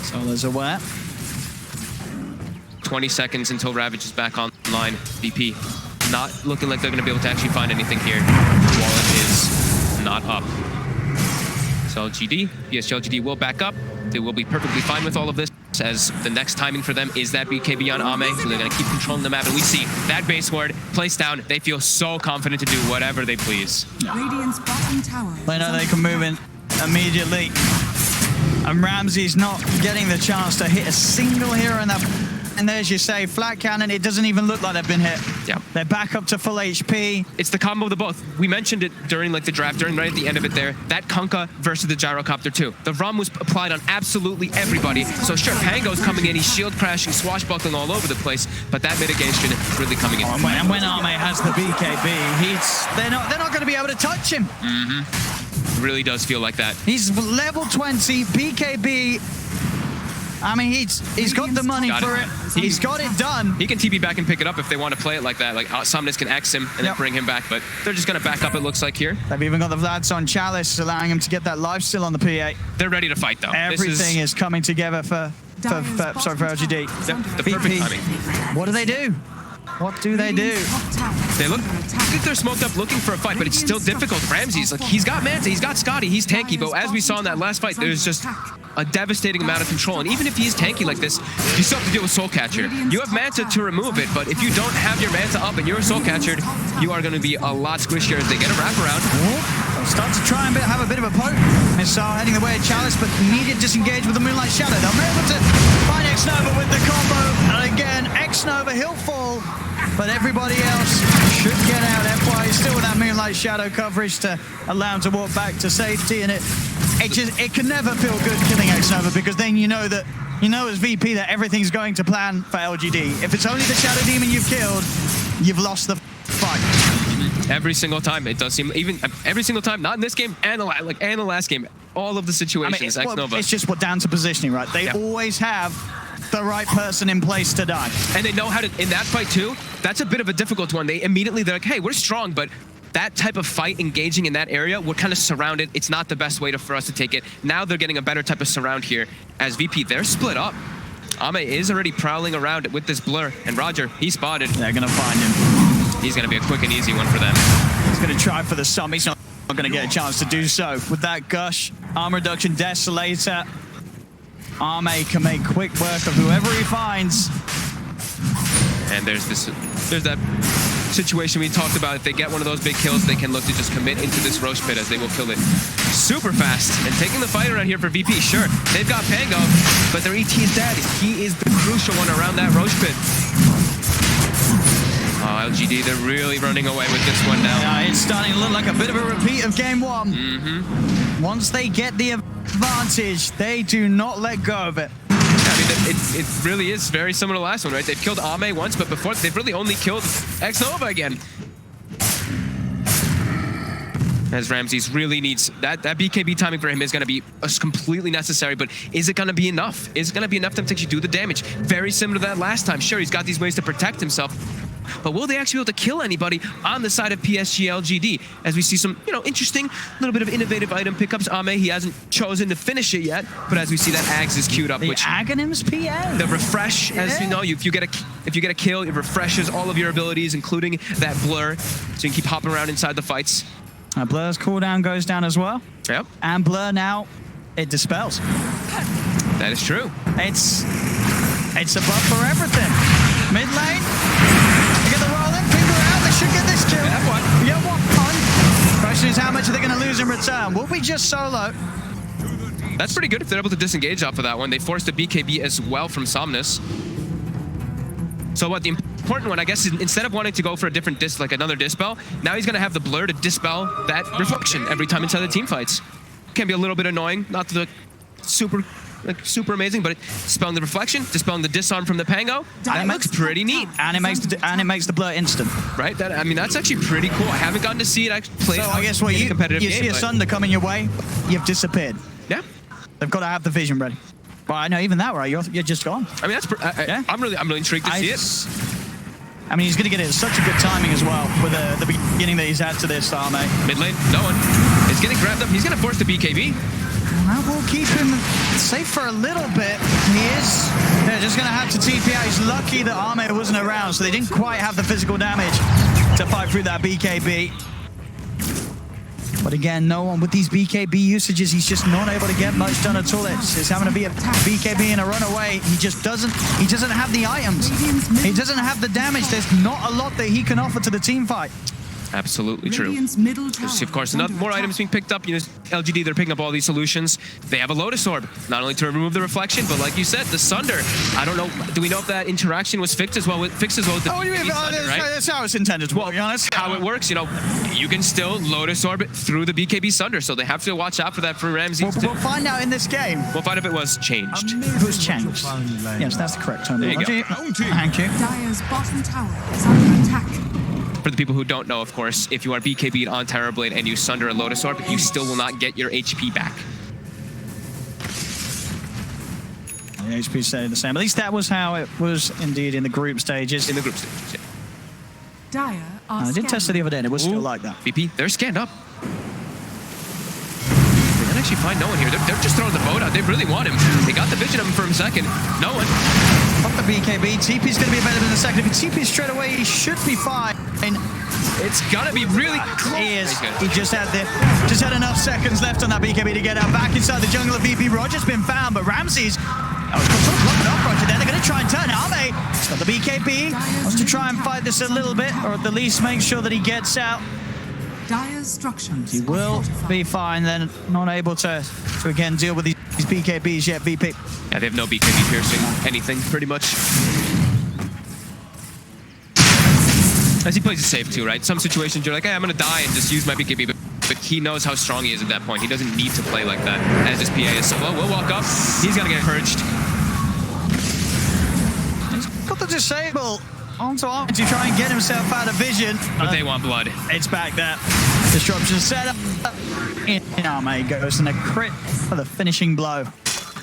So there's a where. 20 seconds until Ravage is back online. VP not looking like they're going to be able to actually find anything here. Wallet is not up. Psg.Lgd will back up. They will be perfectly fine with all of this, as the next timing for them is that BKB on Ame, so they're going to keep controlling the map. And we see that base ward placed down. They feel so confident to do whatever they please. Radiant's bottom tower. They know they can move in immediately. And Ramsey's not getting the chance to hit a single hero in that. And there's you say, flat cannon, it doesn't even look like they've been hit. Yeah. They're back up to full HP. It's the combo of the both. We mentioned it during like the draft, right at the end of it there. That Kunkka versus the Gyrocopter too. The RUM was applied on absolutely everybody. So sure, Pango's coming in, he's shield crashing, swashbuckling all over the place, but that mitigation really coming in. And when Ame has the BKB, they're not going to be able to touch him. It really does feel like that. He's level 20, BKB. I mean, he's got the money for it. He's got it done. He can TP back and pick it up if they want to play it like that. Like Somnus can X him and then bring him back, but they're just going to back up, it looks like here. They've even got the Vlads on Chalice, allowing him to get that life steal on the P8. They're ready to fight, though. Everything is coming together for LGD. The perfect timing. What do they do? What do they do? They look, I think they're smoked up looking for a fight, but it's still difficult. Ramses, like, he's got Manta, he's got Scotty, he's tanky, but as we saw in that last fight, there's just a devastating amount of control. And even if he's tanky like this, you still have to deal with Soul Catcher. You have Manta to remove it, but if you don't have your Manta up and you're Soul Catchered, you are going to be a lot squishier as they get a wraparound. They'll start to try and have a bit of a poke. Missile heading the way of Chalice, but immediate disengage with the Moonlight Shadow. They'll be able to find X-Nova with the combo. And again, X-Nova, he'll fall, but everybody else should get out. FY is still with that Moonlight Shadow coverage to allow him to walk back to safety, and it can never feel good killing X-Nova, because then you know as VP that everything's going to plan for LGD. If it's only the Shadow Demon you've killed, you've lost the fight. Every single time, it does seem, even every single time, not in this game, and the last game, all of the situations, I mean, X-Nova. it's just down to positioning, right? They always have the right person in place to die. And they know how to, in that fight too, that's a bit of a difficult one. They're like, hey, we're strong, but that type of fight engaging in that area, we're kind of surrounded. It's not the best way for us to take it. Now they're getting a better type of surround here. As VP, they're split up. Ame is already prowling around with this blur, and Roger, he spotted. They're gonna find him. He's gonna be a quick and easy one for them. He's gonna try for the sum. He's not gonna get a chance to do so. With that Gush, armor reduction, Desolator, Ame can make quick work of whoever he finds. And there's that situation we talked about. If they get one of those big kills, they can look to just commit into this Roche pit, as they will kill it super fast. And taking the fight around here for VP, sure, they've got Pango, but their ET is dead. He is the crucial one around that Roche pit. Oh, LGD, they're really running away with this one now. Yeah, it's starting to look like a bit of a repeat of game one. Once they get the advantage, they do not let go of it. I mean, it really is very similar to the last one, right? They've killed Ame once, but before they've really only killed X-Nova again. As Ramses really needs that BKB timing for him is going to be completely necessary, but is it going to be enough? Is it going to be enough to actually do the damage? Very similar to that last time. Sure, he's got these ways to protect himself, but will they actually be able to kill anybody on the side of Psg.Lgd? As we see some, interesting, little bit of innovative item pickups. Ame, he hasn't chosen to finish it yet, but as we see that Ags is queued up, The which Aghanims PA. the refresh, as you know, if you get a kill, it refreshes all of your abilities, including that blur, so you can keep hopping around inside the fights. Blur's cooldown goes down as well. Yep, And Blur now, it dispels. that is true. It's a buff for everything. Mid lane, they get the roll in, finger out, they should get this kill. Yeah, one. Yeah, one. Question is, how much are they going to lose in return? Will we just solo? That's pretty good if they're able to disengage off of that one. They forced a BKB as well from Somnus. So what the important one, I guess, is instead of wanting to go for a different like another dispel, now he's going to have the blur to dispel that reflection every time inside the team fights. Can be a little bit annoying, not the super amazing, but dispelling the reflection, dispelling the disarm from the Pango, that looks pretty neat. And it makes the blur instant. Right? That's actually pretty cool. I haven't gotten to see it actually play. So I guess what in a you competitive game, see a but- Sunder coming your way, you've disappeared. Yeah. They've got to have the vision ready. But I know even that, right? You're just gone. I mean, Yeah. I'm really intrigued to see it. I mean, he's going to get it at such a good timing as well with the beginning that he's had to this, Arme. Mid lane, no one. It's getting grabbed up. He's going to force the BKB. That will keep him safe for a little bit. They're just going to have to TP out. He's lucky that Arme wasn't around, so they didn't quite have the physical damage to fight through that BKB. But again, no one with these BKB usages, he's just not able to get much done at all. It's having to be a BKB and a runaway. He doesn't have the items. He doesn't have the damage. There's not a lot that he can offer to the team fight. Absolutely true. Radiant's middle tower There's, of course, is under more attack. items being picked up. LGD, they're picking up all these solutions. They have a Lotus Orb, not only to remove the reflection, but like you said, the Sunder. I don't know, do we know if that interaction was fixed as well with the BKB Sunder, right? That's how it's intended to be honest. How it works, you can still Lotus Orb it through the BKB Sunder, so they have to watch out for that for Ramses. We'll find out in this game. We'll find if it was changed. It was changed. Yes, that's the correct term. There you go. Thank you. Dire's bottom tower is under attack. For the people who don't know, of course, if you are BKB'd on Terrorblade and you Sunder a Lotus Orb, you still will not get your HP back. The HP stayed the same. At least that was how it was indeed in the group stages. In the group stages, yeah. Dire are I did test it the other day and it was still like that. VP, they're scanned up. They can actually find no one here. They're just throwing the boat out. They really want him. They got the vision of him for a second. No one. Pop the BKB. TP's going to be available in a second. If he TP straight away, he should be fine. It's gonna be really close. He is. He just had enough seconds left on that BKB to get out back inside the jungle of VP. Roger's been found, but Ramses. Sort of blocking off Roger there. They're going to try and turn Arme. He's got the BKB. Wants to try and fight this a little bit, or at the least make sure that he gets out. Dire's structures He will be fine then. Not able to again deal with these BKBs yet, VP. Yeah, they have no BKB piercing anything, pretty much. As he plays it safe too, right? Some situations you're like, hey, I'm gonna die and just use my BKB, but he knows how strong he is at that point. He doesn't need to play like that, as his PA is. So, well, we'll walk up. He's gonna get purged. He's got the disable onto Arm to try and get himself out of vision. But they want blood. It's back there. Disruption set up. In Arme goes and a crit for the finishing blow.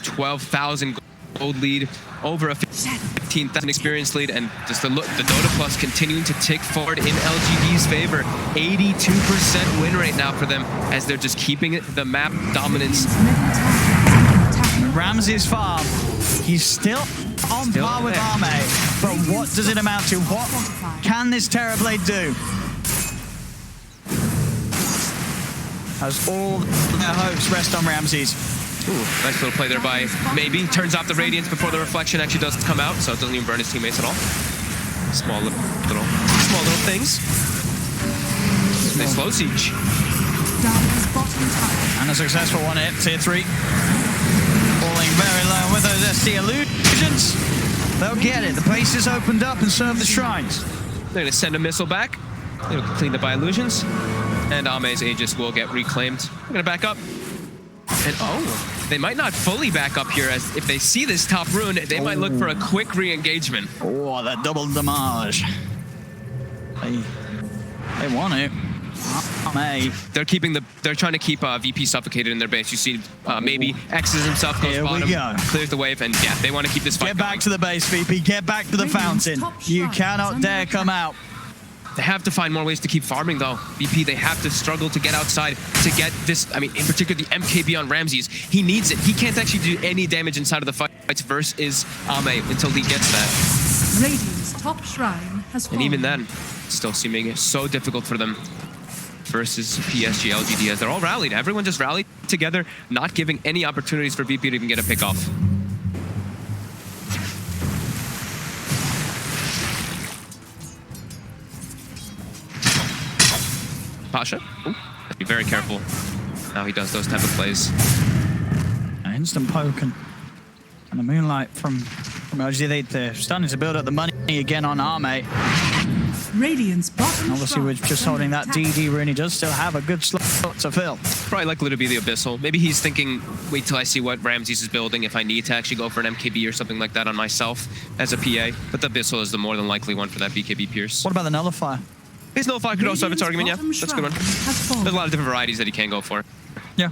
12,000 gold lead, over a 15,000 experience lead, and just the Dota Plus continuing to tick forward in LGD's favor. 82% win rate now for them, as they're just keeping the map dominance. Ramses farm. He's still on par with Arme, but what does it amount to? What can this Terrorblade do? As all their hopes rest on Ramses. Ooh, nice little play there by Maybe. Turns off the Radiance before the reflection actually does come out, so it doesn't even burn his teammates at all. Small little things. They slow siege. And a successful one hit, tier 3. Falling very low with those SC illusions. They'll get it. The place is opened up and serve the shrines. They're going to send a missile back. It'll get cleaned up by illusions. And Ame's Aegis will get reclaimed. We're going to back up. And they might not fully back up here, as if they see this top rune, they might look for a quick re-engagement. Oh, that double damage. They want it. They're trying to keep VP suffocated in their base. You see, maybe X's himself goes Here we bottom, go. clears the wave, and yeah, they want to keep this fight Get back going. to the base, VP. Get back to the fountain. You cannot dare come out. They have to find more ways to keep farming, though. VP, they have to struggle to get outside to get this. I mean, in particular, the MKB on Ramses. He needs it. He can't actually do any damage inside of the fights versus Ame until he gets that. Radiant's top shrine has fallen. And even then, still seeming so difficult for them versus Psg.Lgd as they're all rallied. Everyone just rallied together, not giving any opportunities for VP to even get a pick off. Pasha, be very careful how he does those type of plays. An instant poke and the moonlight from LGD. They're starting to build up the money again on Arme. Radiant's bottom Obviously, we're just holding that DD rune. He does still have a good slot to fill. Probably likely to be the Abyssal. Maybe he's thinking, wait till I see what Ramses is building if I need to actually go for an MKB or something like that on myself as a PA. But the Abyssal is the more than likely one for that BKB Pierce. What about the Nullifier? His Nullifier could also have its argument, yeah. Radiant's That's a good one. bottom shrine has fallen. There's a lot of different varieties that he can go for. Yeah.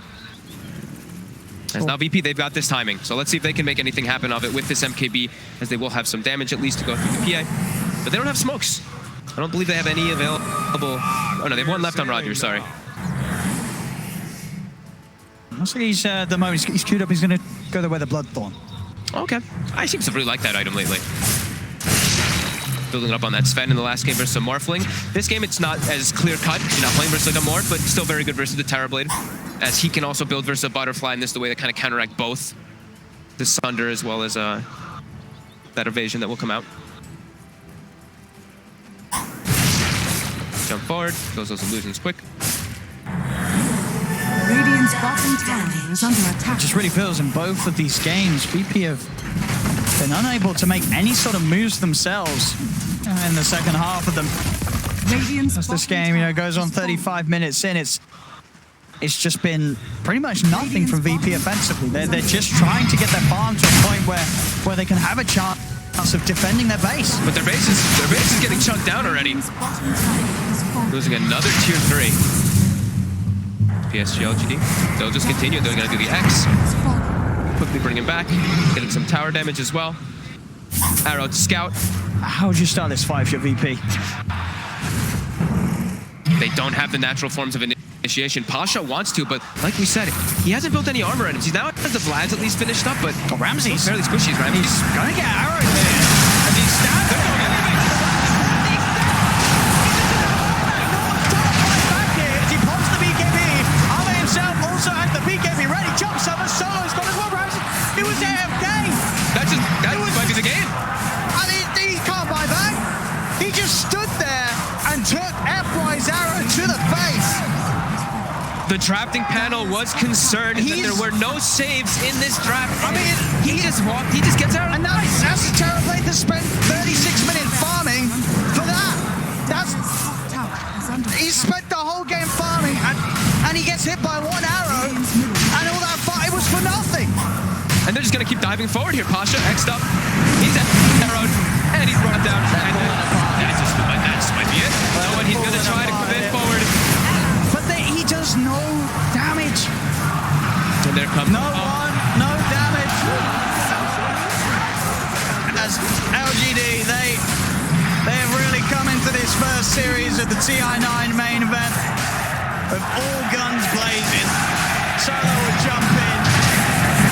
As now VP, they've got this timing. So let's see if they can make anything happen of it with this MKB, as they will have some damage at least to go through the PA. But they don't have smokes. I don't believe they have any available. Oh no, they have one left on Roger, sorry. Looks like he's, the moment he's queued up, he's going to go the way the Bloodthorn. Okay. I seem to really like that item lately. Building up on that Sven in the last game versus a Morphling. This game, it's not as clear-cut. You're not playing versus like a Morph, but still very good versus the Terrorblade, as he can also build versus a Butterfly, and this is the way that kind of counteract both the Sunder as well as that evasion that will come out. Jump forward, kills those illusions quick. Radiant's bottom tower is under attack. Just really feels in both of these games, VP have been unable to make any sort of moves themselves in the second half of them. Radiant's As this bottom game, tower goes on has fallen. 35 minutes in, it's just been pretty much nothing from VP offensively. They're just trying to get their farm to a point where they can have a chance of defending their base. But their base is getting chunked down already. Radiant's bottom tower has fallen. Losing another tier 3. Psg.Lgd. They'll just continue. They're going to do the X. Has fallen. Quickly bring him back. Getting some tower damage as well. Arrow to scout. How would you start this fight if you're VP? They don't have the natural forms of initiation. Pasha wants to, but like we said, he hasn't built any armor items. He's now has the Vlad's at least finished up, but Ramses. fairly squishy. Ramses. He's going to get arrowed there. And he's stabbed. He pops the BKB. Arme himself also has the BKB ready. Jumps up and Solo's got as well. Ramses. It was AFK. That might be the game. I mean, he can't buy back. He just stood there and took F-Wise arrow to the face. The drafting panel was concerned that there were no saves in this draft. I mean, he just gets out. And now that's a Terrorblade that spent 36 minutes farming for that. He spent the whole game farming and he gets hit by one arrow and all that fight, it was for nothing. And they're just going to keep diving forward here. Pasha, X'd up. He's arrowed, and he's brought down. And that just might be it. So he's going to try to commit forward. But he does no damage. And there comes No damage. As LGD, they have really come into this first series of the TI9 main event with all guns blazing. Solo would jump in.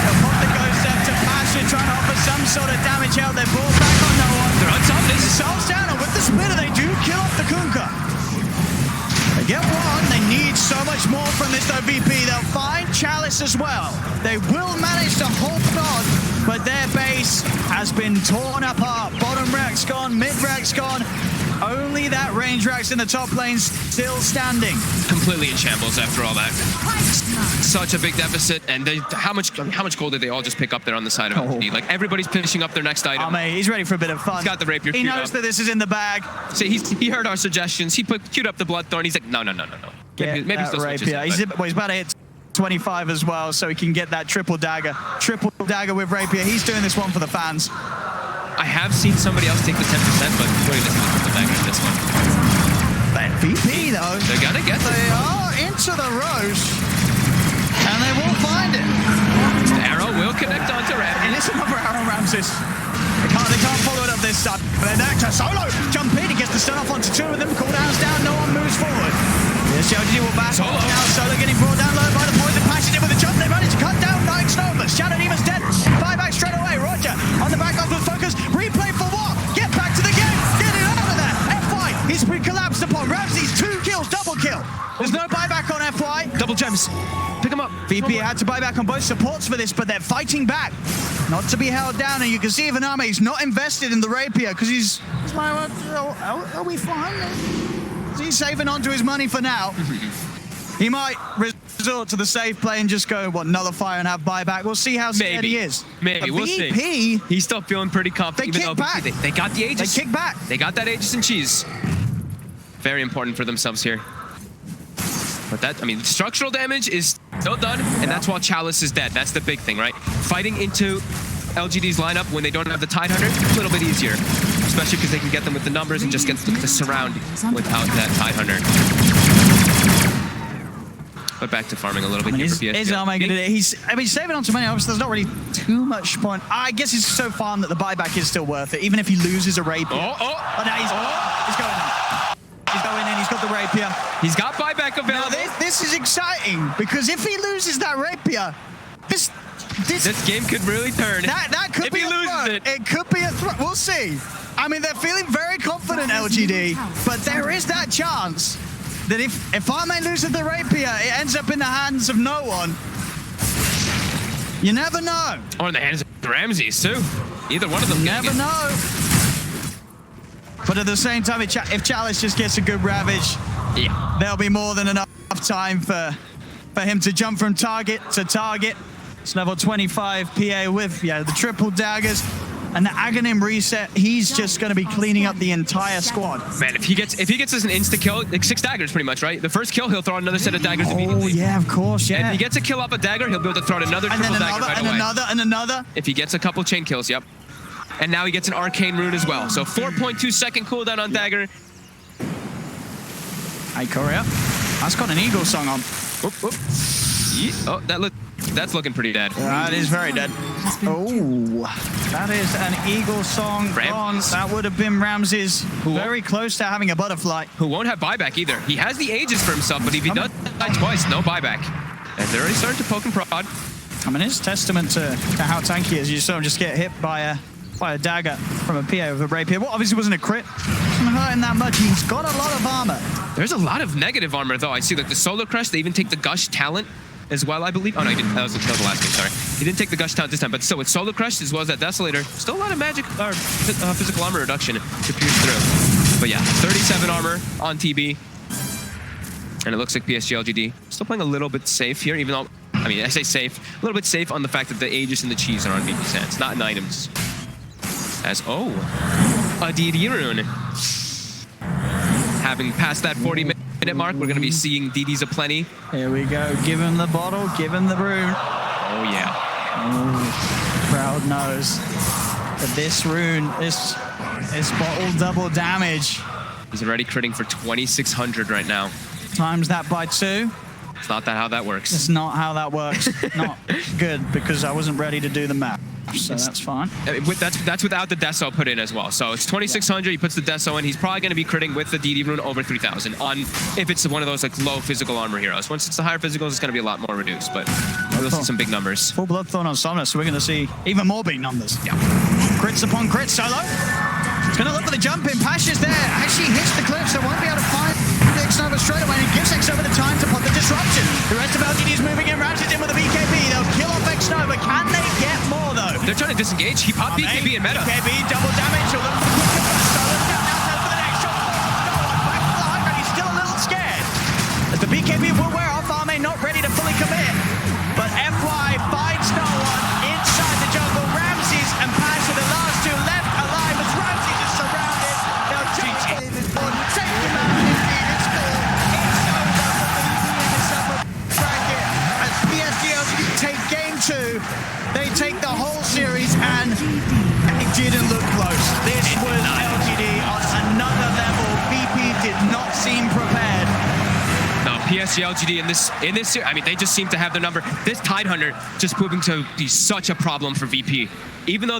They'll pop the ghost up to Pasha, trying to offer some sort of damage out. They're brought back on no one. They're on top of this. Selves down, and with the splitter, they do kill off the Kunkka. They get one. They need so much more from this OVP. They'll find Chalice as well. They will manage to hold on, but their base has been torn apart. Bottom rack's gone, mid rack's gone. Only that range rack's in the top lane still standing. Completely in shambles after all that. Such a big deficit, and how much gold did they all just pick up there on the side of LGD? Like, everybody's finishing up their next item. He's ready for a bit of fun. He's got the rapier He queued knows up. that this is in the bag. See, he heard our suggestions. He queued up the Bloodthorn. He's like, no. Get Maybe that still switches rapier. it, but- He's about to hit 25 as well, so he can get that triple dagger. Triple dagger with rapier. He's doing this one for the fans. I have seen somebody else take the 10%, but really this is the back of this one. VP though, They're gonna get they this. are into the Roche, and they will find it. The arrow will connect onto Ram. And it's another arrow, Ramses. They can't follow it up this time. But then to Solo, jump in, he gets the stun off onto two of them, cooldowns down, no one moves forward. Psg.Lgd will back Solo. now, Solo getting brought down low by the poison, passes in with a jump, they manage to cut down 9 Snovas. Shadow Demon's dead, 5 back straight away, Roger on the back off with focus, replay for what? Get back to the game, get it out of there, FY, he's been collapsed upon, Ramses 2 kills, double kill. There's no buyback on FY. Double gems. Pick him up. VP had to buy back on both supports for this, but they're fighting back. Not to be held down, and you can see Vaname is not invested in the rapier because he's like, are we fine? He's saving onto his money for now. He might resort to the safe play and just go, nullify and have buyback. We'll see how scared he is. Maybe, But we'll VP, see. He's still feeling pretty confident. They even kick though back. They got the Aegis. They kick back. They got that Aegis and cheese. Very important for themselves here. But that, I mean, structural damage is still done, and that's while Chalice is dead. That's the big thing, right? Fighting into LGD's lineup when they don't have the Tide Hunter, a little bit easier. Especially because they can get them with the numbers and just get them to surround without that Tide Hunter. But back to farming a little bit here for Psg.Lgd. He's saving on too many. Obviously, there's not really too much point. I guess he's so farm that the buyback is still worth it, even if he loses a rapier. Oh, no, he's going in. He's going in. He's got the rapier. He's got buyback available. Now, this is exciting because if he loses that rapier, this game could really turn. That could if be he a loses throw. It could be a throw. We'll see. I mean, they're feeling very confident, LGD, but there is that chance that if Arme loses the rapier, it ends up in the hands of no one. You never know. Or in the hands of Ramses, too. Either one of them. You never know. But at the same time, if Chalice just gets a good ravage, yeah, there'll be more than enough time for him to jump from target to target. It's level 25 PA with the triple daggers and the Aghanim reset. He's just going to be cleaning up the entire squad. Man, if he gets us an insta kill, like 6 daggers pretty much, right? The first kill, he'll throw out another set of daggers immediately. Oh yeah, of course, yeah. And if he gets a kill off a dagger, he'll be able to throw out another triple dagger right away. And another. If he gets a couple chain kills, yep. And now he gets an arcane rune as well. So 4.2 second cooldown on dagger. Hey, Korea. That's got an Eagle song on. Whoop, whoop. Oh, that's looking pretty dead. That is very dead. Oh, that is an Eagle song on. That would have been Ramses. Very close to having a butterfly. Who won't have buyback either. He has the Aegis for himself, but if he does die twice, no buyback. And they're already starting to poke and prod. I mean, it's testament to how tanky he is. You saw him just get hit by a dagger from a PA with a rapier. Well, obviously wasn't a crit. Wasn't hurting that much. He's got a lot of armor. There's a lot of negative armor, though. I see like the Solar Crest, they even take the Gush Talent as well, I believe. Oh, no, he didn't. That was the last game, sorry. He didn't take the Gush Talent this time, but still with Solar Crest as well as that Desolator, still a lot of magic or physical armor reduction to pierce through. But yeah, 37 armor on TB. And it looks like Psg.Lgd still playing a little bit safe here, even though, I mean, I say safe, a little bit safe on the fact that the Aegis and the cheese are on VP's hands, not in items. As, a DD rune. Having passed that 40-minute mark, we're going to be seeing DDs aplenty. Here we go. Give him the bottle. Give him the rune. Oh, yeah. Oh, crowd knows that this rune, this bottle double damage. He's already critting for 2,600 right now. Times that by 2. It's not how that works. It's not how that works. Not good, because I wasn't ready to do the math. So that's fine. That's without the Deso put in as well. So it's 2,600. He puts the Deso in. He's probably going to be critting with the DD rune over 3,000 on if it's one of those like low physical armor heroes. Once it's the higher physicals, it's going to be a lot more reduced. But we'll see some big numbers. Full Bloodthorn on Somnus, so we're going to see even more big numbers. Yeah. Crits upon crits. Solo. He's going to look for the jump in. Pasha's there. Actually hits the cliff, so won't be able to find the X-Nova straight away. And he gives X-Nova the time to put the disruption. The rest of LGD's moving in. Ramses in with a BKB. They'll kill off X-Nova. Can they get more, though? They're trying to disengage. He popped BKB in meta. BKB, double damage. He'll look for the next shot. Back to the high ground. He's still a little scared. As the BKB will wear off, Arme not ready to fully commit. But FY finds no one inside the jungle. Ramses and Pasha, the last two left alive as Ramses is surrounded. They'll just take him out. It's over for the bracket as Psg.Lgd take game 2. They take the whole series, and it didn't look close. This was Psg.Lgd in this series, I mean, they just seem to have their number. This Tidehunter just proving to be such a problem for VP. Even though